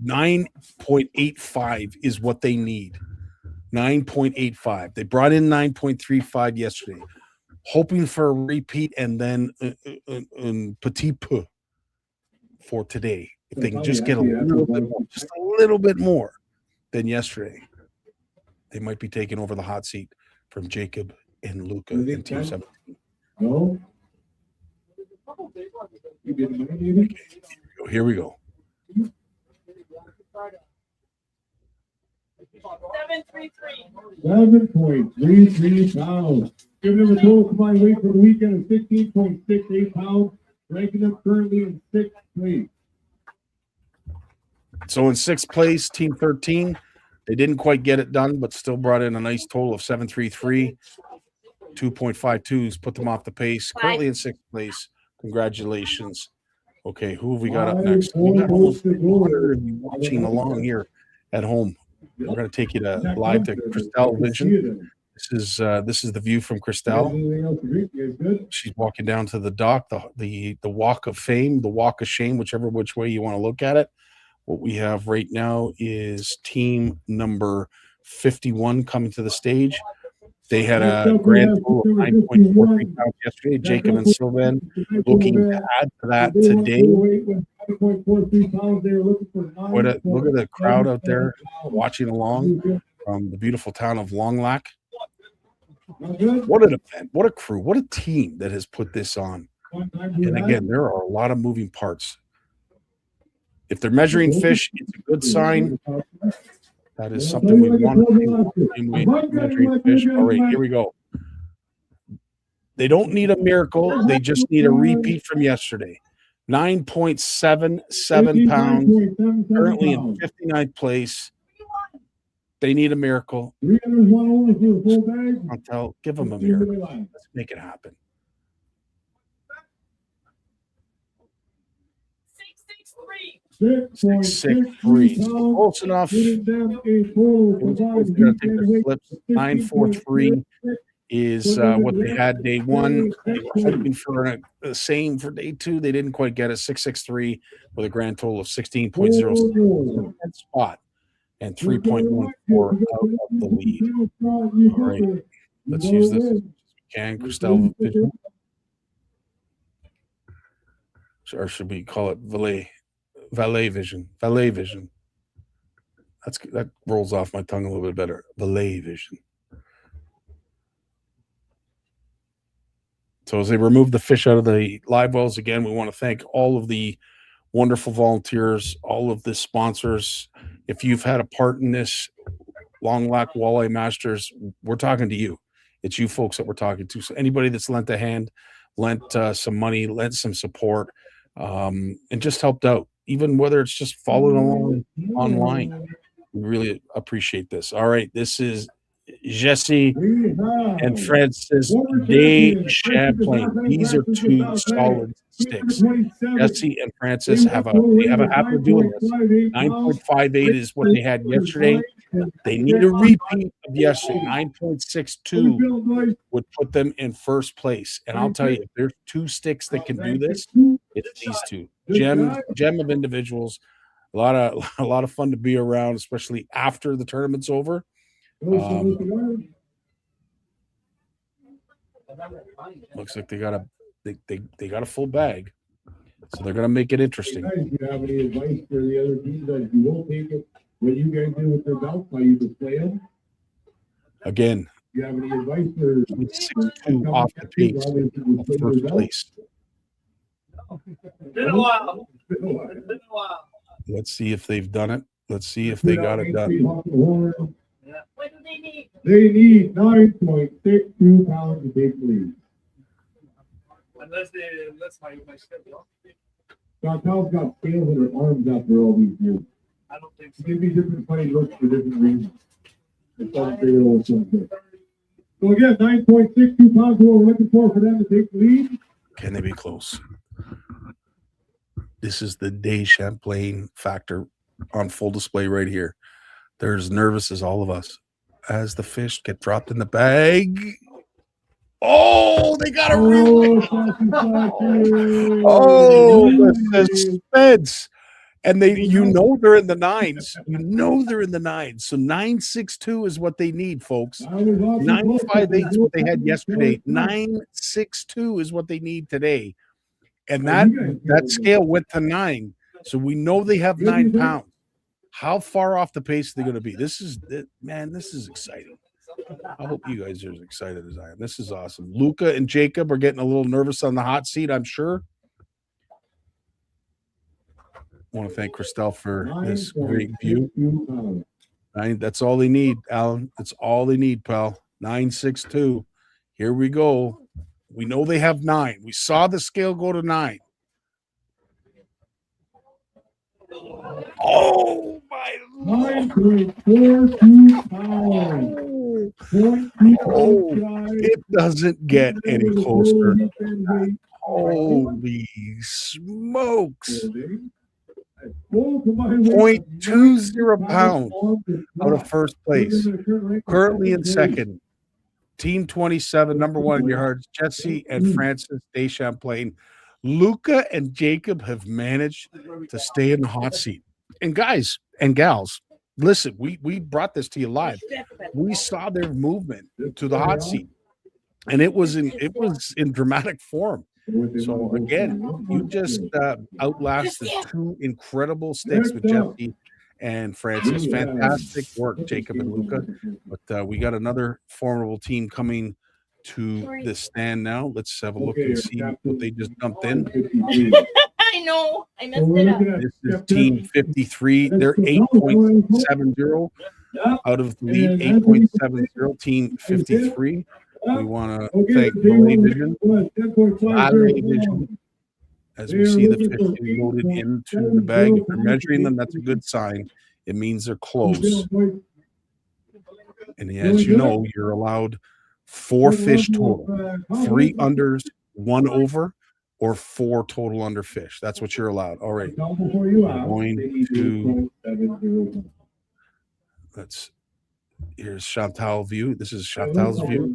9.85 is what they need. 9.85. They brought in 9.35 yesterday, hoping for a repeat and then petit peu for today. If they can just get a little bit more than yesterday, they might be taking over the hot seat from Jacob and Luca in Team 17. No. Okay, here we go. 7.33 pounds. Giving them a total combined weight for the weekend of 16.68 pounds, ranking them currently in 6th place. So in 6th place, Team 13. They didn't quite get it done, but still brought in a nice total of 7.33. 2.52s put them off the pace. Currently in 6th place. Congratulations. Okay, who have we got up next? We got almost 100 of you watching along here at home. We're going to take you live to Christelle Vision. This is the view from Christelle. She's walking down to the dock, the walk of fame, the walk of shame, which way you want to look at it. What we have right now is team number 51 coming to the stage. They had a grand total of 9.43 pounds yesterday. Jacob and Sylvan looking to add to that today. Look at the crowd out there watching along from the beautiful town of Longlac. What an event, what a crew, what a team that has put this on. And again, there are a lot of moving parts. If they're measuring fish, it's a good sign. That is something we want to do. Measuring fish. All right, here we go. They don't need a miracle. They just need a repeat from yesterday. 9.77 pounds, currently in 59th place. They need a miracle. I'll give them a miracle. Let's make it happen. 6.63. Close enough. Going to take the flips. 9.43 is what they had day one. They were hoping for the same for day two. They didn't quite get it. 6.63 with a grand total of 16.06 spot and 3.14 out of the lead. All right, let's use this as we can. Christelle Vision, or should we call it Valet Vision? Valet Vision. That rolls off my tongue a little bit better. Fillet vision. So as they remove the fish out of the live wells, again, we want to thank all of the wonderful volunteers, all of the sponsors. If you've had a part in this, Longlac Walleye Masters, we're talking to you. It's you folks that we're talking to. So anybody that's lent a hand, lent some money, lent some support, and just helped out, even whether it's just following along online. We really appreciate this. All right, this is Jesse and Francis de Champlain. These are two solid sticks. Jesse and Francis have a habit of doing this. 9.58 is what they had yesterday. They need a repeat of yesterday. 9.62 would put them in first place. And I'll tell you, if there's two sticks that can do this, it's these two. Gem of individuals. A lot of fun to be around, especially after the tournament's over. Looks like they got a full bag, so they're gonna make it interesting. Do you have any advice for the other teams that you won't take it? What you guys do with their belts? How you display them? Again, Do you have any advice for 6-2 off the pace of first place. Been a while. Been a while. Let's see if they've done it. Let's see if they got it done. What do they need? They need 9.62 pounds to take lead. Unless my schedule. Chantal's got scales in her arms after all these years. I don't think so. Give me different funny looks for different reasons. It's all figure out something. So again, 9.62 pounds is what we're looking for them to take the lead. Can they be close? This is the de Champlain factor on full display right here. They're as nervous as all of us as the fish get dropped in the bag. Oh, they got a real the suspense. And they're in the nines. They're in the nines. So 9.62 is what they need, folks. 9.58 is what they had yesterday. 9.62 is what they need today. And that scale went to 9. So we know they have 9 pounds. How far off the pace are they going to be? This is exciting. I hope you guys are as excited as I am. This is awesome. Luca and Jacob are getting a little nervous on the hot seat, I'm sure. I want to thank Christelle for this great view. That's all they need, Alan. That's all they need, pal. 9.62. Here we go. We know they have 9. We saw the scale go to 9. Oh my Lord! 9.42 pounds. It doesn't get any closer. Holy smokes! 0.20 pounds out of first place. Currently in second. Team 27, number 1 in your hearts, Jesse and Francis de Champlain. Luca and Jacob have managed to stay in the hot seat. And guys and gals, listen, we brought this to you live. We saw their movement to the hot seat, and it was in dramatic form. So again, you just outlasted 2 incredible sticks with Jesse and Francis. Fantastic work, Jacob and Luca. But we got another formidable team coming to the stand now. Let's have a look and see what they just dumped in. I know. I messed it up. This is team 53. They're 8.70 out of the lead. 8.70, team 53. We want to thank Fillet Vision, as we see the fish getting loaded into the bag. If you're measuring them, that's a good sign. It means they're close. And as you know, you're allowed 4 fish total, 3 unders, 1 over, or 4 total under fish. That's what you're allowed. All right. Here's Chantal's view. This is Chantal's view.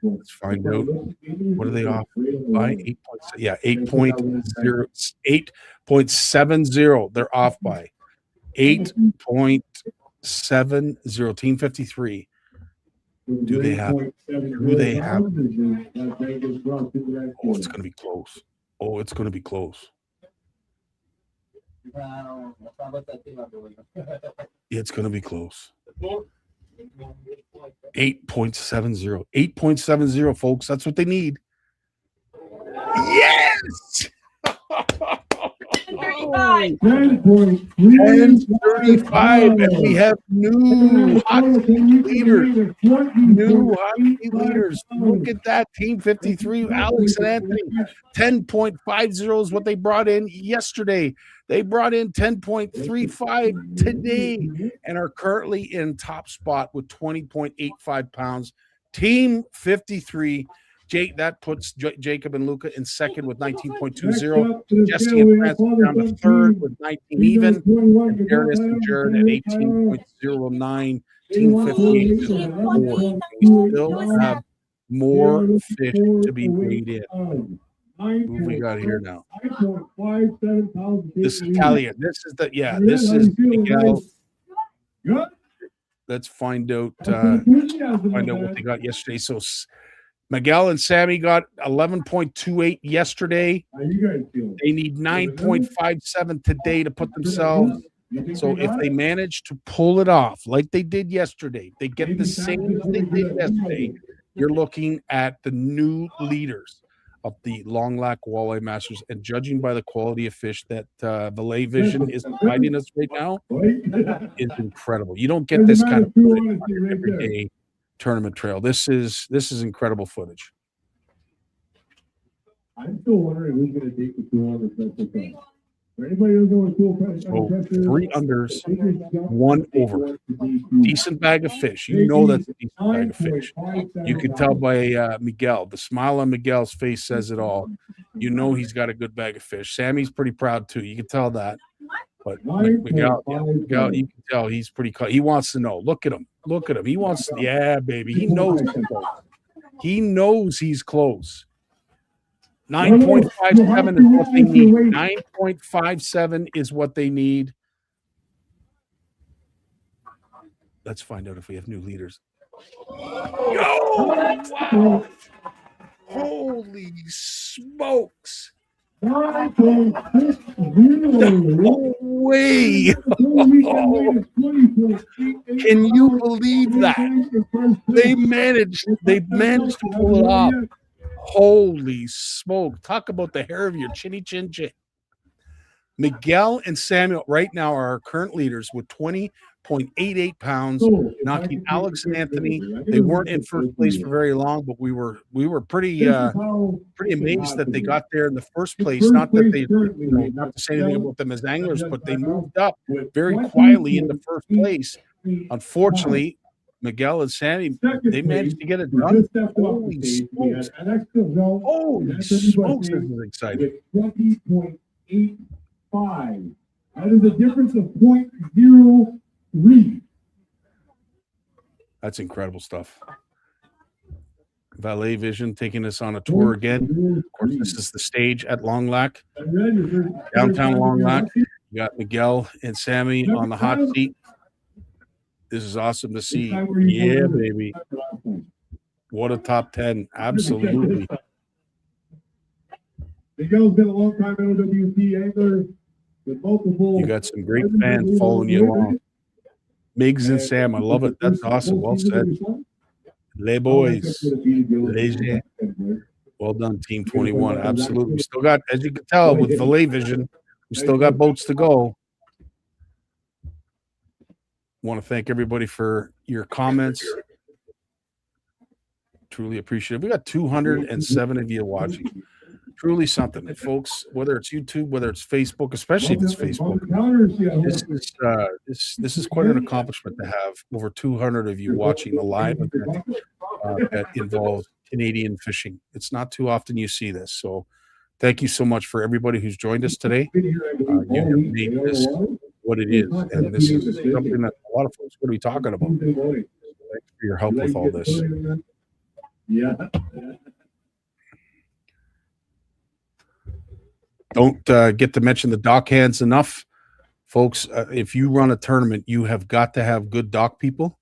Let's find out. What are they off by? 8.70. They're off by 8.70. Team 53. Do they have? Oh, it's going to be close. Oh, it's going to be close. It's going to be close. 8.70. 8.70, folks. That's what they need. Yes! 10.35, and we have new hot leaders. New hot leaders. Look at that. Team 53, Alex and Anthony. 10.50 is what they brought in yesterday. They brought in 10.35 today and are currently in top spot with 20.85 pounds. Team 53. Jake, that puts Jacob and Luca in second with 19.20. Jesse and Francis down to third with 19 even. And Darius and Jared at 18.09. Team 58 is fourth. We still have more fish to be weighed in. Who we got here now? This is Talia. This is Miguel. Let's find out what they got yesterday. So Miguel and Sammy got 11.28 yesterday. They need 9.57 today to put themselves. So if they manage to pull it off like they did yesterday, they get the same as they did yesterday, you're looking at the new leaders of the Longlac Walleye Masters, and judging by the quality of fish that Valet Vision is providing us right now, is incredible. You don't get this kind of footage on your everyday tournament trail. This is incredible footage. I'm still wondering who's going to take the 200. Anybody who knows So 3 unders, 1 over. Decent bag of fish. You know that's a decent bag of fish. You can tell by Miguel. The smile on Miguel's face says it all. You know he's got a good bag of fish. Sammy's pretty proud too. You can tell that. But Miguel, you can tell he's pretty. He wants to know. Look at him. Look at him. He wants. Yeah, baby. He knows. He knows he's close. 9.57 is what they need. 9.57 is what they need. Let's find out if we have new leaders. Wow. Holy smokes. No way. Can you believe that? They managed to pull it off. Holy smoke. Talk about the hair of your chinny chin chin. Miguel and Samuel right now are our current leaders with 20.88 pounds, knocking Alex and Anthony. They weren't in first place for very long, but we were pretty amazed that they got there in the first place. Not that they, not to say anything about them as anglers, but they moved up very quietly into first place. Unfortunately, Miguel and Sammy, they managed to get it done. Holy smokes. Holy smokes, this is exciting. 20.85. That is a difference of 0.03. That's incredible stuff. Valet Vision taking us on a tour again. Of course, this is the stage at Longlac, downtown Longlac. You got Miguel and Sammy on the hot seat. This is awesome to see. Yeah, baby. What a top 10. Absolutely. Miguel's been a long time LWP angler with multiple. You got some great fans following you along. Migs and Sam, I love it. That's awesome. Well said. Les boys. Les. Well done, Team 21. Absolutely. We still got, as you can tell, with Valet Vision, we still got boats to go. Want to thank everybody for your comments. Truly appreciate it. We got 207 of you watching. Truly something, folks. Whether it's YouTube, whether it's Facebook, especially if it's Facebook, this is quite an accomplishment to have over 200 of you watching a live event that involves Canadian fishing. It's not too often you see this. So, thank you so much for everybody who's joined us today. You have made this what it is, and this is something that a lot of folks are going to be talking about. Thanks for your help with all this. Yeah. Don't get to mention the dock hands enough, folks. If you run a tournament, you have got to have good dock people,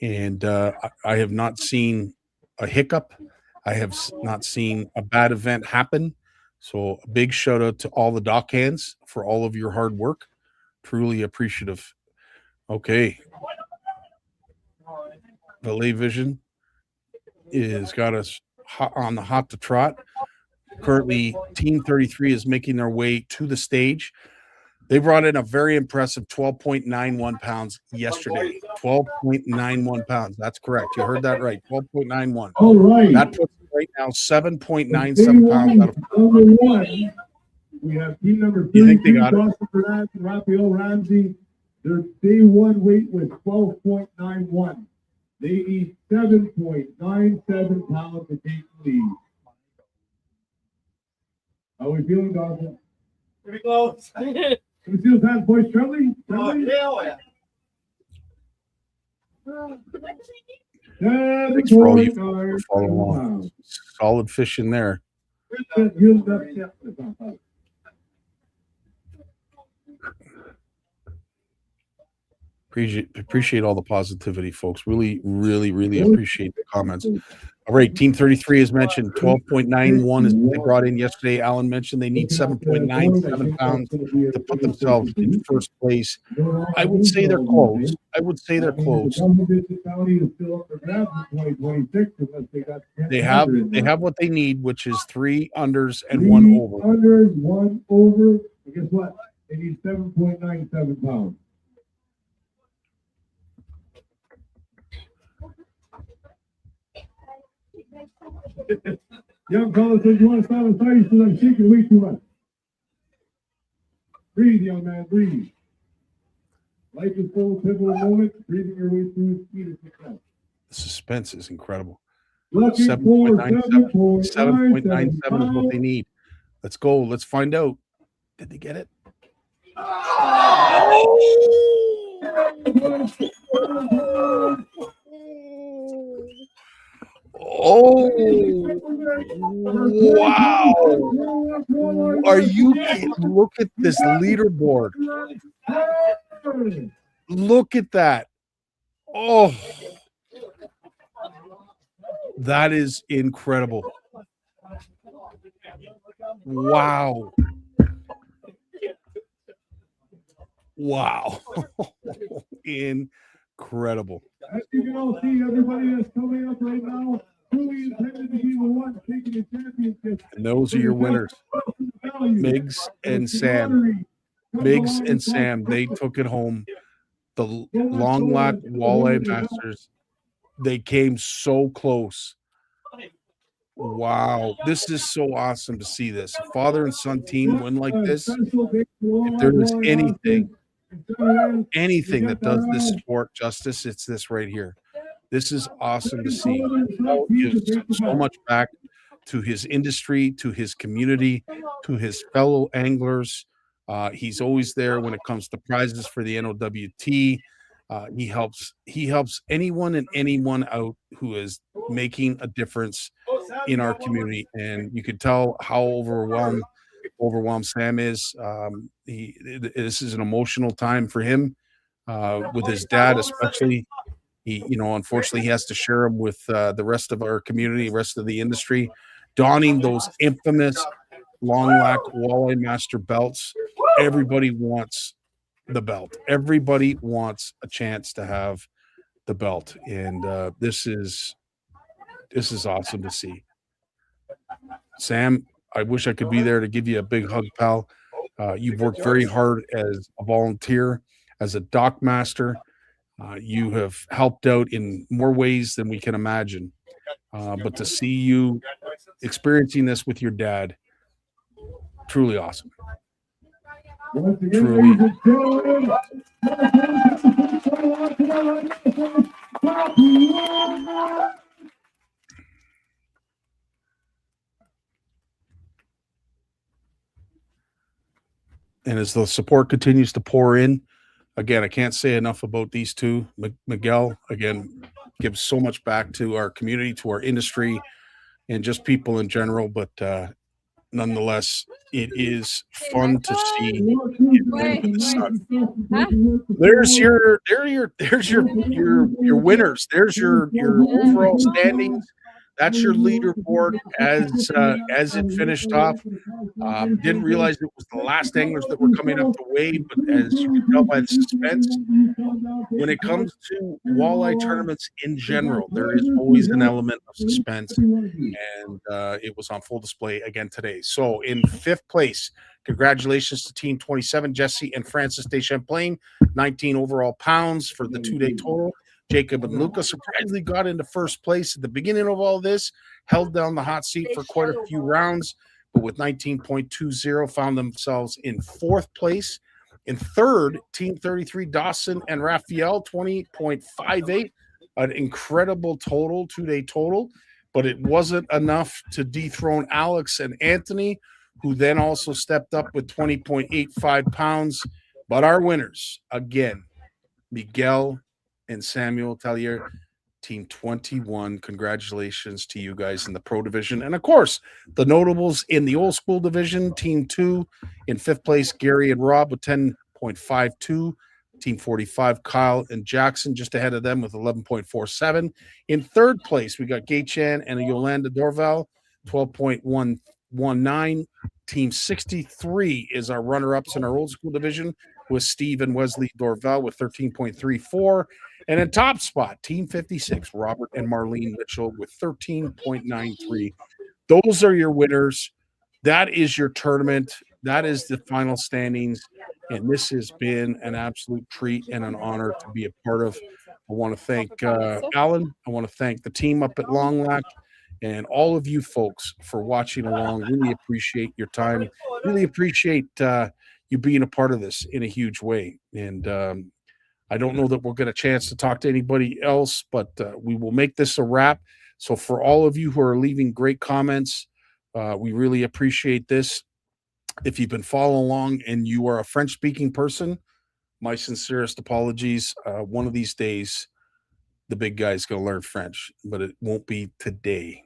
and I have not seen a hiccup. I have not seen a bad event happen So a big shout out to all the dock hands for all of your hard work. Truly appreciative. Okay. Valet Vision is got us on the hot to trot. Currently, Team 33 is making their way to the stage. They brought in a very impressive 12.91 pounds yesterday. 12.91 pounds. That's correct. You heard that right. 12.91. All right. That puts right now 7.97 pounds out of. Number one, we have team number 33, You think they got it? Christopher Nash and Raphael Ramsey. Their day one weight was 12.91. They need 7.97 pounds to take the lead. How are we feeling, Dawson? Pretty close. Can we see those hands, boys? Friendly? Friendly? Yeah. Thanks for all you for following along. Solid fish in there. Appreciate all the positivity, folks. Really appreciate the comments. All right, Team 33 as mentioned, 12.91 is what they brought in yesterday. Alan mentioned they need 7.97 pounds to put themselves in first place. I would say they're close. They have what they need, which is 3 unders and 1 over. Unders, 1 over. And guess what? They need 7.97 pounds. Young fella says, you want to stop and fight? He says, I'm shaking way too much. Breathe, young man, breathe. Life is full of pivotal moments. Breathing your way through speed is success. The suspense is incredible. Looking for 7.97 is what they need. Let's go. Let's find out. Did they get it? Oh, wow. Are you kidding? Look at this leaderboard. Look at that. Oh, that is incredible. Wow. Wow. Incredible. As you can all see, everybody that's coming up right now truly intended to be the one taking the championship. And those are your winners. Miggs and Sam. Miggs and Sam, they took it home. The Longlac Walleye Masters, they came so close. Wow. This is so awesome to see this. A father and son team win like this. If there is anything that does this sport justice, it's this right here. This is awesome to see. He gives so much back to his industry, to his community, to his fellow anglers. He's always there when it comes to prizes for the NOWT. He helps anyone and anyone out who is making a difference in our community, and you could tell how overwhelmed Sam is. This is an emotional time for him with his dad, especially. Unfortunately, he has to share him with the rest of our community, rest of the industry, donning those infamous Longlac Walleye Master belts. Everybody wants the belt. Everybody wants a chance to have the belt, and this is awesome to see. Sam, I wish I could be there to give you a big hug, pal. You've worked very hard as a volunteer, as a dock master. You have helped out in more ways than we can imagine. But to see you experiencing this with your dad, truly awesome. Truly. And as the support continues to pour in, again, I can't say enough about these two. Miguel, again, gives so much back to our community, to our industry, and just people in general. But nonetheless, it is fun to see. There's your winners. There's your overall standings. that's your leaderboard as it finished off. Didn't realize it was the last anglers that were coming up to weigh, but as you can tell by the suspense, when it comes to walleye tournaments in general, there is always an element of suspense, and it was on full display again today. So in fifth place, congratulations to Team 27, Jesse and Francis de Champlain, 19 overall pounds for the 2-day total. Jacob and Luca surprisingly got into first place at the beginning of all this, held down the hot seat for quite a few rounds, but with 19.20 found themselves in fourth place. In third, Team 33, Dawson and Raphael, 20.58, an incredible total, 2-day total, but it wasn't enough to dethrone Alex and Anthony, who then also stepped up with 20.85 pounds. But our winners, again, Miguel and Samuel Tellier, Team 21. Congratulations to you guys in the pro division. And of course, the notables in the old school division, Team 2 in fifth place, Gary and Rob with 10.52. Team 45, Kyle and Jackson just ahead of them with 11.47. In third place, we got Gay Chan and Yolanda Dorval, 12.119. Team 63 is our runner-ups in our old school division with Steve and Wesley Dorval with 13.34. And in top spot, Team 56, Robert and Marlene Mitchell with 13.93. Those are your winners. That is your tournament. That is the final standings. And this has been an absolute treat and an honor to be a part of. I want to thank Alan. I want to thank the team up at Longlac and all of you folks for watching along. Really appreciate your time. Really appreciate you being a part of this in a huge way. And I don't know that we'll get a chance to talk to anybody else, but we will make this a wrap. So for all of you who are leaving great comments, we really appreciate this. If you've been following along and you are a French-speaking person, my sincerest apologies. One of these days, the big guy's going to learn French, but it won't be today.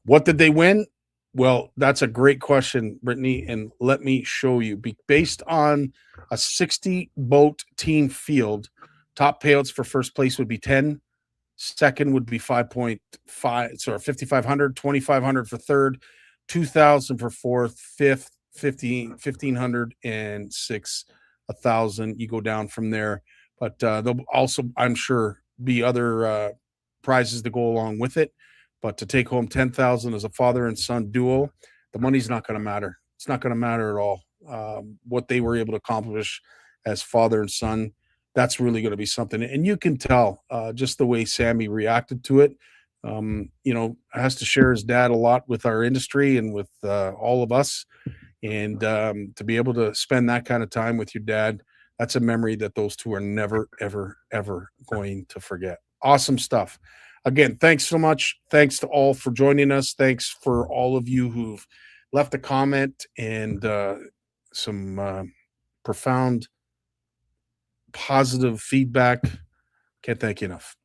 What did they win? Well, that's a great question, Brittany, and let me show you. Based on a 60-boat team field, top payouts for first place would be 10. Second would be 5.5, sorry, 5,500, 2,500 for third, 2,000 for fourth, fifth, 1,500, and sixth, 1,000. You go down from there. But there'll also, I'm sure, be other prizes to go along with it. But to take home 10,000 as a father and son duo, the money's not going to matter. It's not going to matter at all. What they were able to accomplish as father and son, that's really going to be something. And you can tell just the way Sammy reacted to it. Has to share his dad a lot with our industry and with all of us. And to be able to spend that kind of time with your dad, that's a memory that those two are never, ever, ever going to forget. Awesome stuff. Again, thanks so much. Thanks to all for joining us. Thanks for all of you who've left a comment and some profound positive feedback. Can't thank you enough.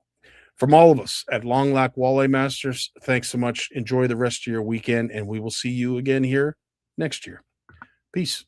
From all of us at Longlac Walleye Masters, thanks so much. Enjoy the rest of your weekend, and we will see you again here next year. Peace.